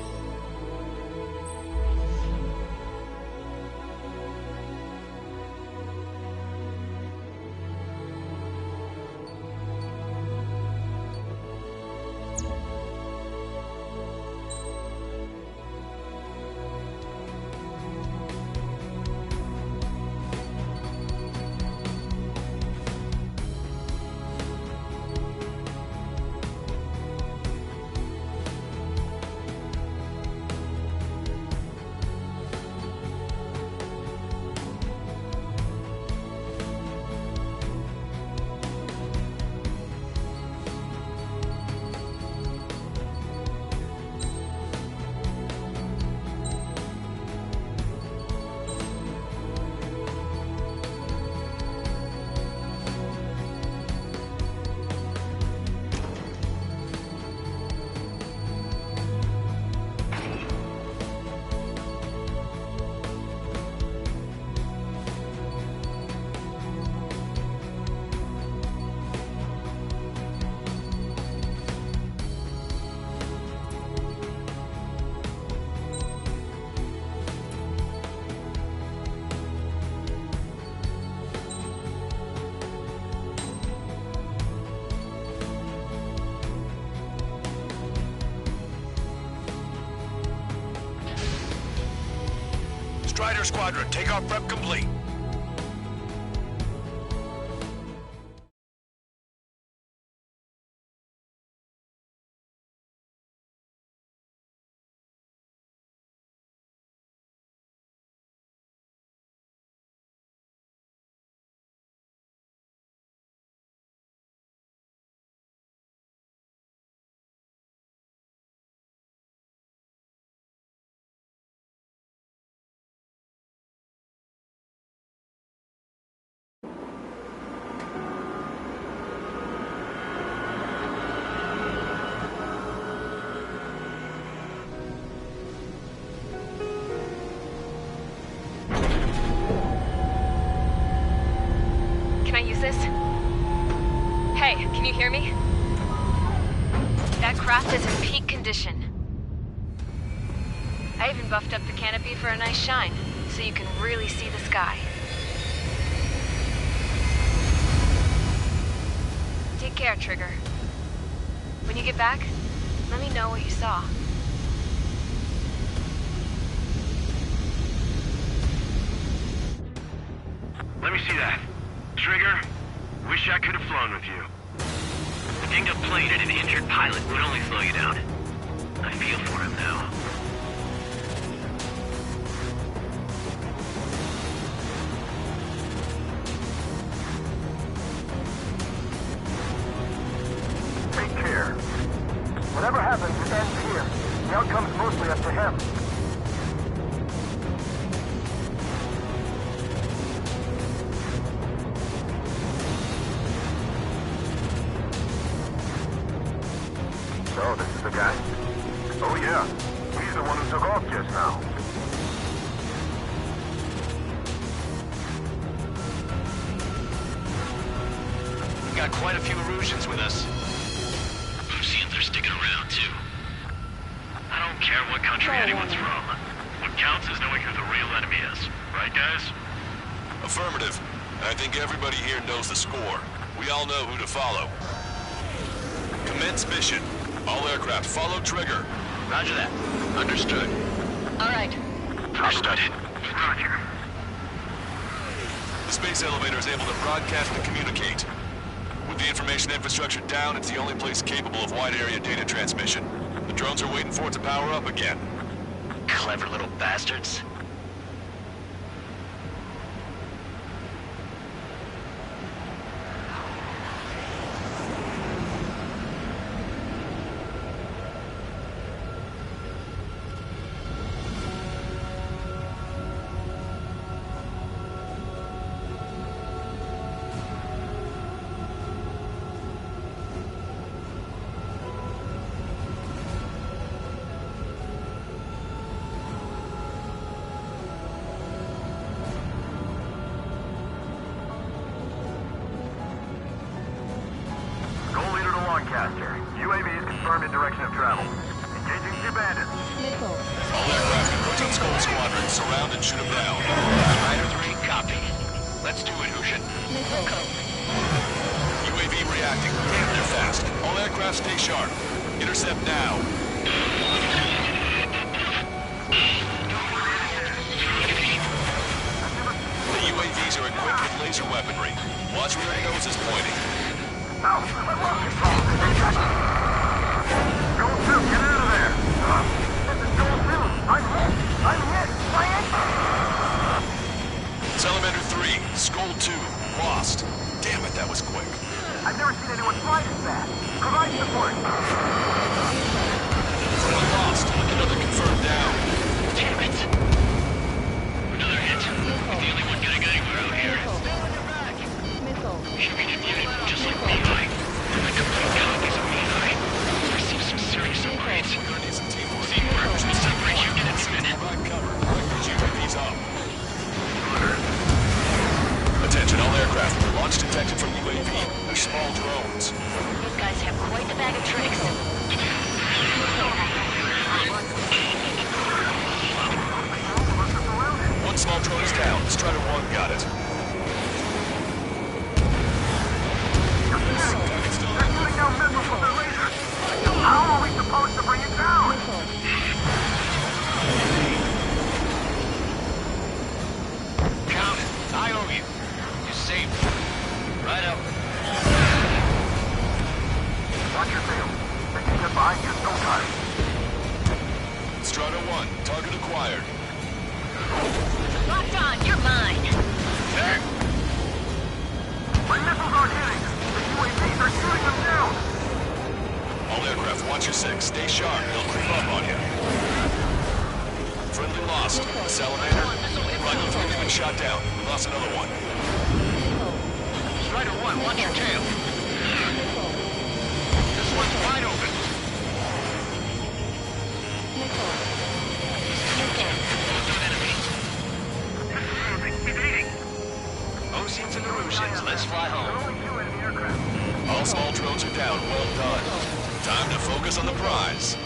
[SPEAKER 4] Strider Squadron, takeoff prep complete.
[SPEAKER 15] Oasis? Hey, can you hear me? That craft is in peak condition. I even buffed up the canopy for a nice shine, so you can really see the sky. Take care, Trigger. When you get back, let me know what you saw.
[SPEAKER 11] Let me see that. Trigger, wish I could have flown with you.
[SPEAKER 8] A dinged-up plane and an injured pilot would only slow you down. I feel for him now.
[SPEAKER 1] Take care. Whatever happens, it ends here. The outcome's mostly up to him. So, this is the guy? Oh yeah, he's the one who took off just now.
[SPEAKER 7] We got quite a few Erusians with us.
[SPEAKER 8] Lucians are sticking around, too. I don't care what country anyone's from. What counts is knowing who the real enemy is. Right, guys?
[SPEAKER 4] Affirmative. And I think everybody here knows the score. We all know who to follow. Commence mission. All aircraft follow Trigger.
[SPEAKER 7] Roger that. Understood.
[SPEAKER 2] All right.
[SPEAKER 8] Understood.
[SPEAKER 11] Roger.
[SPEAKER 4] The space elevator is able to broadcast and communicate. With the information infrastructure down, it's the only place capable of wide area data transmission. The drones are waiting for it to power up again.
[SPEAKER 7] Clever little bastards.
[SPEAKER 1] Lancaster. UAV is confirmed in direction of travel. Engaging the bandits.
[SPEAKER 2] Missile.
[SPEAKER 4] All aircraft in Proton Skull Squadron, surround and shoot them down.
[SPEAKER 7] Rider 3, copy. Let's do it, Hushin.
[SPEAKER 2] Missile.
[SPEAKER 4] UAV reacting. Damn, they're fast. All aircraft stay sharp. Intercept now. The UAVs are equipped with laser weaponry. Watch where their nose is pointing.
[SPEAKER 1] Go 2, get out of there! This is Go 2! I'm hit!
[SPEAKER 4] Salamander 3, Skull 2, lost. Damn it, that was quick.
[SPEAKER 1] I've never seen anyone fly this fast. Provide support.
[SPEAKER 4] One lost. Another confirmed down.
[SPEAKER 8] Damn it! Another hit. We're the only one getting anywhere out here. Should be muted, just like Mihai. The complete copies of Mihai. Received some serious upgrades. Teamwork, which will separate Union and Smith.
[SPEAKER 4] Provide cover. Records UAVs up. Attention, all aircraft. Launch detected from UAV. They're small drones.
[SPEAKER 9] These guys have quite the bag of tricks.
[SPEAKER 4] One small drone is down. Strider 1 got it.
[SPEAKER 1] How are we supposed to bring it down?
[SPEAKER 7] Count it. I owe you. You saved me. Right up.
[SPEAKER 1] Watch your tail. They can get behind you in no time.
[SPEAKER 4] Strider 1, target acquired.
[SPEAKER 9] Locked on, you're mine.
[SPEAKER 1] My missiles aren't hitting. The UAVs are shooting them down.
[SPEAKER 4] All aircraft, watch your 6. Stay sharp. They'll creep up on you. Friendly lost. Salamander. Rifle 3 has been shot down. We lost another one.
[SPEAKER 7] Strider 1, watch your tail. This one's wide open.
[SPEAKER 8] Evading.
[SPEAKER 7] Oceans and Erusians. Oceans. Let's fly home.
[SPEAKER 4] All small drones are down. Well done. Time to focus on the prize.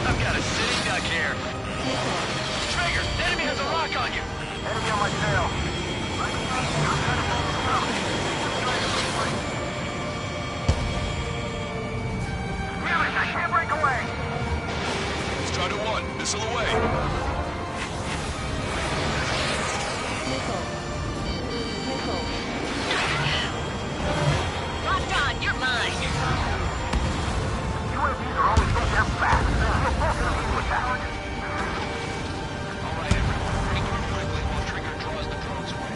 [SPEAKER 11] I've got a sitting duck here. Trigger, enemy has a rock on you.
[SPEAKER 1] Enemy on my tail. Damn it, I can't break away.
[SPEAKER 4] Strider 1, missile away.
[SPEAKER 9] Locked on, you're mine.
[SPEAKER 1] UAVs are always so damn fast. You're both gonna be attacked.
[SPEAKER 7] All right, everyone. Regroup quickly while Trigger draws the drones away.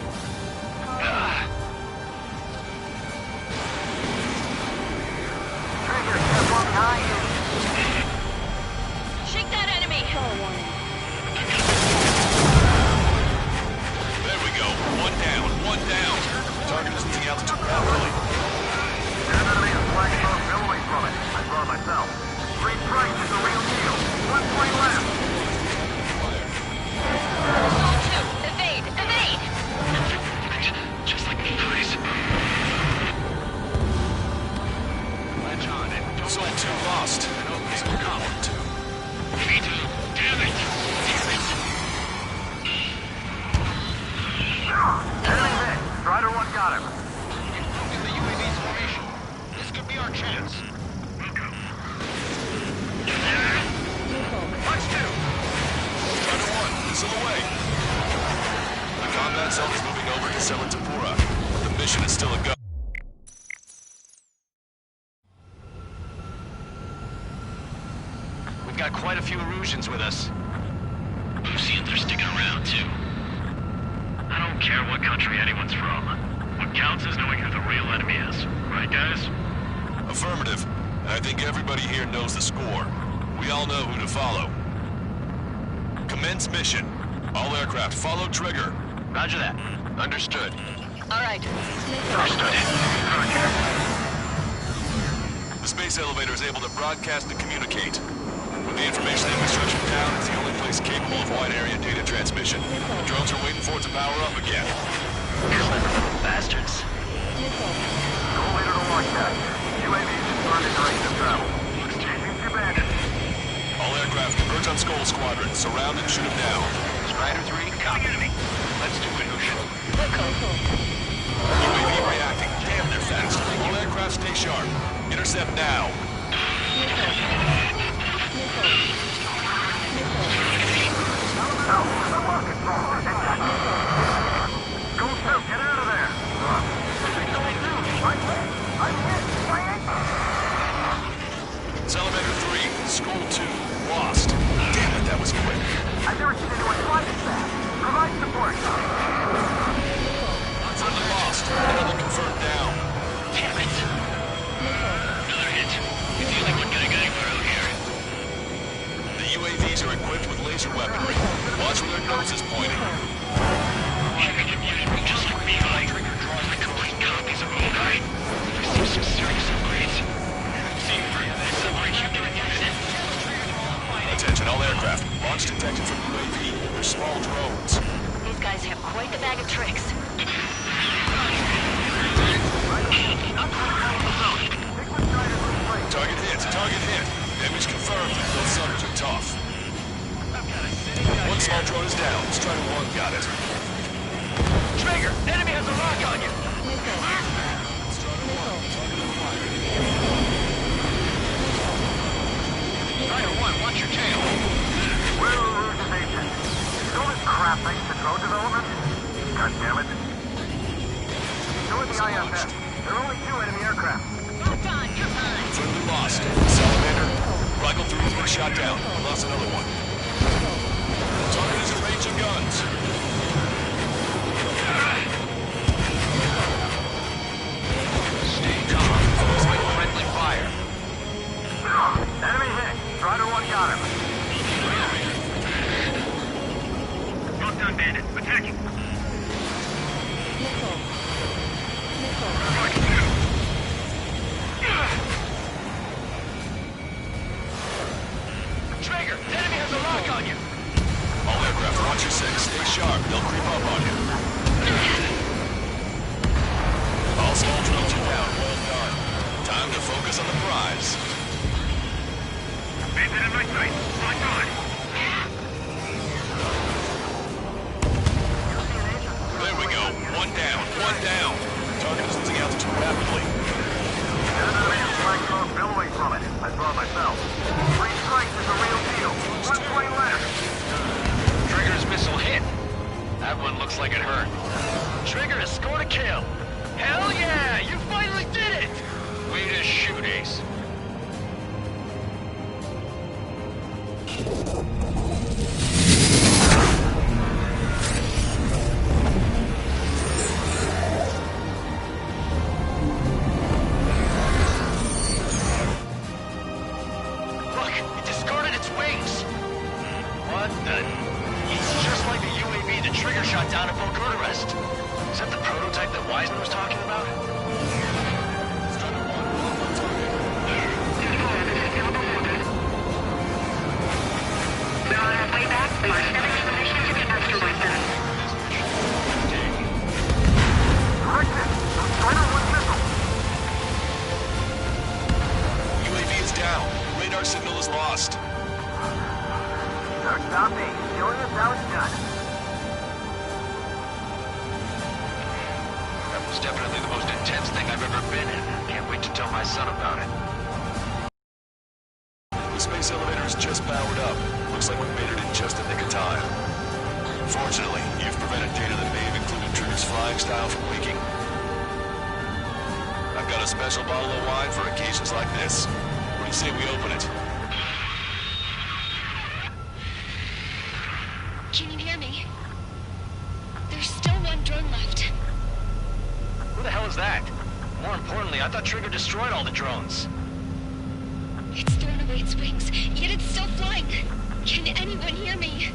[SPEAKER 1] Trigger, careful behind you.
[SPEAKER 9] Shake that enemy.
[SPEAKER 4] There we go. One down, one down. Target is losing altitude rapidly.
[SPEAKER 1] Enemy is flagging off billowing from it. I saw it myself. Free price is the real deal. 1 point left.
[SPEAKER 9] Zone 2, evade, evade.
[SPEAKER 8] Just like me, please.
[SPEAKER 7] Latch on and don't
[SPEAKER 4] Zone 2 lost. Zone 1, 2.
[SPEAKER 8] Vito, damn it!
[SPEAKER 1] Enemy hit. Strider 1 got him.
[SPEAKER 7] We've broken the UAV's formation. This could be our chance.
[SPEAKER 11] Punch 2.
[SPEAKER 4] Strider 1, missile away. The combat zone is moving over to Selatapura, but the mission is still a go.
[SPEAKER 7] We've got quite a few Erusians with us.
[SPEAKER 8] Lucians are sticking around, too. I don't care what country anyone's from. What counts is knowing who the real enemy is. Right, guys?
[SPEAKER 4] Affirmative. And I think everybody here knows the score. We all know who to follow. Commence mission. All aircraft follow Trigger.
[SPEAKER 7] Roger that. Understood.
[SPEAKER 9] All right.
[SPEAKER 4] The space elevator is able to broadcast and communicate. With the information infrastructure down, it's the only place capable of wide area data transmission. The drones are waiting for it to power up again.
[SPEAKER 7] Clever little bastards.
[SPEAKER 1] Go later to watch that. UAVs is starting direction of travel. Chasing two bandits.
[SPEAKER 4] All aircraft converge on Skull Squadron. Surround and shoot them down.
[SPEAKER 7] Strider 3, copy. Let's do it, Ocean.
[SPEAKER 4] UAV reacting. Damn, they're fast. All aircraft stay sharp. Intercept now.
[SPEAKER 1] Go through, get out of there.
[SPEAKER 4] Salamander 3, Skull 2, lost. Damn it, that was quick.
[SPEAKER 1] I've never seen anyone fly this fast. Provide support.
[SPEAKER 4] Friendly lost. Another confirmed down.
[SPEAKER 8] Damn it! Another hit. We feel like we're getting anywhere out here.
[SPEAKER 4] The UAVs are equipped with laser weaponry. Watch where their nose is pointing.
[SPEAKER 8] Trigger can use me just like me. Trigger draws the complete copies of Okai. Receive some serious upgrades. See, for this upgrade you can use it.
[SPEAKER 4] Attention all aircraft. Launch detected from UAV. They're small drones.
[SPEAKER 9] These guys have quite the bag of tricks.
[SPEAKER 4] Target hit. Target hit. Damage confirmed. Those suckers are tough. One small drone is down. Strider 1 got it.
[SPEAKER 11] Trigger, enemy has a rock on you.
[SPEAKER 7] Strider 1, watch your tail.
[SPEAKER 1] Where are Rouge Station? Is all this crap thanks to drone development? God damn it. So is the IFF. There are only 2 enemy aircraft.
[SPEAKER 9] Locked on, you're mine.
[SPEAKER 4] Friendly lost. Salamander. Rifle 3 has been shot down. Lost another one. Target is in range of guns.
[SPEAKER 7] Stay calm. Expect friendly fire.
[SPEAKER 1] Enemy hit. Strider 1 got him.
[SPEAKER 8] Well done, bandit. Attacking.
[SPEAKER 11] Trigger, enemy
[SPEAKER 8] has a lock on you.
[SPEAKER 4] All aircraft, watch your six. Stay sharp. They'll creep up on you. All small drones are down. Well done. Time to focus on the prize.
[SPEAKER 11] Bandit in my sight. Lock on.
[SPEAKER 4] There we go. One down. One down. Target is losing altitude rapidly.
[SPEAKER 11] Enemy flagpole billowing from it. I saw it myself. Free strike is a real deal. One plane left.
[SPEAKER 7] Trigger's missile hit. That one looks like it hurt. Trigger has scored a kill. Hell yeah! You finally did it! Way to shoot, Ace. Look, it discarded its wings. What the... It's just like the UAV the Trigger shot down at Bukarest. Is that the prototype that Wiseman was talking about?
[SPEAKER 9] Way back, we are 7 permission to the asteroid zone.
[SPEAKER 4] UAV is down. Radar signal is lost.
[SPEAKER 11] Don't stop me. Showing us how it's done.
[SPEAKER 7] That was definitely the most intense thing I've ever been in. Can't wait to tell my son about it.
[SPEAKER 4] The space elevator is just powered up. Looks like we made it in just the nick of time. Fortunately, you've prevented data that may have included Trigger's flying style from leaking. I've got a special bottle of wine for occasions like this. What do you say we open it?
[SPEAKER 16] Can you hear me? There's still one drone left.
[SPEAKER 7] Who the hell is that? More importantly, I thought Trigger destroyed all the drones.
[SPEAKER 16] It's thrown away its wings, yet it's still flying. Can anyone hear me?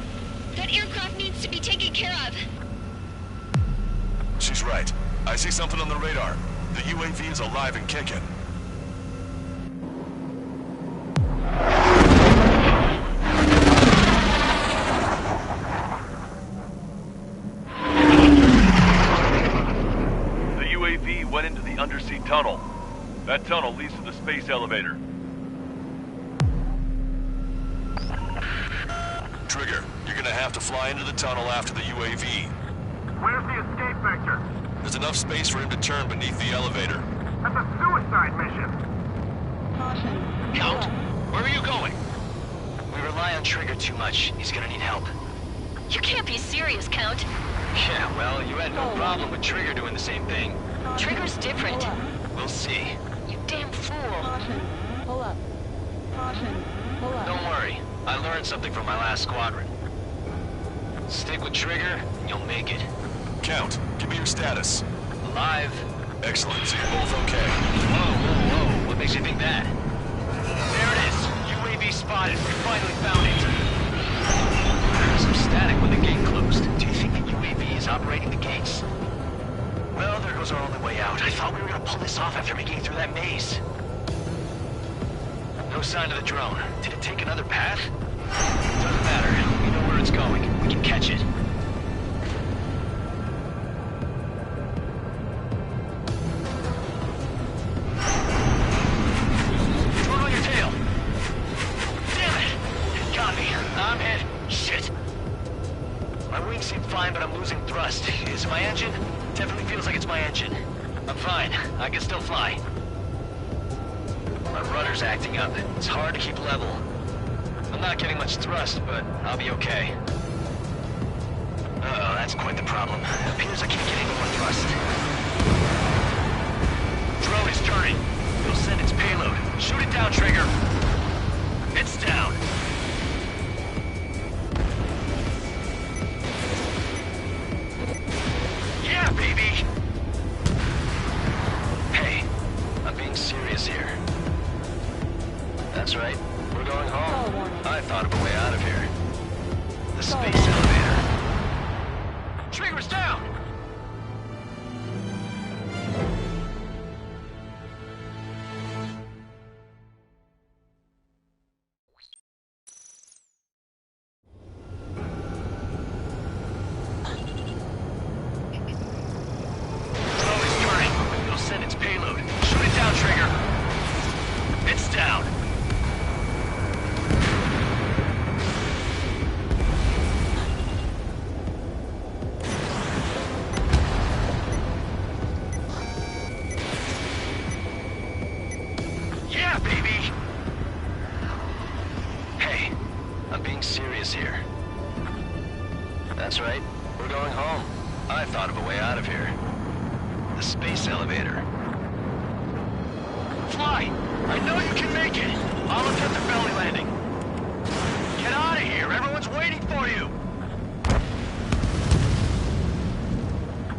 [SPEAKER 16] That aircraft needs to be taken care of.
[SPEAKER 4] She's right. I see something on the radar. The UAV is alive and kicking.
[SPEAKER 8] The UAV went into the undersea tunnel. That tunnel leads to the space elevator.
[SPEAKER 4] Trigger, you're gonna have to fly into the tunnel after the UAV.
[SPEAKER 11] Where's the escape vector?
[SPEAKER 4] There's enough space for him to turn beneath the elevator.
[SPEAKER 11] That's a suicide mission.
[SPEAKER 2] Caution.
[SPEAKER 7] Count, where are you going? We rely on Trigger too much. He's gonna need help.
[SPEAKER 16] You can't be serious, Count.
[SPEAKER 7] Yeah, well, you had no problem with Trigger doing the same thing.
[SPEAKER 16] Trigger's different.
[SPEAKER 7] We'll see.
[SPEAKER 16] You damn fool.
[SPEAKER 2] Caution. Pull up. Caution. Pull up.
[SPEAKER 7] Don't worry. I learned something from my last squadron. Stick with Trigger, and you'll make it.
[SPEAKER 4] Count, give me your status.
[SPEAKER 7] Alive.
[SPEAKER 4] Excellent, so you're both okay.
[SPEAKER 7] Whoa, whoa, whoa. What makes you think that? There it is. UAV spotted. We finally found it. There was some static when the gate closed. Do you think the UAV is operating the gates? Well, there goes our only way out. I thought we were gonna pull this off after making it through that maze. No sign of the drone. Did it take another path? Doesn't matter. We know where it's going. We can catch it. Drone on your tail. Damn it! It got me. I'm hit. Shit. My wings seem fine, but I'm losing thrust. Is it my engine? Definitely feels like it's my engine. I'm fine. I can still fly. My rudder's acting up. It's hard to keep level. I'm not getting much thrust, but I'll be okay. Uh-oh, that's quite the problem. It appears I can't get any more thrust. Drone is turning. It'll send its payload. Shoot it down, Trigger. It's down. Yeah, baby! Hey, I'm being serious here. That's right. We're going home. I thought of a way out of here. The space elevator. Trigger's down! I'm being serious here. That's right. We're going home. I thought of a way out of here. The space elevator.
[SPEAKER 8] Fly! I know you can make it! I'll attempt a belly landing. Get out of here! Everyone's waiting for you!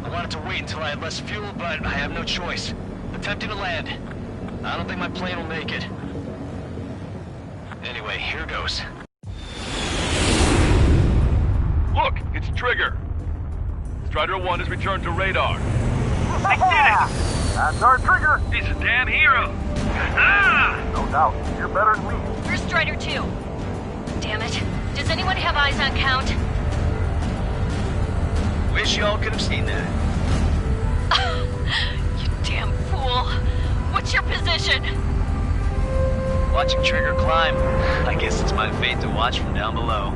[SPEAKER 7] I wanted to wait until I had less fuel, but I have no choice. Attempting to land. I don't think my plane will make it. Anyway, here goes.
[SPEAKER 8] Look, it's Trigger. Strider 1 has returned to radar.
[SPEAKER 11] They did it!
[SPEAKER 1] That's our Trigger!
[SPEAKER 11] He's a damn hero!
[SPEAKER 1] No doubt. You're better than me.
[SPEAKER 13] Where's Strider 2? Damn it. Does anyone have eyes on Count?
[SPEAKER 7] Wish y'all could have seen that.
[SPEAKER 13] You damn fool. What's your position?
[SPEAKER 7] Watching Trigger climb. I guess it's my fate to watch from down below.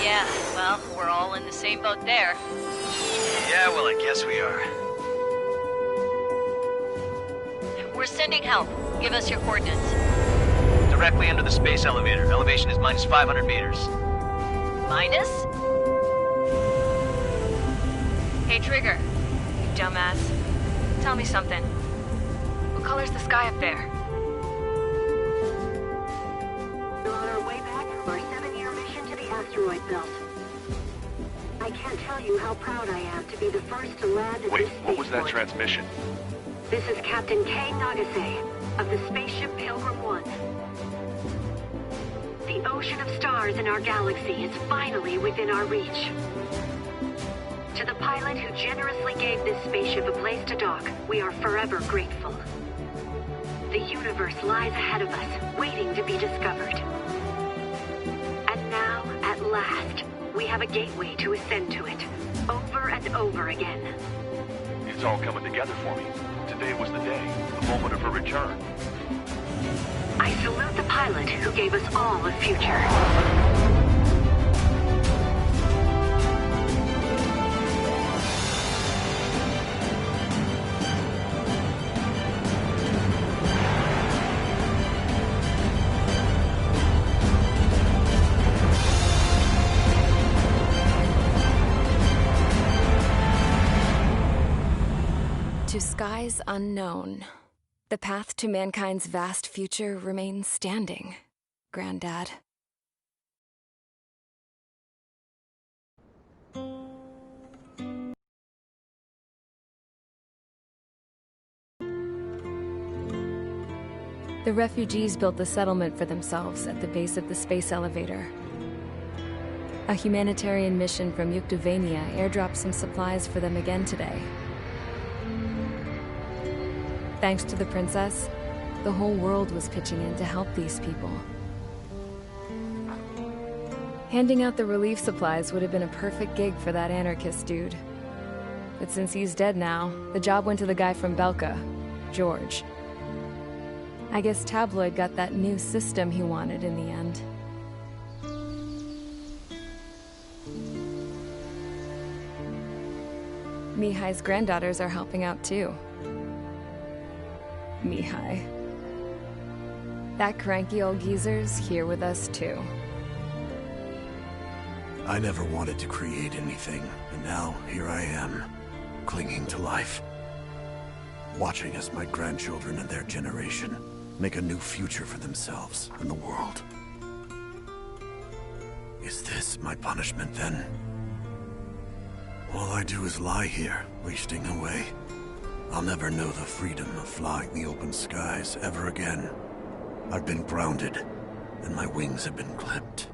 [SPEAKER 13] Yeah, well, we're all in the same boat there.
[SPEAKER 7] Yeah, well, I guess we are.
[SPEAKER 13] We're sending help. Give us your coordinates.
[SPEAKER 7] Directly under the space elevator. Elevation is minus 500 meters.
[SPEAKER 13] Minus? Hey, Trigger. You dumbass. Tell me something. What color's the sky up there?
[SPEAKER 5] We're on our way back from our 7-year mission to the asteroid belt. I can't tell you how proud I am to be the first to land at
[SPEAKER 8] Wait,
[SPEAKER 5] this
[SPEAKER 8] what was that
[SPEAKER 5] spaceport.
[SPEAKER 8] transmission?
[SPEAKER 5] This is Captain Kay Nagase of the spaceship Pilgrim 1. The ocean of stars in our galaxy is finally within our reach. To the pilot who generously gave this spaceship a place to dock, we are forever grateful. The universe lies ahead of us, waiting to be discovered. And now, at last, we have a gateway to ascend to it, over and over again.
[SPEAKER 8] It's all coming together for me. Today was the day, the moment of her return.
[SPEAKER 5] I salute the pilot who gave us all a future.
[SPEAKER 15] To skies unknown, the path to mankind's vast future remains standing, Granddad. The refugees built the settlement for themselves at the base of the space elevator. A humanitarian mission from Yuktovania airdropped some supplies for them again today. Thanks to the princess, the whole world was pitching in to help these people. Handing out the relief supplies would have been a perfect gig for that anarchist dude. But since he's dead now, the job went to the guy from Belka, George. I guess Tabloid got that new system he wanted in the end. Mihai's granddaughters are helping out too. Mihai. That cranky old geezer's here with us too.
[SPEAKER 22] I never wanted to create anything, and now here I am, clinging to life. Watching as my grandchildren and their generation make a new future for themselves and the world. Is this my punishment then? All I do is lie here, wasting away. I'll never know the freedom of flying the open skies ever again. I've been grounded, and my wings have been clipped.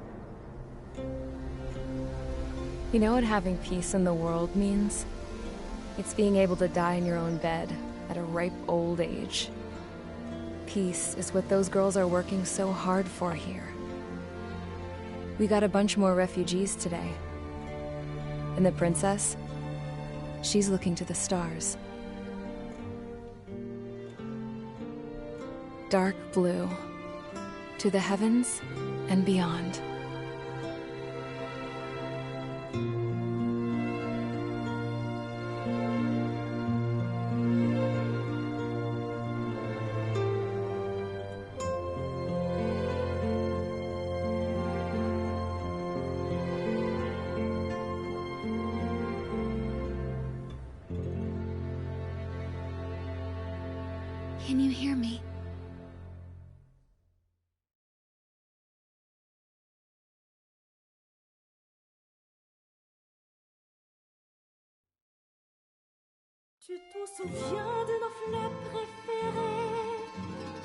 [SPEAKER 15] You know what having peace in the world means? It's being able to die in your own bed at a ripe old age. Peace is what those girls are working so hard for here. We got a bunch more refugees today. And the princess? She's looking to the stars. Dark blue. To the heavens and beyond.
[SPEAKER 14] Can you hear me?
[SPEAKER 3] Tu te souviens de nos fleurs préférées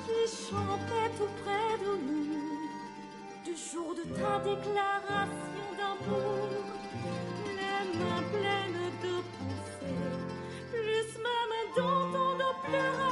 [SPEAKER 3] qui chantaient tout près de nous, du jour de ta déclaration d'amour, les mains pleines de pensées, plus même dans ton dos pleura.